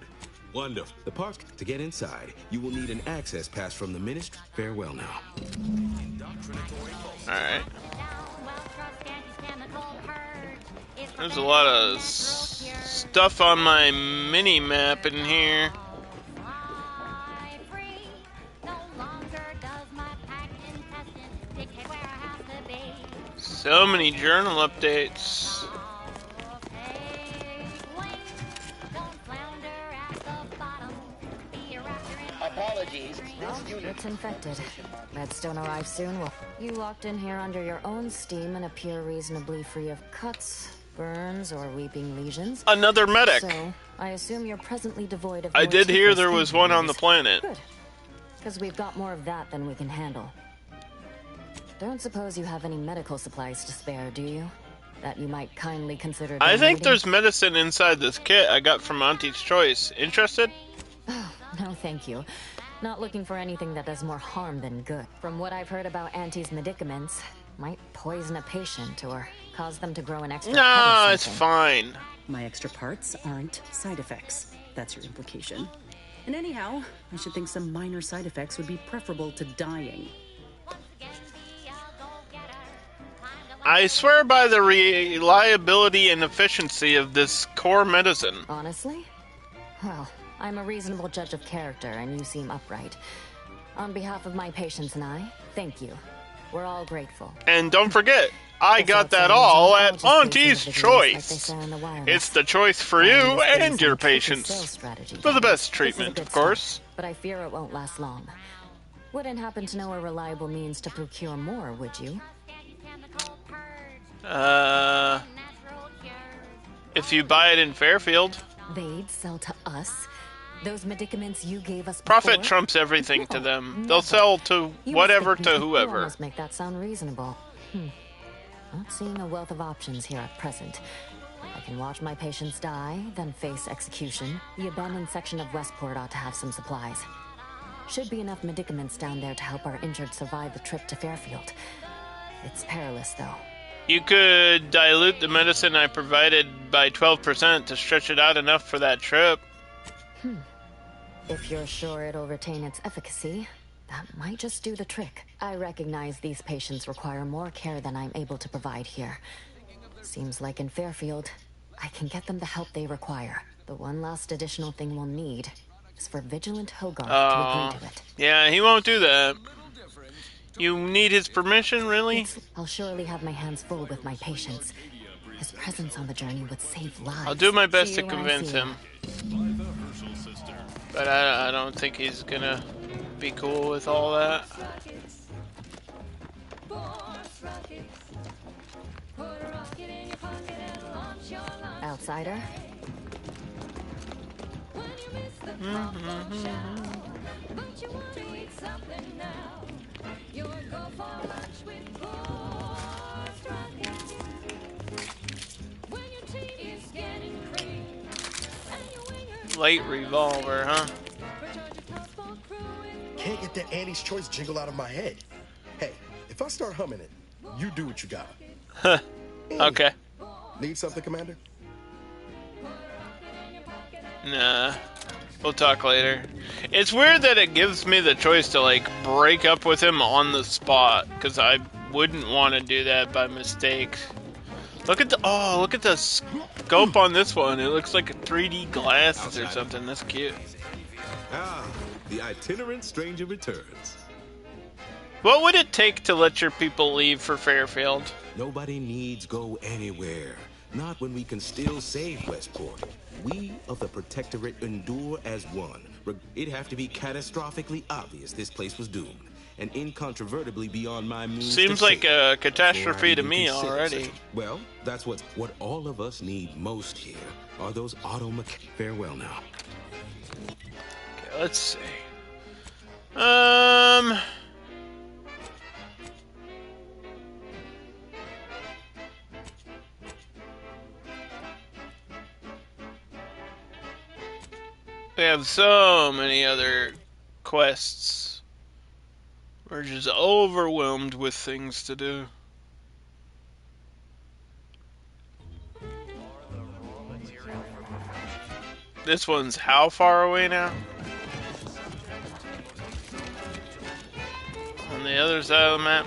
Wonderful. The parts to get inside, you will need an access pass from the ministry. Farewell now. Alright. There's a lot of stuff on my mini-map in here. So many journal updates. Apologies. Well, it's infected. Redstone arrives soon. Well, you locked in here under your own steam and appear reasonably free of cuts, burns, or weeping lesions. Another medic. So, I assume you're presently devoid of. I did hear there was one on the planet. Good. Because we've got more of that than we can handle. Don't suppose you have any medical supplies to spare, do you? That you might kindly consider I think donating? there's medicine inside this kit I got from Auntie's Choice. Interested? Oh, no thank you. Not looking for anything that does more harm than good. From what I've heard about Auntie's medicaments, might poison a patient or cause them to grow an extra head Nah, or it's something. fine. My extra parts aren't side effects. That's your implication. And anyhow, I should think some minor side effects would be preferable to dying. I swear by the reliability and efficiency of this core medicine. Honestly? Well, I'm a reasonable judge of character, and you seem upright. On behalf of my patients and I, thank you. We're all grateful. And don't forget, I got that all at Auntie's Choice. It's the choice for you and your patients. For the best treatment, of course. But I fear it won't last long. Wouldn't happen to know a reliable means to procure more, would you? If you buy it in Fairfield. They'd sell to us? Those medicaments you gave us Profit before? trumps everything to them. They'll sell to whatever to You whoever. almost make that sound reasonable. Not seeing a wealth of options here at present. I can watch my patients die, then face execution. The abandoned section of Westport ought to have some supplies. Should be enough medicaments down there to help our injured survive the trip to Fairfield. It's perilous, though. You could dilute the medicine I provided by 12% to stretch it out enough for that trip. If you're sure it'll retain its efficacy, that might just do the trick. I recognize these patients require more care than I'm able to provide here. Seems like in Fairfield, I can get them the help they require. The one last additional thing we'll need is for Vigilant Hogarth to agree to it. Yeah, he won't do that. You need his permission, really? I'll surely have my hands full with my patients. His presence on the journey would save lives. I'll do my best See to you when I convince see you. him. But I don't think he's gonna be cool with all that. Outsider? Light revolver, huh? Can't get that Annie's Choice jingle out of my head. Hey, if I start humming it, you do what you got. Huh. Okay. Need something, Commander? Nah. We'll talk later. It's weird that it gives me the choice to, like, break up with him on the spot, because I wouldn't want to do that by mistake. Look at the scope on this one. It looks like a 3D glasses or something. That's cute. Ah, the itinerant stranger returns. What would it take to let your people leave for Fairfield? Nobody needs go anywhere. Not when we can still save Westport. We of the Protectorate endure as one. It'd have to be catastrophically obvious this place was doomed, and incontrovertibly beyond my means. Seems to like save a catastrophe before to I even me consider already. such a- Well, that's what all of us need most here are those Farewell now. Okay, let's see. We have so many other quests. We're just overwhelmed with things to do. This one's how far away now? On the other side of the map?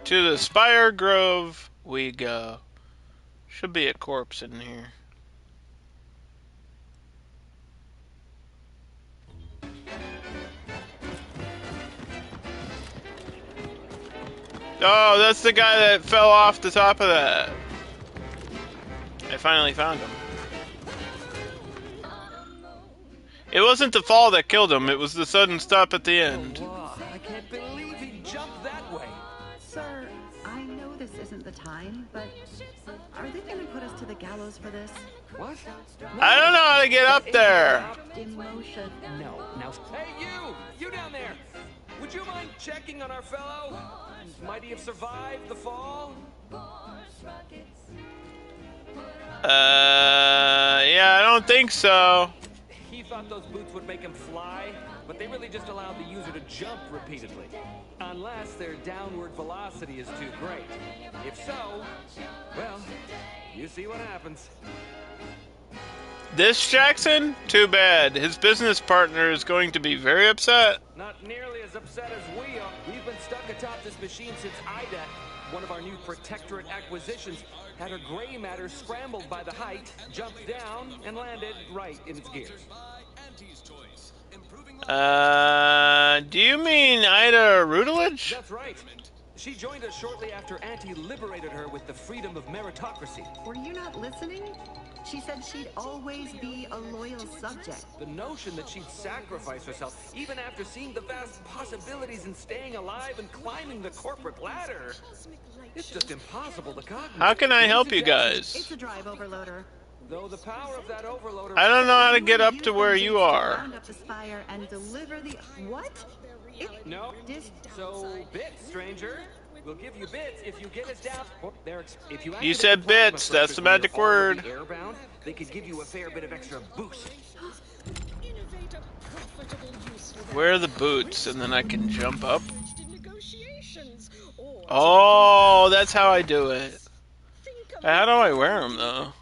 To the Spire Grove we go. Should be a corpse in here. Oh, that's the guy that fell off the top of that. I finally found him. It wasn't the fall that killed him, it was the sudden stop at the end. I can't believe he jumped that way. Sir, I know this isn't the time, but are they going to put us to the gallows for this? What? I don't know how to get up there. Emotion. No. Now, hey, you down there. Would you mind checking on our fellow? Might he have survived the fall? Yeah, I don't think so. He thought those boots would make him fly, but they really just allowed the user to jump repeatedly. Unless their downward velocity is too great. If so, well, you see what happens. This Jackson? Too bad. His business partner is going to be very upset. Not nearly as upset as we are. We've been stuck atop this machine since Ida, one of our new Protectorate acquisitions, had her gray matter scrambled by the height, jumped down, and landed right in its gears. Do you mean Ida Rutledge? That's right. She joined us shortly after Auntie liberated her with the freedom of meritocracy. Were you not listening? She said she'd always be a loyal subject. The notion that she'd sacrifice herself, even after seeing the vast possibilities in staying alive and climbing the corporate ladder. It's just impossible to cognizate. How can I help you guys? It's a drive overloader. Though the power of that overloader... I don't know how to get up to where you are. Round up the spire and deliver the... What? No. So, bits, stranger. We'll give you bits if you get us down. If you said bits, that's the magic word. Airbound, they could give you a fair bit of extra boost. Where are the boots? And then I can jump up. Oh, that's how I do it. How do I wear them, though?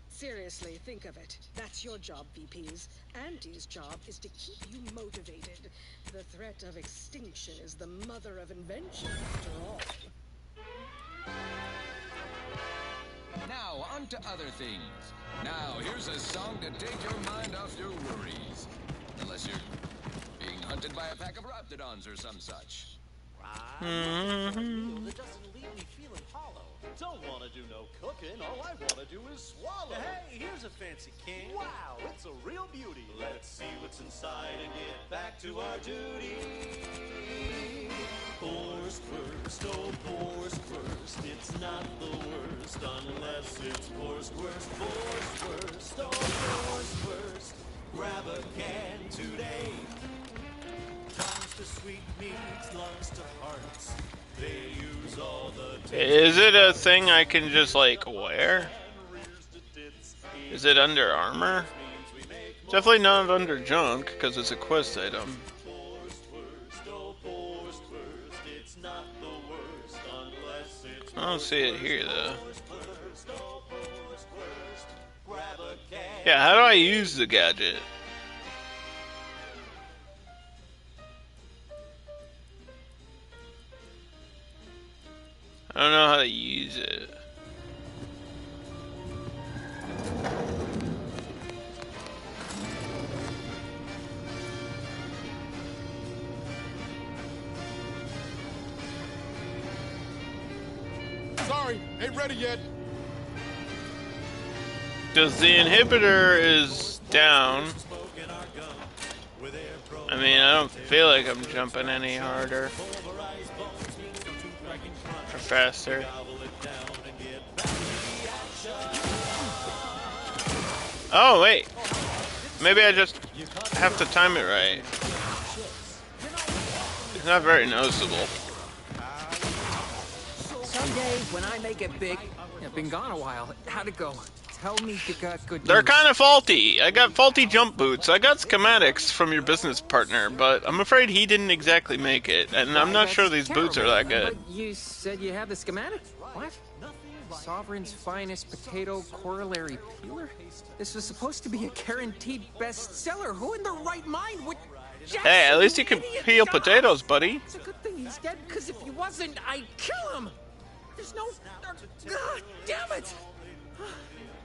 Seriously, think of it. That's your job, VPs. Auntie's job is to keep you motivated. The threat of extinction is the mother of invention, after all. Now, on to other things. Now, here's a song to take your mind off your worries. Unless you're being hunted by a pack of raptidons or some such. That doesn't leave me feeling hollow. Don't want to do no cooking. All I want to do is swallow. Hey, here's a fancy can. Wow, it's a real beauty. Let's see what's inside and get back to our duty. Forced first, oh, forced first. It's not the worst unless it's forced worst. Forced first, oh, forced first. Grab a can today. Tongues to sweet meats, lungs to hearts. They use all the... Is it a thing I can just, like, wear? Is it under armor? Definitely not under junk, because it's a quest item. I don't see it here, though. Yeah, how do I use the gadget? I don't know how to use it. Sorry, ain't ready yet. Because the inhibitor is down. I mean, I don't feel like I'm jumping any harder. Or faster. Oh, wait. Maybe I just have to time it right. It's not very noticeable. Someday, when I make it big, I've been gone a while. How'd it go? Tell me you got good news. They're kind of faulty. I got faulty jump boots. I got schematics from your business partner, but I'm afraid he didn't exactly make it, and I'm not sure these boots are that good. But you said you have the schematic? What? Sovereign's finest potato corollary peeler? This was supposed to be a guaranteed bestseller. Who in their right mind would... Hey, at least you can peel potatoes, buddy. It's a good thing he's dead, because if he wasn't, I'd kill him. There's no... God damn it!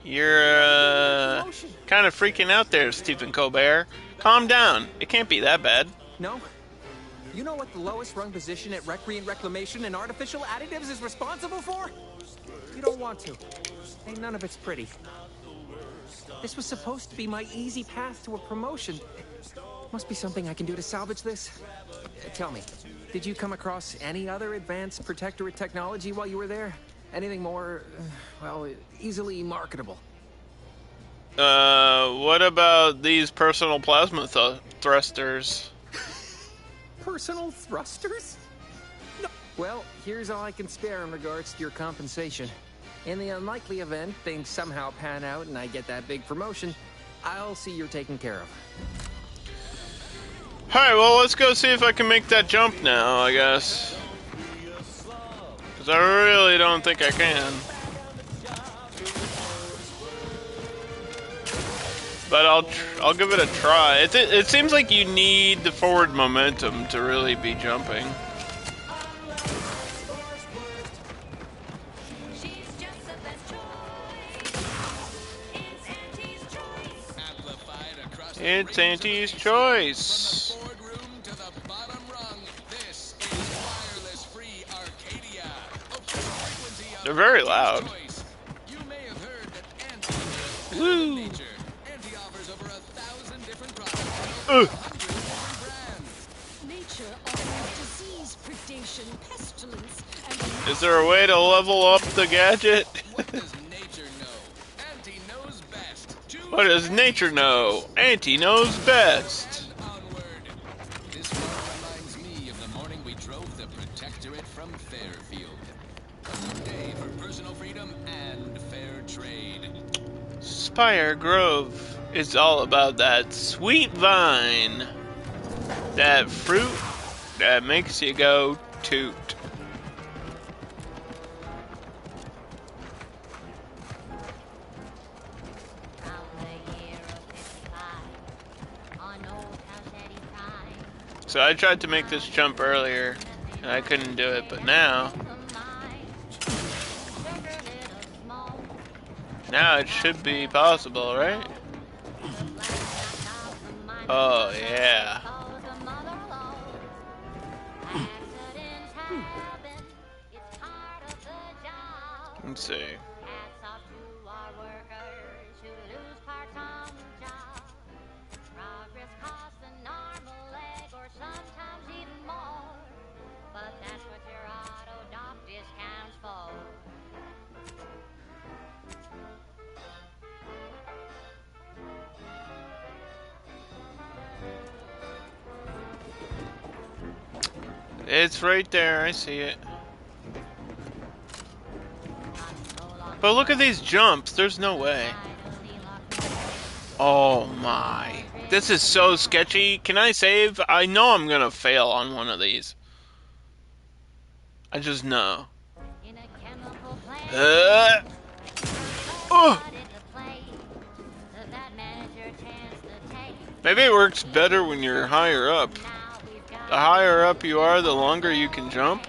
You're, kind of freaking out there, Stephen Colbert. Calm down. It can't be that bad. No. You know what the lowest rung position at Recreant Reclamation and Artificial Additives is responsible for? You don't want to. Ain't none of it's pretty. This was supposed to be my easy path to a promotion. Must be something I can do to salvage this. Tell me, did you come across any other advanced Protectorate technology while you were there? Anything more, well, easily marketable? What about these personal plasma thrusters? Personal thrusters? No. Well, here's all I can spare in regards to your compensation. In the unlikely event things somehow pan out and I get that big promotion, I'll see you're taken care of. Alright, well, let's go see if I can make that jump now, I guess. Because I really don't think I can. But I'll give it a try. It seems like you need the forward momentum to really be jumping. It's Auntie's choice. They're very loud. Woo! Is there a way to level up the gadget? What does nature know? Auntie knows best. This one reminds me of the morning we drove the Protectorate from Fairfield. A day for personal freedom and fair trade. Spire Grove is all about that sweet vine. That fruit that makes you go toot. So I tried to make this jump earlier, and I couldn't do it, but now it should be possible, right? Oh, yeah. Let's see. It's right there, I see it. But look at these jumps, there's no way. Oh my. This is so sketchy. Can I save? I know I'm gonna fail on one of these. I just know. Maybe it works better when you're higher up. The higher up you are, the longer you can jump.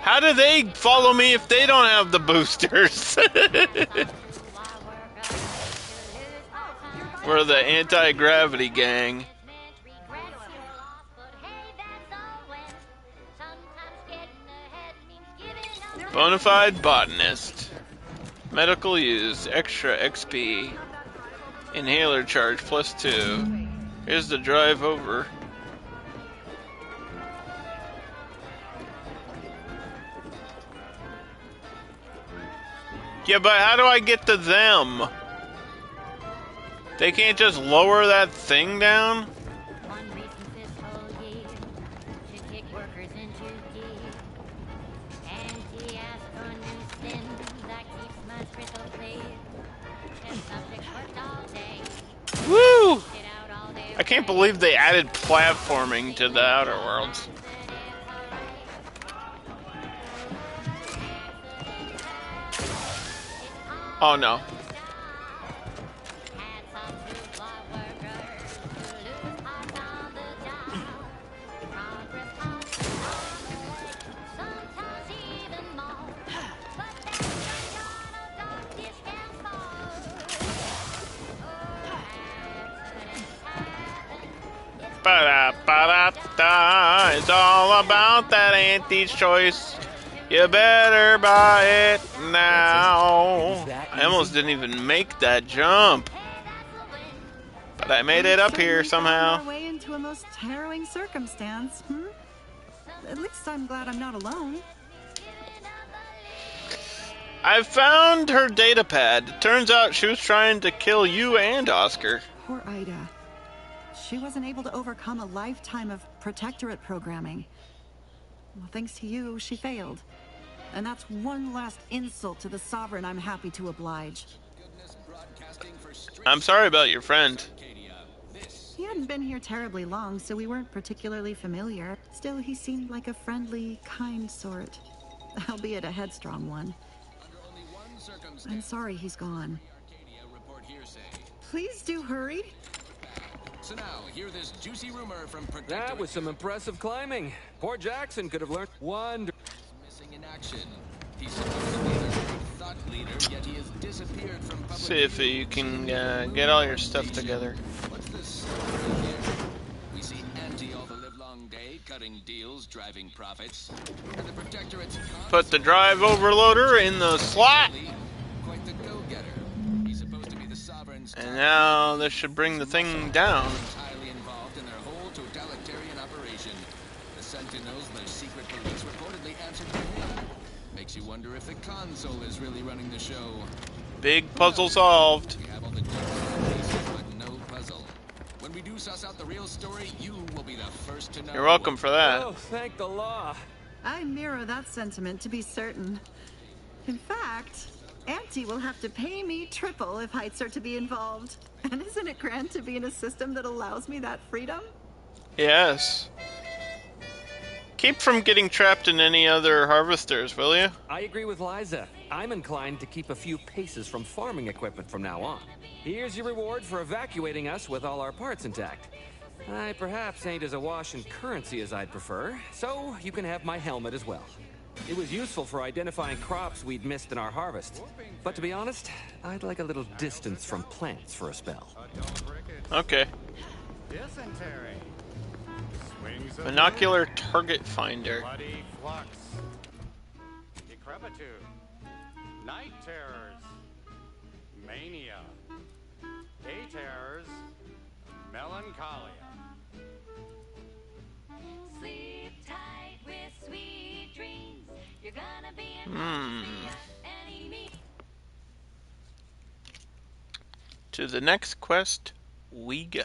How do they follow me if they don't have the boosters? We're the anti-gravity gang. Bonafide botanist. Medical use, extra XP. Inhaler charge +2. Here's the drive over. Yeah, but how do I get to them? They can't just lower that thing down? Woo! I can't believe they added platforming to the Outer Worlds. Oh no. Ba-da-ba. all about that Auntie's Choice. You better buy it now. I almost didn't even make that jump. But I made it up here somehow. Our way into a most harrowing circumstance, At least I'm glad I'm not alone. I found her data pad. It turns out she was trying to kill you and Oscar. Poor Ida. She wasn't able to overcome a lifetime of Protectorate programming. Well, thanks to you, she failed. And that's one last insult to the Sovereign I'm happy to oblige. I'm sorry about your friend. He hadn't been here terribly long, so we weren't particularly familiar. Still, he seemed like a friendly, kind sort. Albeit a headstrong one. I'm sorry he's gone. Please do hurry. So now, hear this juicy rumor from Protectorate. That was some impressive climbing. Poor Jackson could have learned wonder. Missing in action. He's supposed to be their thought leader, yet he has disappeared from public. See if you can get all your stuff together. What's this story here? We see Auntie all the livelong day, cutting deals, driving profits. And the Protectorate's Put the drive overloader in the slot. Quite the go-getter. He's supposed to be the Sovereign's. And now this should bring the thing down. Highly involved in their whole totalitarian operation. The Sentinels, their secret police, reportedly answered to him. Makes you wonder if the console is really running the show. Big puzzle solved. We have all the pieces, but no puzzle. When we do suss out the real story, you will be the first to know. You're welcome for that. Oh, thank the law. I mirror that sentiment, to be certain. In fact, Auntie will have to pay me triple if Heights are to be involved. And isn't it grand to be in a system that allows me that freedom? Yes. Keep from getting trapped in any other harvesters, will you? I agree with Liza. I'm inclined to keep a few paces from farming equipment from now on. Here's your reward for evacuating us with all our parts intact. I perhaps ain't as awash in currency as I'd prefer, so you can have my helmet as well. It was useful for identifying crops we'd missed in our harvest. But to be honest, I'd like a little distance from plants for a spell. Okay. Dysentery. Swings of Binocular target finder. bloody flux. Decrepitude. Night terrors. Mania. Day terrors. Melancholia. Sleep tight with sweet dreams. You're gonna be in any means. To the next quest we go.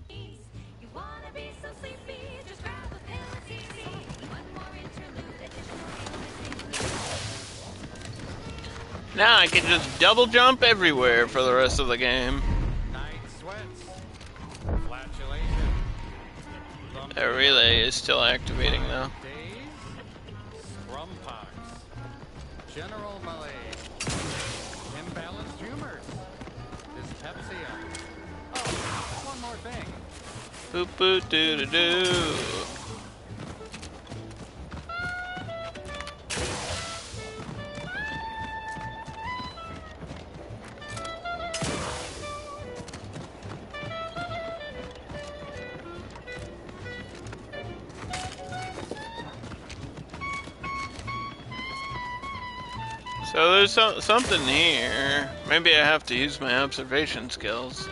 You wanna be so sleepy, just grab a pill, it's easy. One more interlude, Now I can just double jump everywhere for the rest of the game. Night sweats. Flatulation. That relay is still activating though. Days. Scrum pox. General malaise. Imbalanced humors. Dyspepsia. Oh, one more thing. Boop boop doo doo doo. So there's something here. Maybe I have to use my observation skills.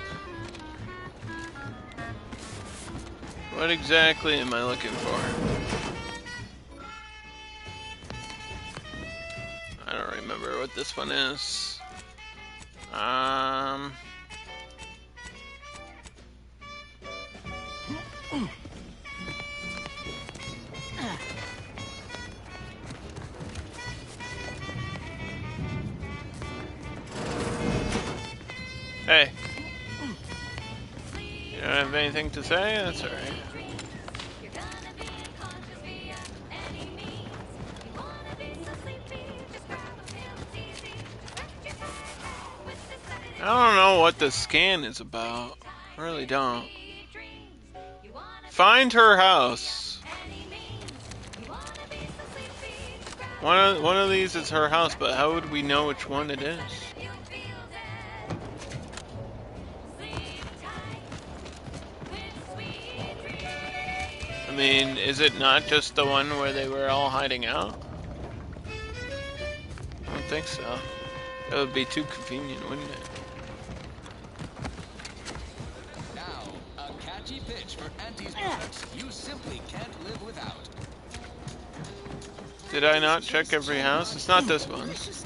What exactly am I looking for? I don't remember what this one is. Hey. You don't have anything to say? That's alright. I don't know what the scan is about. I really don't. Find her house. One of these is her house, but how would we know which one it is? mean, is it not just the one where they were all hiding out? I don't think so. That would be too convenient, wouldn't it? Now, a catchy pitch for Auntie's products you simply can't live without. Did I not check every house? It's not this one. It's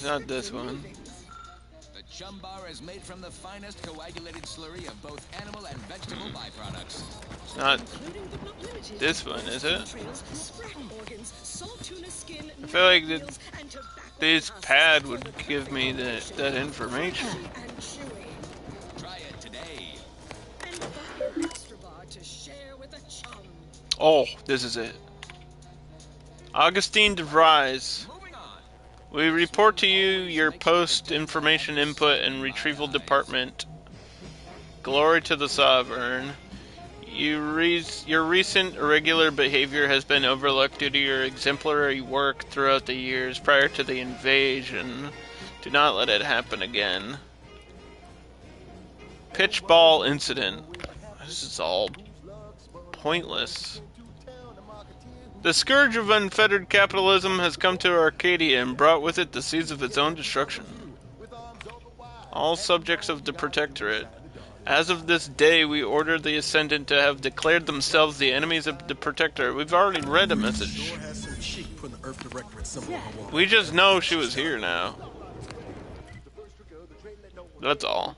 not this one. The Chum Bar is made from the finest coagulated slurry of both animal and vegetable byproducts. It's not this one, is it? I feel like this pad would give me that information. Try it today. Oh, this is it. Augustine DeVries. We report to you your post information input and retrieval department. Glory to the Sovereign. Your recent irregular behavior has been overlooked due to your exemplary work throughout the years prior to the invasion. Do not let it happen again. Pitch ball incident. This is all pointless. The scourge of unfettered capitalism has come to Arcadia and brought with it the seeds of its own destruction. All subjects of the Protectorate. As of this day, we order the Ascendant to have declared themselves the enemies of the Protectorate. We've already read a message. We just know she was here now. That's all.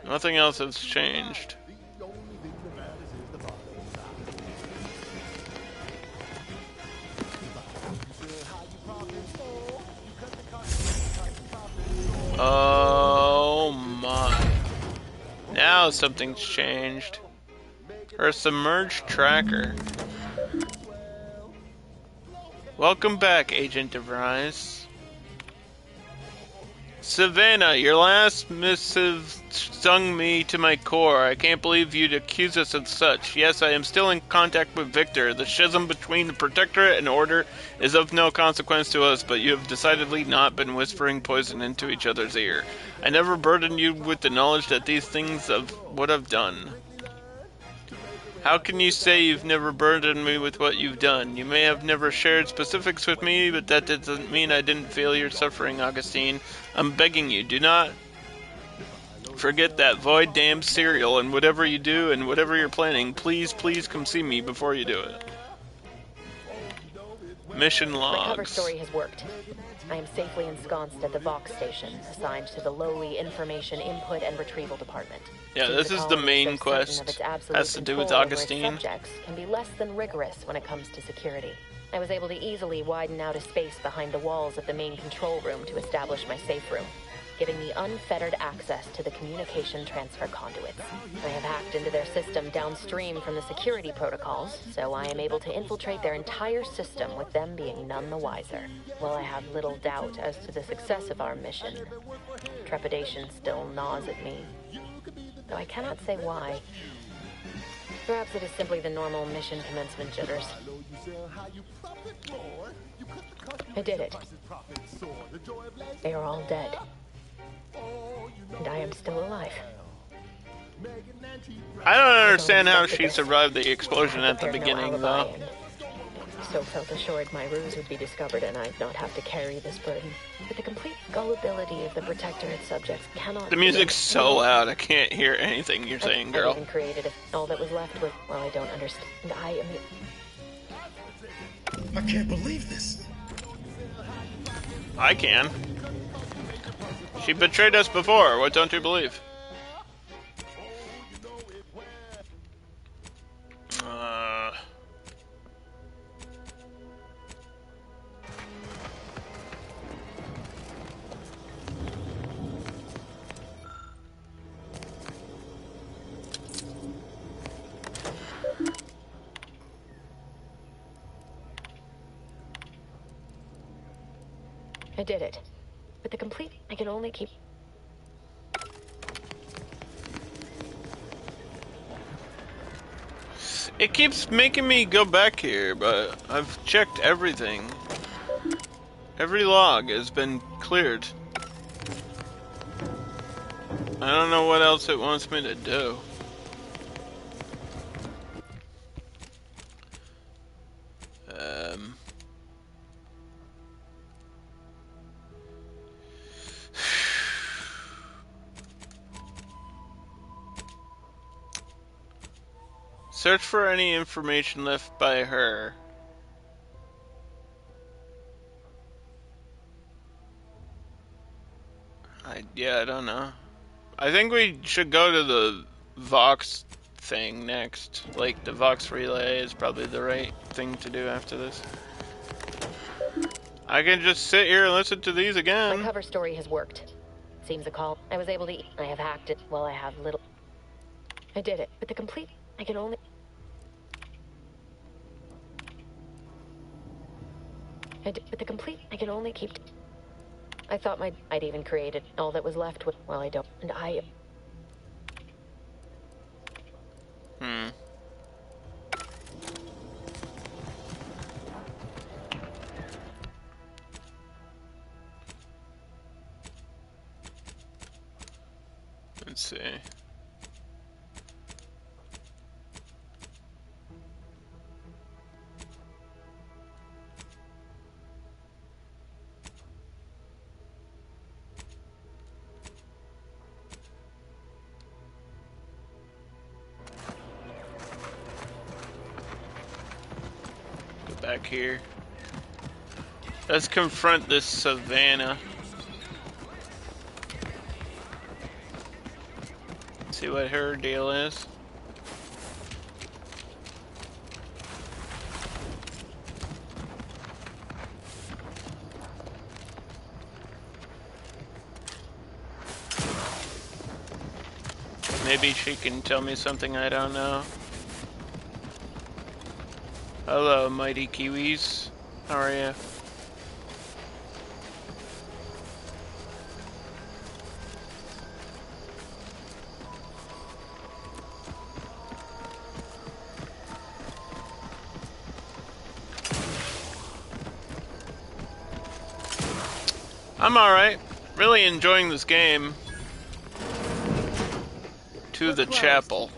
Nothing else has changed. Oh my. Now something's changed. Her submerged tracker. Welcome back, Agent DeVries. Savannah, your last missive stung me to my core. I can't believe you'd accuse us of such. Yes, I am still in contact with Victor. The schism between the Protectorate and Order is of no consequence to us, but you have decidedly not been whispering poison into each other's ear. I never burdened you with the knowledge that these things of what I've done. How can you say you've never burdened me with what you've done? You may have never shared specifics with me, but that doesn't mean I didn't feel your suffering, Augustine. I'm begging you, do not forget that void damned cereal, and whatever you do and whatever you're planning, please, please come see me before you do it. Mission logs. My cover story has worked. I am safely ensconced at the Vox station, assigned to the lowly Information Input and Retrieval Department. Yeah, this is the main quest. Has to do with Augustine. Subjects can be less than rigorous when it comes to security. I was able to easily widen out a space behind the walls of the main control room to establish my safe room, giving me unfettered access to the communication transfer conduits. I have hacked into their system downstream from the security protocols, so I am able to infiltrate their entire system with them being none the wiser. While I have little doubt as to the success of our mission, trepidation still gnaws at me, though I cannot say why. Perhaps it is simply the normal mission commencement jitters. I did it. They are all dead. And I am still alive. I don't understand how she survived the explosion at the beginning, though. So felt assured my ruse would be discovered and I'd not have to carry this burden. But the complete gullibility of the Protectorate subjects cannot... The music's so loud, I can't hear anything you're saying, girl. I even created it. All that was left was, well, I don't understand. I am... I can't believe this. I can. She betrayed us before. What don't you believe? I did it. With the complete, I can only keep... It keeps making me go back here, but I've checked everything. Every log has been cleared. I don't know what else it wants me to do. Search for any information left by her. I don't know. I think we should go to the Vox thing next. Like, the Vox relay is probably the right thing to do after this. I can just sit here and listen to these again. My cover story has worked. Seems a call. I was able to. I have hacked it. Well, I have little. I did it, but the complete. I can only. But the complete. I can only keep. I thought I'd even created all that was left with. Well, I don't. And I. Let's see. Go back here. Let's confront this Savannah. See what her deal is. Maybe she can tell me something I don't know. Hello, mighty Kiwis. How are you? I'm alright. Really enjoying this game. To the chapel.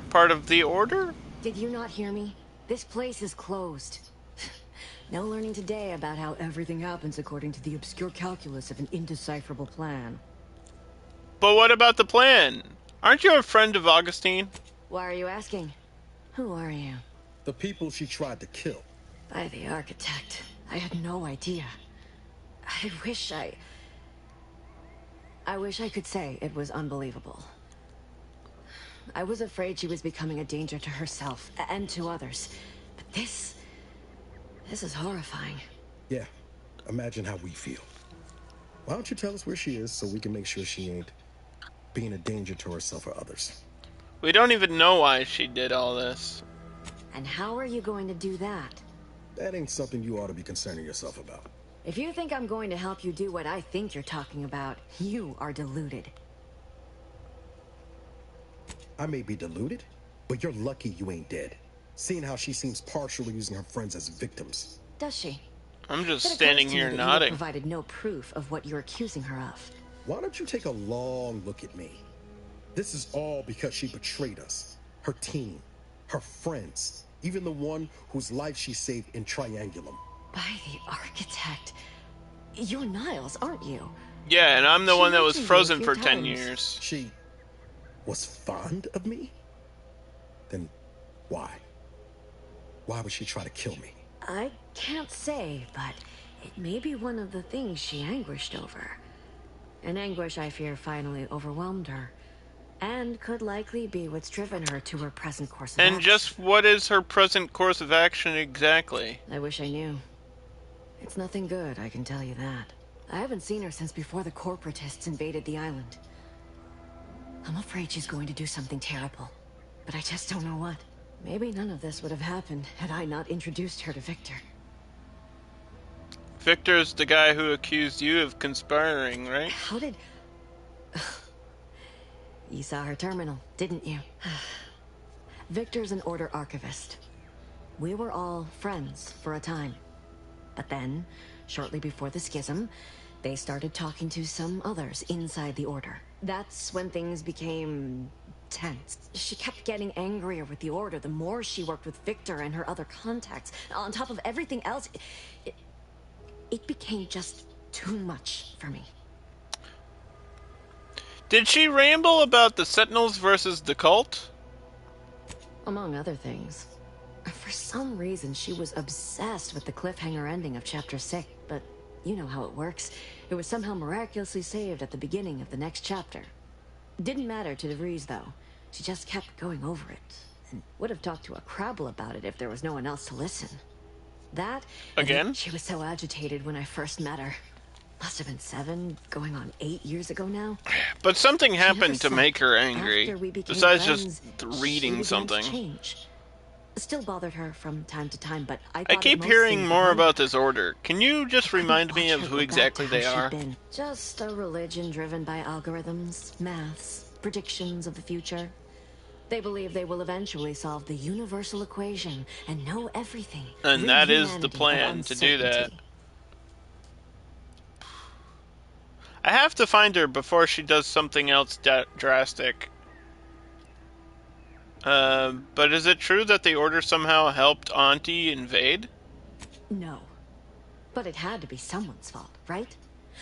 Part of the order? Did you not hear me? This place is closed. No learning today about how everything happens according to the obscure calculus of an indecipherable plan. But what about the plan? Aren't you a friend of Augustine? Why are you asking? Who are you? The people she tried to kill. By the architect. I had no idea. I wish I could say it was unbelievable. I was afraid she was becoming a danger to herself and to others. But this is horrifying. Yeah, imagine how we feel. Why don't you tell us where she is so we can make sure she ain't being a danger to herself or others? We don't even know why she did all this. And how are you going to do that? That ain't something you ought to be concerning yourself about. If you think I'm going to help you do what I think you're talking about, you are deluded. I may be deluded, but you're lucky you ain't dead. Seeing how she seems partially using her friends as victims. Does she? I'm just But it standing occurs to me here that nodding. You provided no proof of what you're accusing her of. Why don't you take a long look at me? This is all because she betrayed us. Her team, her friends, even the one whose life she saved in Triangulum. By the architect. You're Niles, aren't you? Yeah, and I'm the She one that was mentioned you a frozen few for 10 times. years. She was fond of me? Then why? Why would she try to kill me? I can't say, but it may be one of the things she anguished over. An anguish I fear finally overwhelmed her, and could likely be what's driven her to her present course of And action. just what is her present course of action exactly? I wish I knew. It's nothing good, I can tell you that. I haven't seen her since before the corporatists invaded the island. I'm afraid she's going to do something terrible, but I just don't know what. Maybe none of this would have happened had I not introduced her to Victor. Victor's the guy who accused you of conspiring, right? How did... You saw her terminal, didn't you? Victor's an Order archivist. We were all friends for a time. But then, shortly before the schism, they started talking to some others inside the Order. That's when things became tense. She kept getting angrier with the Order the more she worked with Victor and her other contacts. On top of everything else, it became just too much for me. Did she ramble about the Sentinels versus the cult? Among other things. For some reason, she was obsessed with the cliffhanger ending of Chapter 6, but you know how it works. It was somehow miraculously saved at the beginning of the next chapter. Didn't matter to DeVries, though. She just kept going over it, and would have talked to a Crabble about it if there was no one else to listen. That, again? She was so agitated when I first met her. Must have been 7, going on 8 years ago now. But something happened to said make her angry, after we became besides friends, just reading she began to something. change. Still bothered her from time to time, but I keep hearing more about this order. Can you just remind me of who exactly they are? Just a religion driven by algorithms, maths, predictions of the future. They believe they will eventually solve the universal equation and know everything. And that is the plan, to do that. I have to find her before she does something else drastic. But is it true that the Order somehow helped Auntie invade? No. But it had to be someone's fault, right?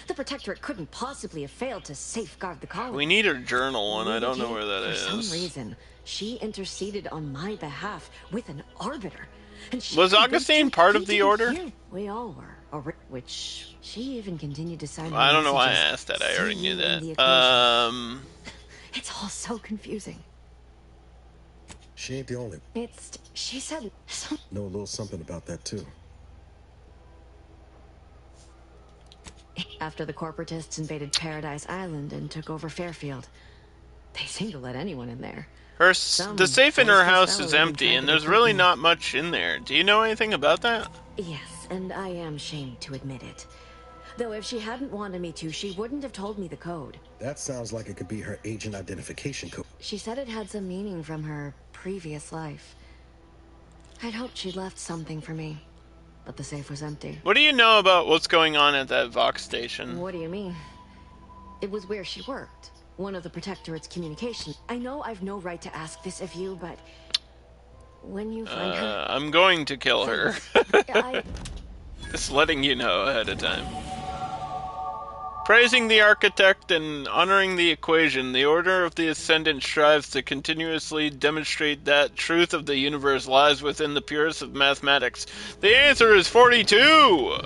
The Protectorate couldn't possibly have failed to safeguard the colony. We need her journal, and I don't know where that is. For some reason, she interceded on my behalf with an Arbiter. And she was Augustine part of the Order? We all were. Which she even continued to sign. I don't know why I asked that. I already knew that. It's all so confusing. She ain't the only one. She said know a little something about that too. After the corporatists invaded Paradise Island and took over Fairfield, they seemed to let anyone in there. The safe in her house is empty, and there's really not much in there. Do you know anything about that? Yes, and I am ashamed to admit it. Though if she hadn't wanted me to, she wouldn't have told me the code. That sounds like it could be her agent identification code. She said it had some meaning from her previous life. I'd hoped she'd left something for me, but the safe was empty. What do you know about what's going on at that Vox station? What do you mean? It was where she worked. One of the Protectorate's communication. I know I've no right to ask this of you, but when you find her... I'm going to kill her. Just letting you know ahead of time. Praising the architect and honoring the equation, the Order of the Ascendant strives to continuously demonstrate that truth of the universe lies within the purest of mathematics. The answer is 42!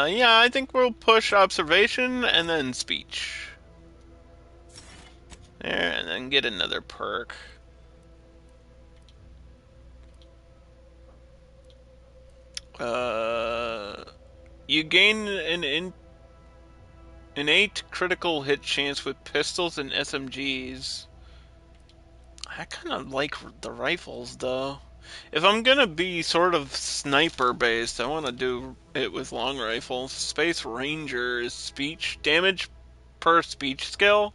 Yeah, I think we'll push observation and then speech. There, and then get another perk. You gain an innate critical hit chance with pistols and SMGs. I kind of like the rifles, though. If I'm gonna be sort of sniper-based, I want to do it with long rifles. Space Ranger is speech. Damage per speech skill.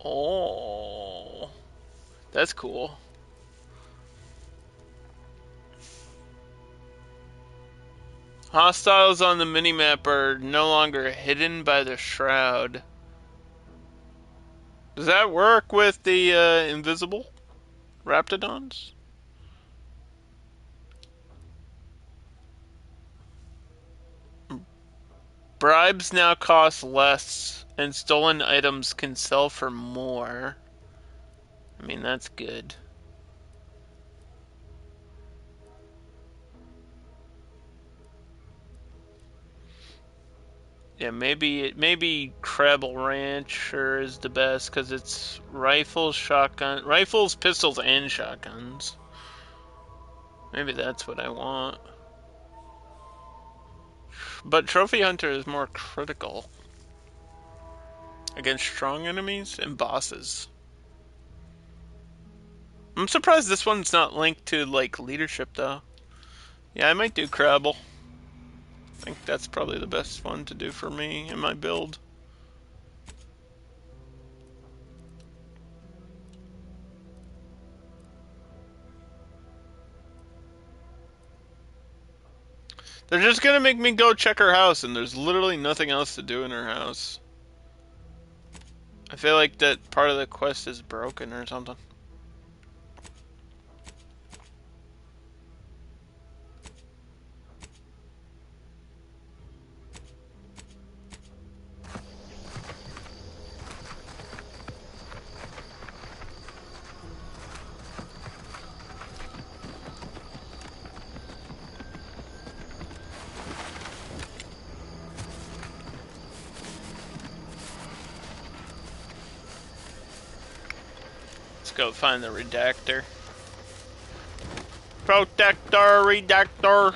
Oh, that's cool. Hostiles on the minimap are no longer hidden by the shroud. Does that work with the invisible Raptidons? Bribes now cost less, and stolen items can sell for more. I mean, that's good. Yeah, maybe Crabble Rancher is the best because it's rifles, pistols, and shotguns. Maybe that's what I want. But Trophy Hunter is more critical against strong enemies and bosses. I'm surprised this one's not linked to like leadership though. Yeah, I might do Crabble. I think that's probably the best one to do for me in my build. They're just gonna make me go check her house, and there's literally nothing else to do in her house. I feel like that part of the quest is broken or something. Let's go find the redactor. Protector, redactor.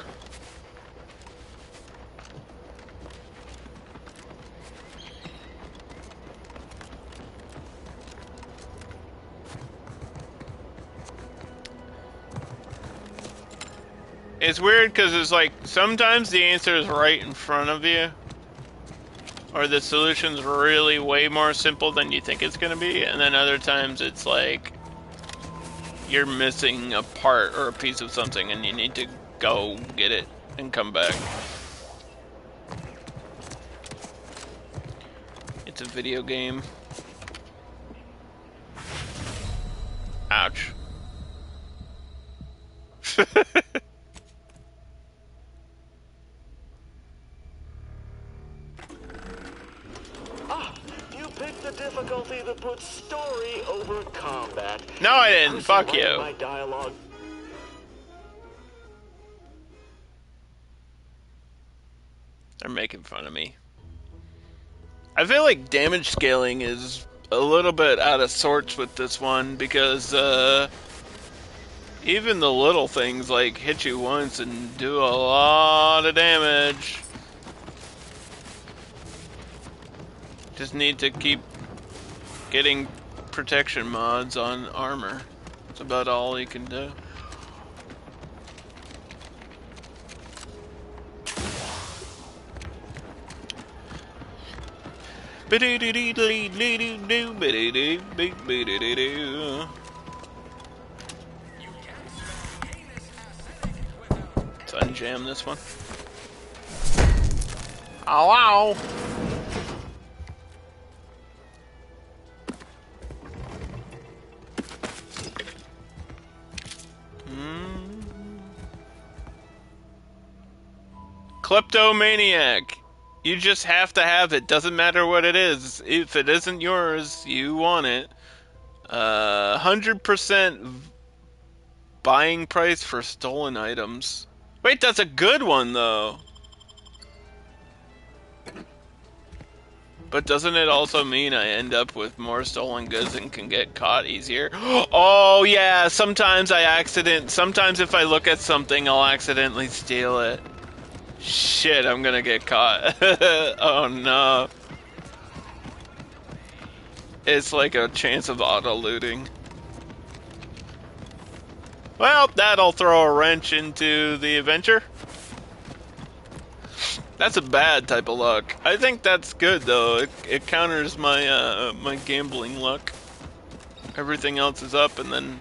It's weird because it's like sometimes the answer is right in front of you, or the solution's really way more simple than you think it's gonna be, and then other times it's like you're missing a part or a piece of something and you need to go get it and come back. It's a video game. Ouch. The difficulty that puts story over combat. No, I didn't. Fuck you. My dialogue. They're making fun of me. I feel like damage scaling is a little bit out of sorts with this one because even the little things like hit you once and do a lot of damage. Just need to keep getting protection mods on armor. That's about all you can do. Let's unjam this one. Ow, ow! Kleptomaniac. You just have to have it. Doesn't matter what it is. If it isn't yours, you want it. 100% buying price for stolen items. Wait, that's a good one though. But doesn't it also mean I end up with more stolen goods and can get caught easier? Oh yeah, sometimes if I look at something, I'll accidentally steal it. Shit, I'm gonna get caught. Oh no. It's like a chance of auto-looting. Well, that'll throw a wrench into the adventure. That's a bad type of luck. I think that's good though. It counters my my gambling luck. Everything else is up and then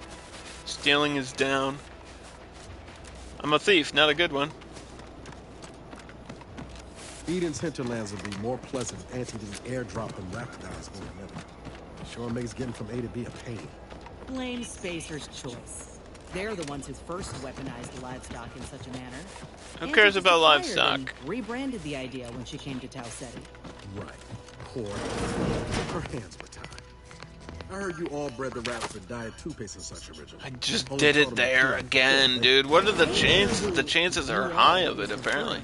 stealing is down. I'm a thief, not a good one. Eden's hinterlands will be more pleasant if Auntie didn't airdrop them Raptidons in a minute. Sure makes getting from A to B a pain. Blame Spacer's choice. They're the ones who first weaponized livestock in such a manner. Who cares about livestock? Rebranded the idea when she came to Tau Ceti. Right. Poor. Her hands were tied. I heard you all bred the rats for diet toothpaste and such originally. I just did it there again, dude. What are the chances? The chances are high of it, apparently.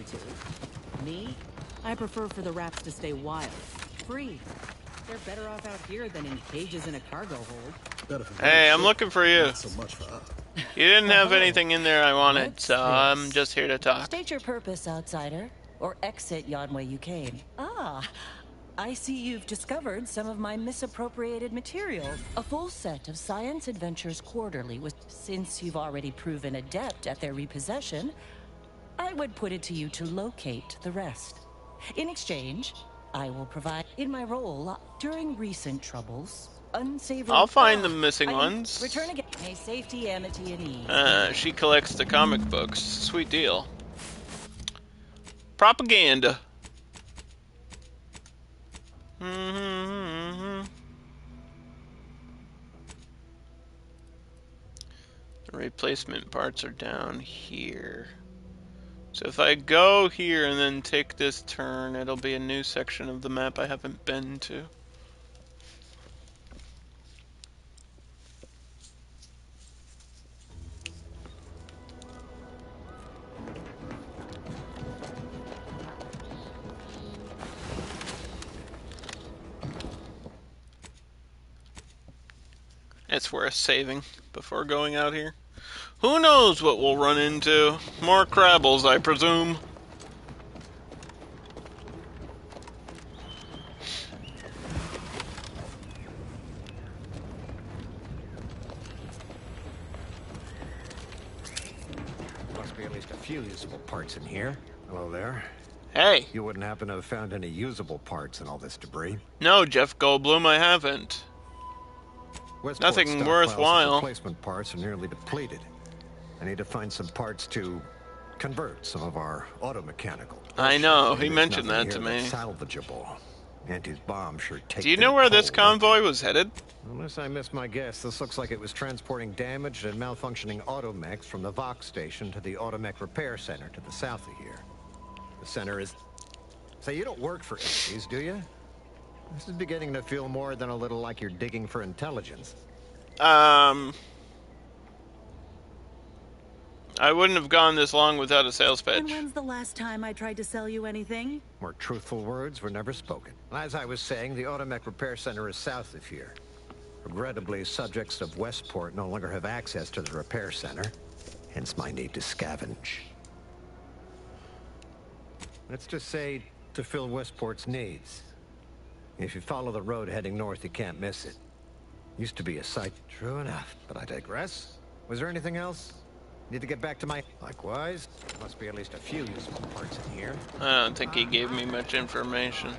Me? I prefer for the rats to stay wild. Free. They're better off out here than in cages in a cargo hold. Hey, I'm looking for you. Not so much for us. You didn't have anything in there I wanted, so I'm just here to talk. State your purpose, outsider, or exit yon way you came. Ah, I see you've discovered some of my misappropriated material. A full set of Science Adventures Quarterly. Since you've already proven adept at their repossession, I would put it to you to locate the rest. In exchange, I will provide, in my role during recent troubles, unsavory. I'll find the missing ones. Return again. May safety, amity, and ease. She collects the comic books. Sweet deal. Propaganda. The replacement parts are down here. So if I go here and then take this turn, it'll be a new section of the map I haven't been to. It's worth saving before going out here. Who knows what we'll run into? More Crabbles, I presume. Must be at least a few usable parts in here. Hello there. Hey. You wouldn't happen to have found any usable parts in all this debris? No, Jeff Goldblum, I haven't. Westport Nothing stockpiles of worthwhile. Replacement parts are nearly depleted. I need to find some parts to convert some of our auto-mechanical. I know, he There's mentioned nothing that to here me. that's salvageable. Auntie's bomb sure takes. Do you know where this convoy was headed? Unless I missed my guess, this looks like it was transporting damaged and malfunctioning automechs from the Vox station to the Automech Repair Center to the south of here. The center is... Say, you don't work for Andes, do you? This is beginning to feel more than a little like you're digging for intelligence. I wouldn't have gone this long without a sales And pitch. when's the last time I tried to sell you anything? More truthful words were never spoken. As I was saying, the Automech Repair Center is south of here. Regrettably, subjects of Westport no longer have access to the repair center, hence my need to scavenge. Let's just say to fill Westport's needs. If you follow the road heading north, you can't miss it. Used to be a site. True enough, but I digress. Was there anything else? Need to get back to my... Likewise, must be at least a few useful parts in here. I don't think he gave me much information.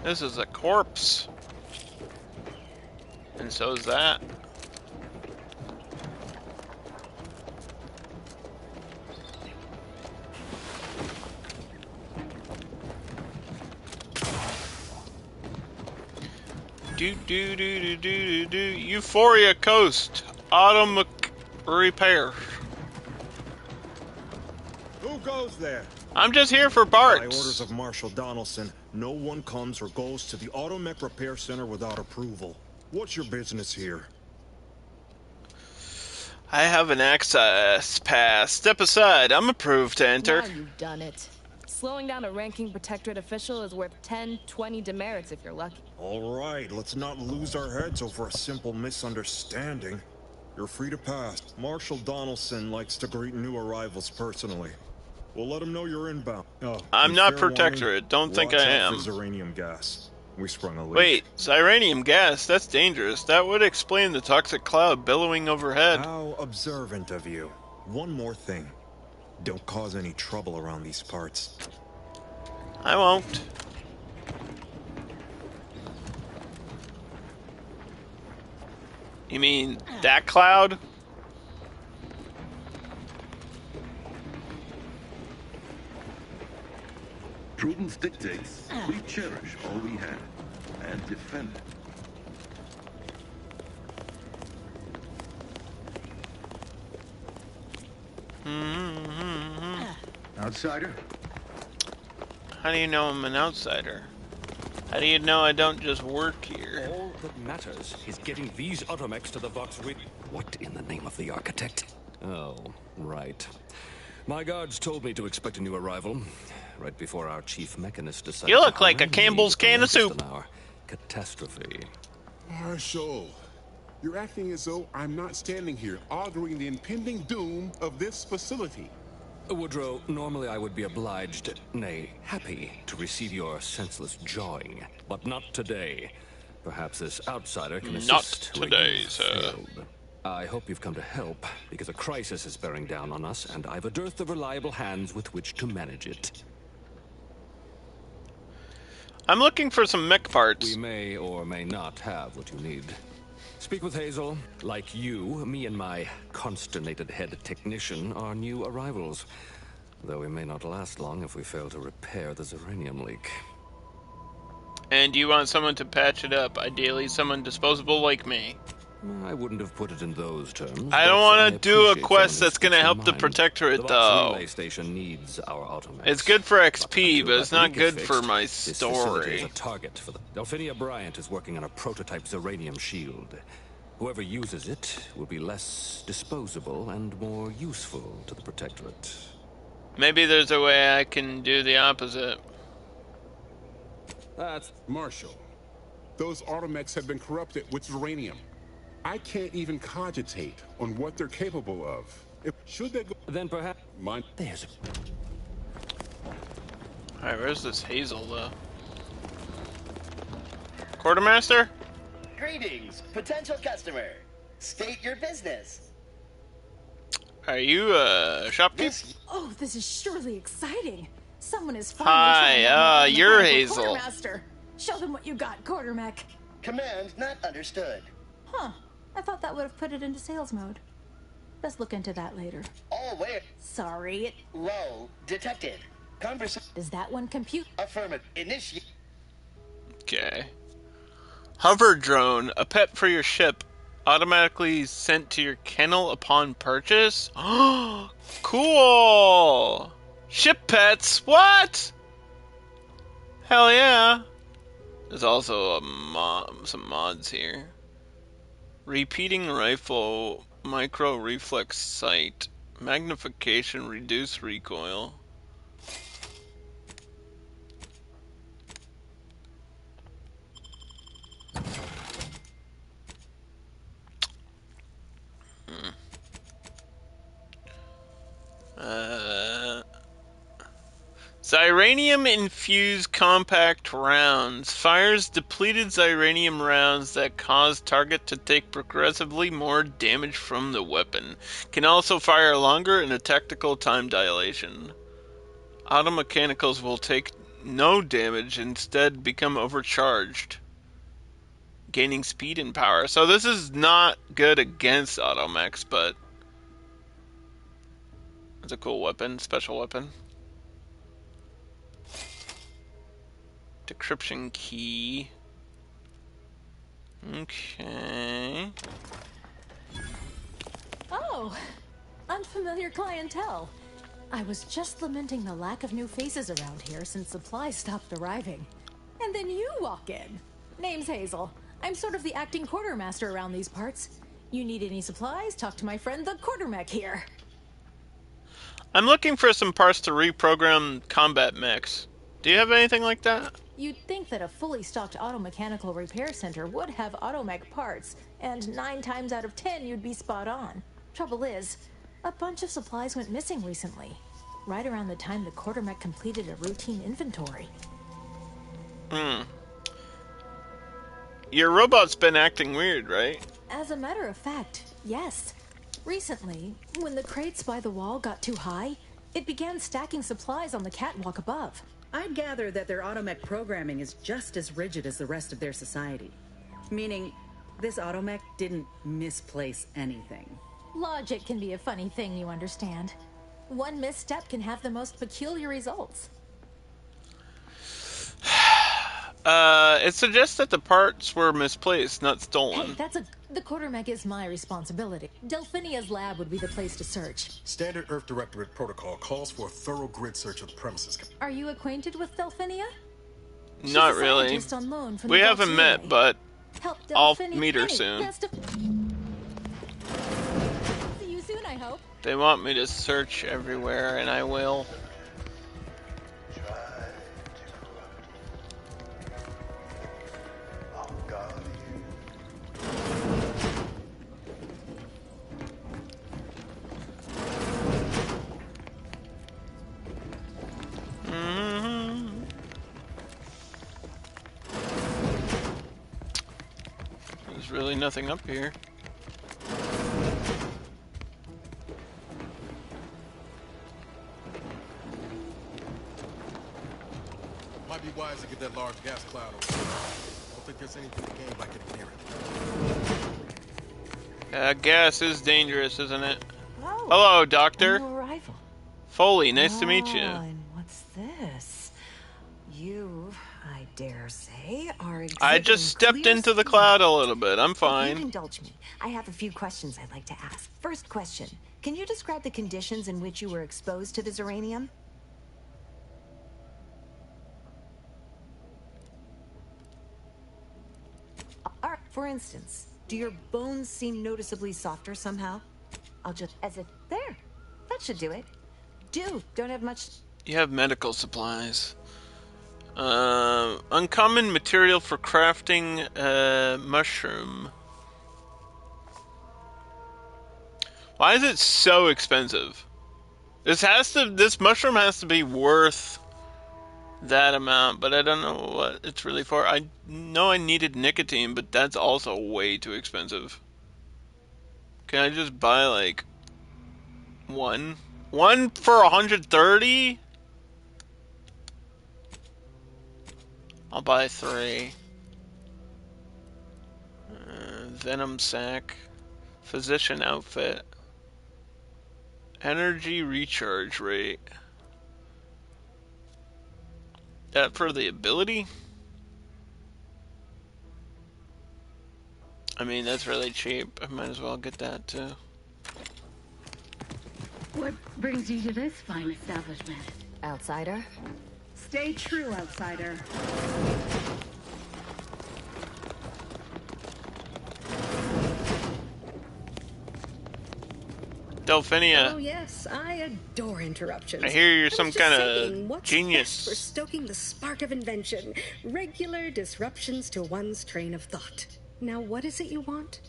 This is a corpse. And so is that. Euphoria Coast. Auto repair. Who goes there? I'm just here for parts. By orders of Marshal Donaldson, no one comes or goes to the Automech Repair Center without approval. What's your business here? I have an access pass. Step aside. I'm approved to enter. Now you've done it. Slowing down a ranking Protectorate official is worth 10, 20 demerits if you're lucky. All right, let's not lose our heads over a simple misunderstanding. You're free to pass. Marshal Donaldson likes to greet new arrivals personally. We'll let him know you're inbound. Oh, I'm and not fair Protectorate. warning, Don't think watch I out am. for Xeranium gas. We sprung a leak. Wait, Xeranium gas? That's dangerous. That would explain the toxic cloud billowing overhead. How observant of you. One more thing. Don't cause any trouble around these parts. I won't. You mean that cloud? Prudence dictates we cherish all we had and defend it. Outsider? How do you know I'm an outsider? How do you know I don't just work here? All that matters is getting these automechs to the Vox Rig. What in the name of the architect? Oh, right. My guards told me to expect a new arrival right before our chief mechanist decided. You look to like a harangue Campbell's me can of based soup. on our catastrophe. Marshal, you're acting as though I'm not standing here arguing the impending doom of this facility. Woodrow, normally I would be obliged, nay, happy, to receive your senseless jawing, but not today. Perhaps this outsider can Not assist. today, where sir. you've failed. I hope you've come to help, because a crisis is bearing down on us, and I've a dearth of reliable hands with which to manage it. I'm looking for some mech parts. We may or may not have what you need. Speak with Hazel. Like you, me and my consternated head technician are new arrivals. Though we may not last long if we fail to repair the Xeranium leak. And you want someone to patch it up, ideally someone disposable like me. I wouldn't have put it in those terms. I don't but want to do a appreciate quest someone that's going to who's help the mind. Protectorate, The Vox though. relay station needs our automechs. It's good for XP, but it's Until not that leak is good for fixed, my this facility is story. a target for the... Delphinia Bryant is working on a prototype Xeranium shield. Whoever uses it will be less disposable and more useful to the Protectorate. Maybe there's a way I can do the opposite. That's Marshall. Those automechs have been corrupted with uranium. I can't even cogitate on what they're capable of. Should they go... Then perhaps... Mine... There's Alright, where's this Hazel, though? Quartermaster? Greetings, potential customer. State your business. Are you, shopkeep? Oh, this is surely exciting. Someone is Hi, you're Hazel. Quartermaster. Show them what you got, Quartermech. Command not understood. Huh. I thought that would have put it into sales mode. Let's look into that later. All where? Sorry. Lull detected. Conversation. Does that one compute? Affirmative. Initiate. Okay. Hover drone, a pet for your ship, automatically sent to your kennel upon purchase. Oh, cool! Ship pets, what? Hell yeah! There's also some mods here. Repeating rifle, micro reflex sight, magnification, reduce recoil. Xyranium-infused compact rounds. Fires depleted xyranium rounds that cause target to take progressively more damage from the weapon. Can also fire longer in a tactical time dilation. Automechanicals will take no damage, instead become overcharged, gaining speed and power. So this is not good against automechs, but it's a cool weapon, special weapon. Decryption key. Okay. Oh, unfamiliar clientele. I was just lamenting the lack of new faces around here since supplies stopped arriving. And then you walk in. Name's Hazel. I'm sort of the acting quartermaster around these parts. You need any supplies? Talk to my friend the Quartermech here. I'm looking for some parts to reprogram combat mechs. Do you have anything like that? You'd think that a fully stocked auto-mechanical repair center would have automech parts, and 9 times out of 10 you'd be spot on. Trouble is, a bunch of supplies went missing recently, right around the time the Quartermech completed a routine inventory. Your robot's been acting weird, right? As a matter of fact, yes. Recently, when the crates by the wall got too high, it began stacking supplies on the catwalk above. I'd gather that their automech programming is just as rigid as the rest of their society. Meaning, this automech didn't misplace anything. Logic can be a funny thing, you understand. One misstep can have the most peculiar results. It suggests that the parts were misplaced, not stolen. Hey, the Quartermech is my responsibility. Delphinia's lab would be the place to search. Standard Earth Directorate protocol calls for a thorough grid search of the premises. Are you acquainted with Delphinia? Not really. On loan from we the haven't met, but I'll meet her soon. See you soon, I hope. They want me to search everywhere, and I will. There's really nothing up here. Might be wise to get that large gas cloud over there. I don't think there's anything to gain by getting near it. Gas is dangerous, isn't it? Oh, hello, Doctor. New arrival. Foley, nice to meet you. And what's this? You, I dare say, are I just stepped into the cloud a little bit. I'm fine. If you indulge me, I have a few questions I'd like to ask. First question, can you describe the conditions in which you were exposed to the Xeranium? Alright, for instance, do your bones seem noticeably softer somehow? I'll just, there, that should do it. do. Don't have much. You have medical supplies. Uncommon material for crafting mushroom. Why is it so expensive? This mushroom has to be worth that amount, but I don't know what it's really for. I know I needed nicotine, but that's also way too expensive. Can I just buy like one? One for 130? I'll buy 3. Venom sac. Physician outfit. Energy recharge rate. That for the ability? I mean, that's really cheap. I might as well get that too. What brings you to this fine establishment? Outsider? Stay true, outsider. Delphinia. Oh yes, I adore interruptions. I hear you're I some was just kind saying, of what's genius. best for stoking the spark of invention. Regular disruptions to one's train of thought. Now, what is it you want?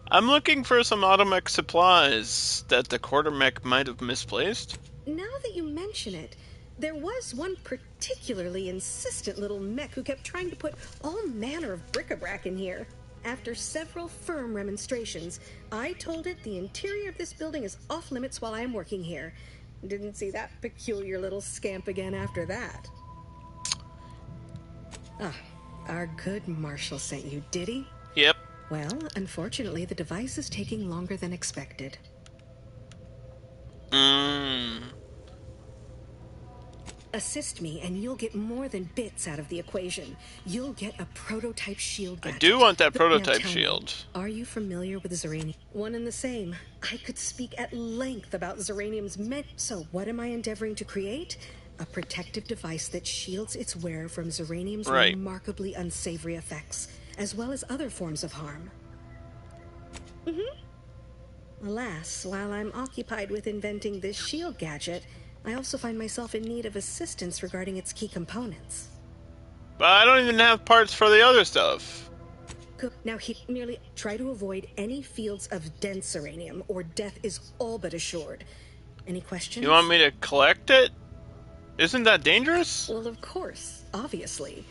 I'm looking for some automech supplies that the quartermech might have misplaced. Now that you mention it, there was one particularly insistent little mech who kept trying to put all manner of bric-a-brac in here. After several firm remonstrations, I told it the interior of this building is off limits while I am working here. Didn't see that peculiar little scamp again after that. Ah, our good Marshall sent you, did he? Yep. Well, unfortunately, the device is taking longer than expected. Assist me, and you'll get more than bits out of the equation. You'll get a prototype shield gadget. I do want that But now prototype tell me, shield. are you familiar with Zeranium? One and the same. I could speak at length about Zeranium's So what am I endeavoring to create? A protective device that shields its wearer from Zeranium's Right. remarkably unsavory effects, as well as other forms of harm. Alas, while I'm occupied with inventing this shield gadget, I also find myself in need of assistance regarding its key components. But I don't even have parts for the other stuff. Good. Now, merely try to avoid any fields of dense uranium, or death is all but assured. Any questions? You want me to collect it? Isn't that dangerous? Well, of course, obviously.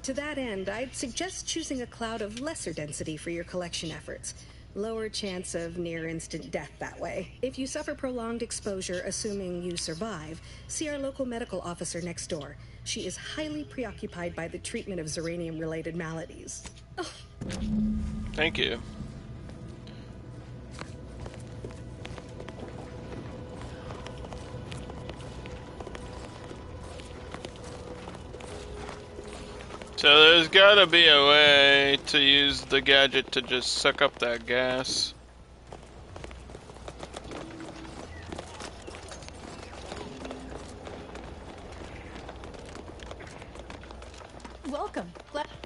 To that end, I'd suggest choosing a cloud of lesser density for your collection efforts. Lower chance of near-instant death that way. If you suffer prolonged exposure, assuming you survive, see our local medical officer next door. She is highly preoccupied by the treatment of Zeranium-related maladies. Oh. Thank you. So there's gotta be a way to use the gadget to just suck up that gas. Welcome.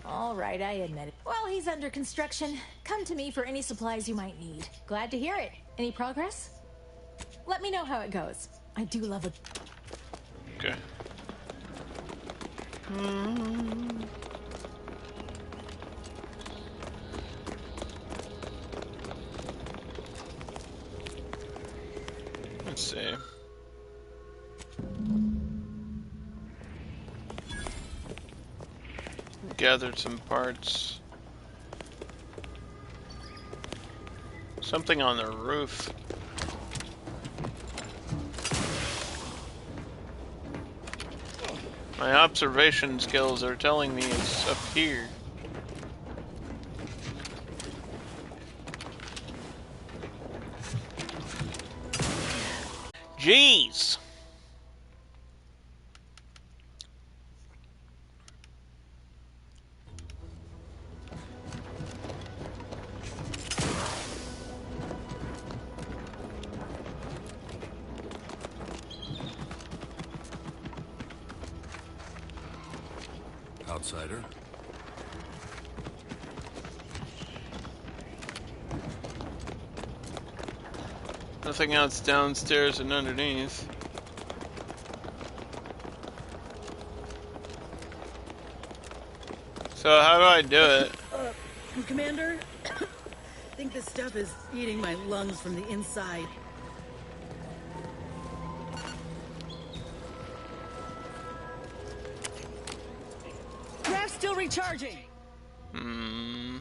All right, I admit it. Well, he's under construction. Come to me for any supplies you might need. Glad to hear it. Any progress? Let me know how it goes. I do love it. Okay. Let's see. Gathered some parts. Something on the roof. My observation skills are telling me it's up here. Jeez! Outsider. Nothing else downstairs and underneath. So how do I do it? Commander, I think this stuff is eating my lungs from the inside. Craft still recharging. Hmm.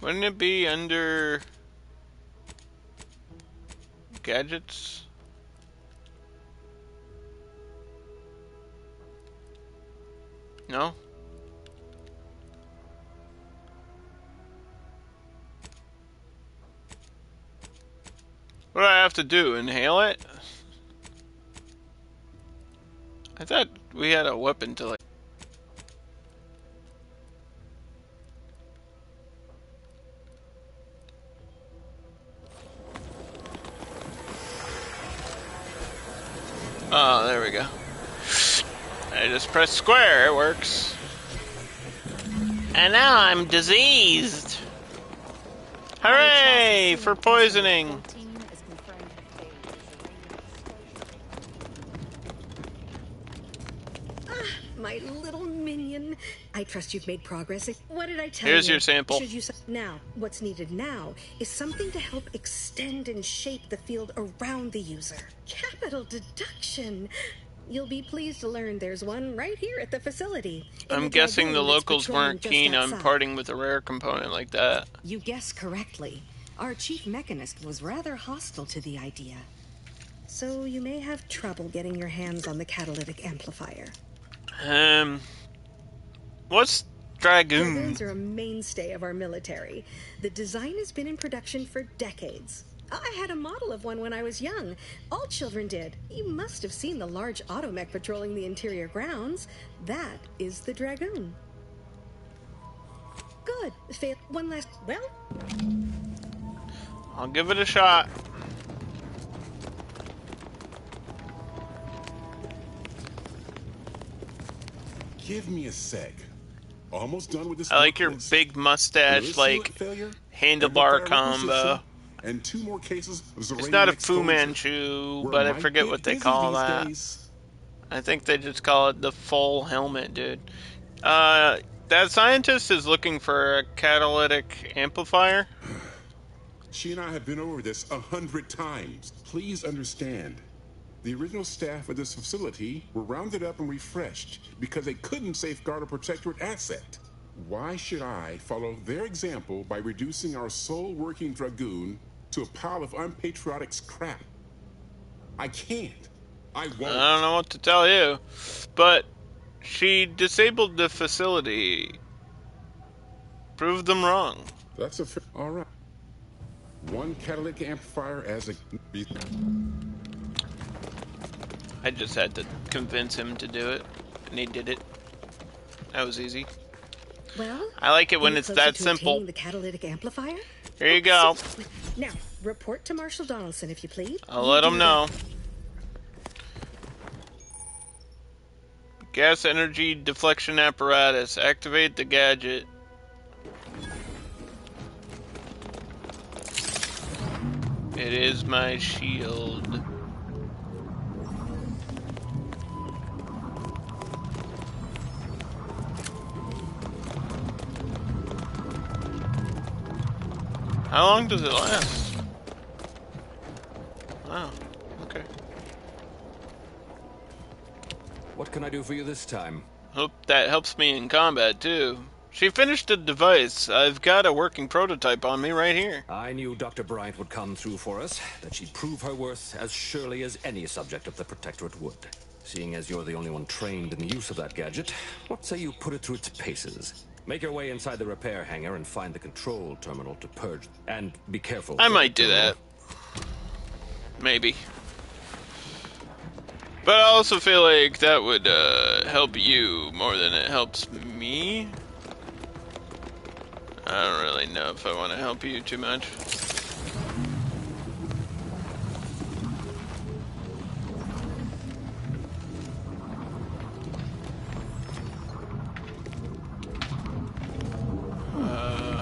Wouldn't it be under gadgets? No? What do I have to do? Inhale it? I thought we had a weapon to like. Oh, there we go. I just press square, it works. And now I'm diseased. Hooray for poisoning. My little minion. I trust you've made progress. What did I tell you? Here's your sample. Should you now, what's needed now is something to help extend and shape the field around the user. Capital deduction. You'll be pleased to learn there's one right here at the facility. I'm guessing the locals weren't keen on parting with a rare component like that. You guessed correctly. Our chief mechanist was rather hostile to the idea. So you may have trouble getting your hands on the catalytic amplifier. What's Dragoon? Dragoons are a mainstay of our military. The design has been in production for decades. I had a model of one when I was young. All children did. You must have seen the large automech patrolling the interior grounds. That is the Dragoon. Good. One last... Well... I'll give it a shot. Give me a sec. Almost done with this. I like your big mustache, like handlebar combo. And 2 more cases of it's not a Fu Manchu, but I forget what they call that. I think they just call it the full helmet, dude. That scientist is looking for a catalytic amplifier. She and I have been over this 100 times. Please understand. The original staff of this facility were rounded up and refreshed because they couldn't safeguard a protectorate asset. Why should I follow their example by reducing our sole working Dragoon to a pile of unpatriotic scrap? I can't. I won't. I don't know what to tell you, but she disabled the facility. Proved them wrong. That's a all right. 1 catalytic amplifier as a... I just had to convince him to do it, and he did it. That was easy. Well, I like it when it's that simple. The catalytic amplifier? Here you go. Now, report to Marshal Donaldson, if you please. I'll let him know. Gas energy deflection apparatus. Activate the gadget. It is my shield. How long does it last? Wow, okay. What can I do for you this time? Hope that helps me in combat, too. She finished the device. I've got a working prototype on me right here. I knew Dr. Bryant would come through for us, that she'd prove her worth as surely as any subject of the Protectorate would. Seeing as you're the only one trained in the use of that gadget, what say you put it through its paces? Make your way inside the repair hangar and find the control terminal to purge. And be careful. I might do that. Maybe. But I also feel like that would help you more than it helps me. I don't really know if I want to help you too much.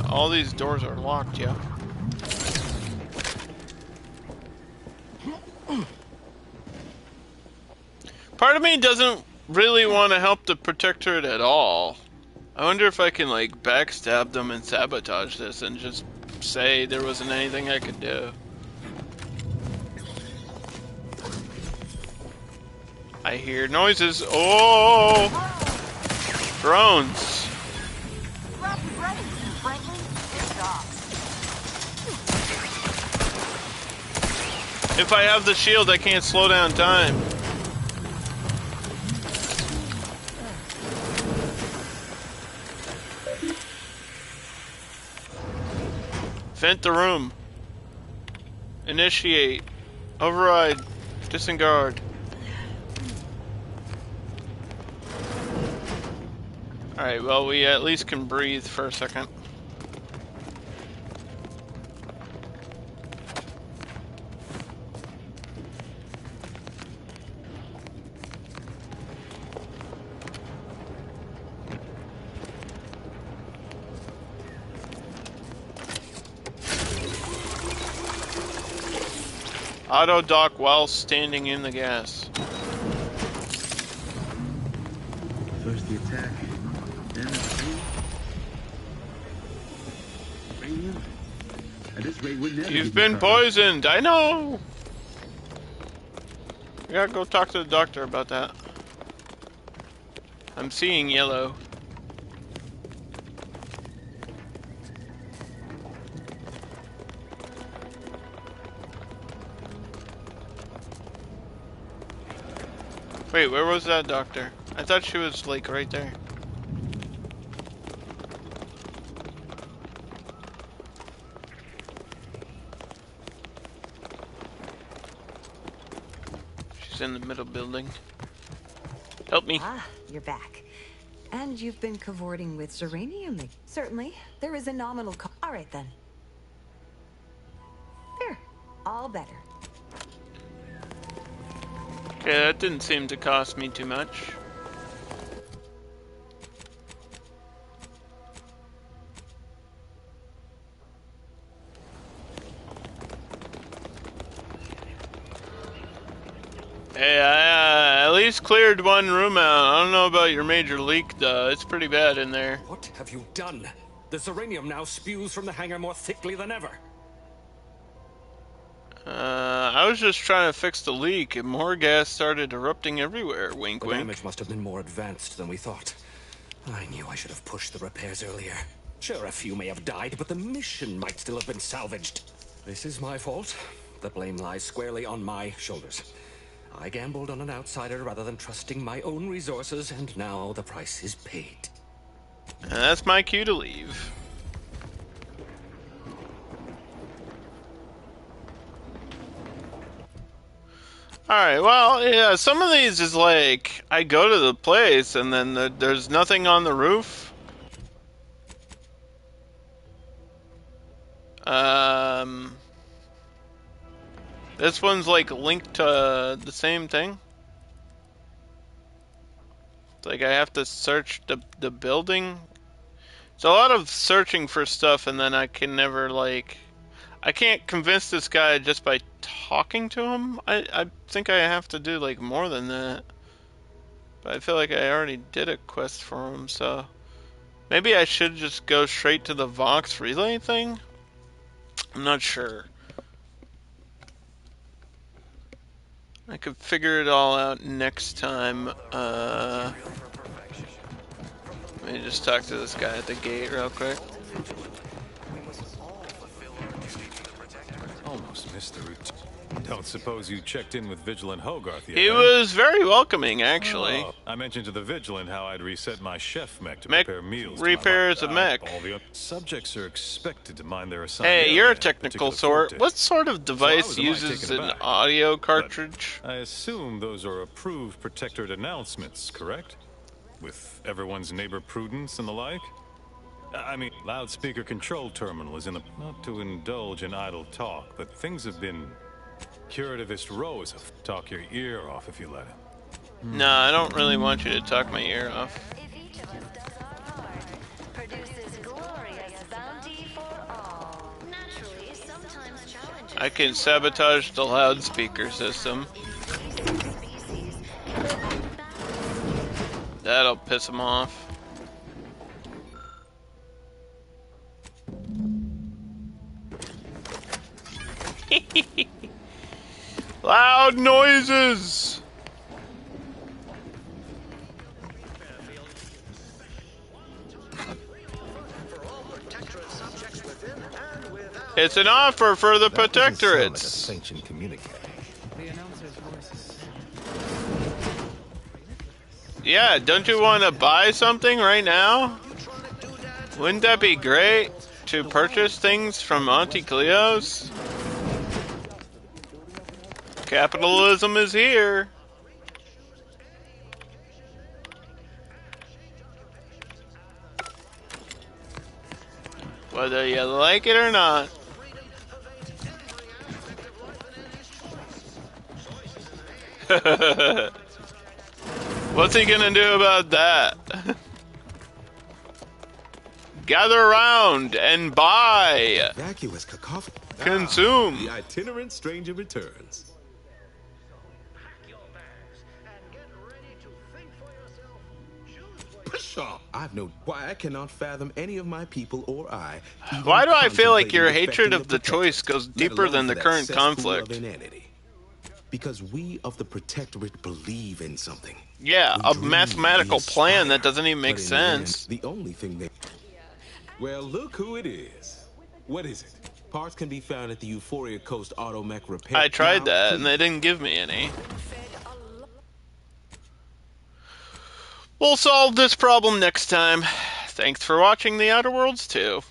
All these doors are locked, yeah. Part of me doesn't really want to help the Protectorate at all. I wonder if I can, like, backstab them and sabotage this and just say there wasn't anything I could do. I hear noises. Oh! Drones. If I have the shield, I can't slow down time. Vent the room. Initiate. Override. Disengard. Alright, well, we at least can breathe for a second. Auto dock while standing in the gas. First the attack, then the rain. At this rate, we'd never You've get been you covered. poisoned, I know! We gotta go talk to the doctor about that. I'm seeing yellow. Wait, where was that doctor? I thought she was, like, right there. She's in the middle building. Help me. Ah, you're back. And you've been cavorting with Zeranium. Certainly. There is a nominal co- All right, then. There. All better. Okay, that didn't seem to cost me too much. Hey, I at least cleared one room out. I don't know about your major leak, though. It's pretty bad in there. What have you done? The Zeranium now spews from the hangar more thickly than ever. I was just trying to fix the leak, and more gas started erupting everywhere. Wink, The wink. damage must have been more advanced than we thought. I knew I should have pushed the repairs earlier. Sure, a few may have died, but the mission might still have been salvaged. This is my fault. The blame lies squarely on my shoulders. I gambled on an outsider rather than trusting my own resources, and now the price is paid. And that's my cue to leave. Alright, well, yeah, some of these is like, I go to the place and then there's nothing on the roof. This one's like linked to the same thing. It's like I have to search the building. It's a lot of searching for stuff and then I can never like... I can't convince this guy just by talking to him. I think I have to do like more than that. But I feel like I already did a quest for him, so... Maybe I should just go straight to the Vox relay thing? I'm not sure. I could figure it all out next time. Let me just talk to this guy at the gate real quick. Almost missed the route. Don't suppose you checked in with Vigilant Hogarth yet? He was very welcoming, actually. Oh, I mentioned to the Vigilant how I'd reset my chef mech to Mech prepare meals. repairs a mech. All the subjects are expected to mind their assignment. Hey, you're a technical sort. What sort of device uses an audio cartridge? I assume those are approved Protectorate announcements, correct? With everyone's neighbor prudence and the like? I mean, loudspeaker control terminal is in the... Not to indulge in idle talk, but things have been... Curativist Rose, talk your ear off if you let him. No, I don't really want you to talk my ear off. I can sabotage the loudspeaker system. That'll piss him off. Loud noises! It's an offer for the Protectorates. Sanctioned communique. Yeah, don't you want to buy something right now? Wouldn't that be great? To purchase things from Auntie Cleo's? Capitalism is here. Whether you like it or not. What's he gonna do about that? Gather around and buy. Vacuous cacophony. Consume. The itinerant stranger returns. Pshaw! I've no why I cannot fathom any of my people or I. Why do I feel like your hatred of the choice goes deeper than the current conflict? Because we of the Protectorate believe in something. Yeah, a mathematical plan that doesn't even make sense. The only thing they... Well, look who it is. What is it? Parts can be found at the Euphoria Coast Automech Repair. I tried that, and they didn't give me any. We'll solve this problem next time. Thanks for watching The Outer Worlds 2.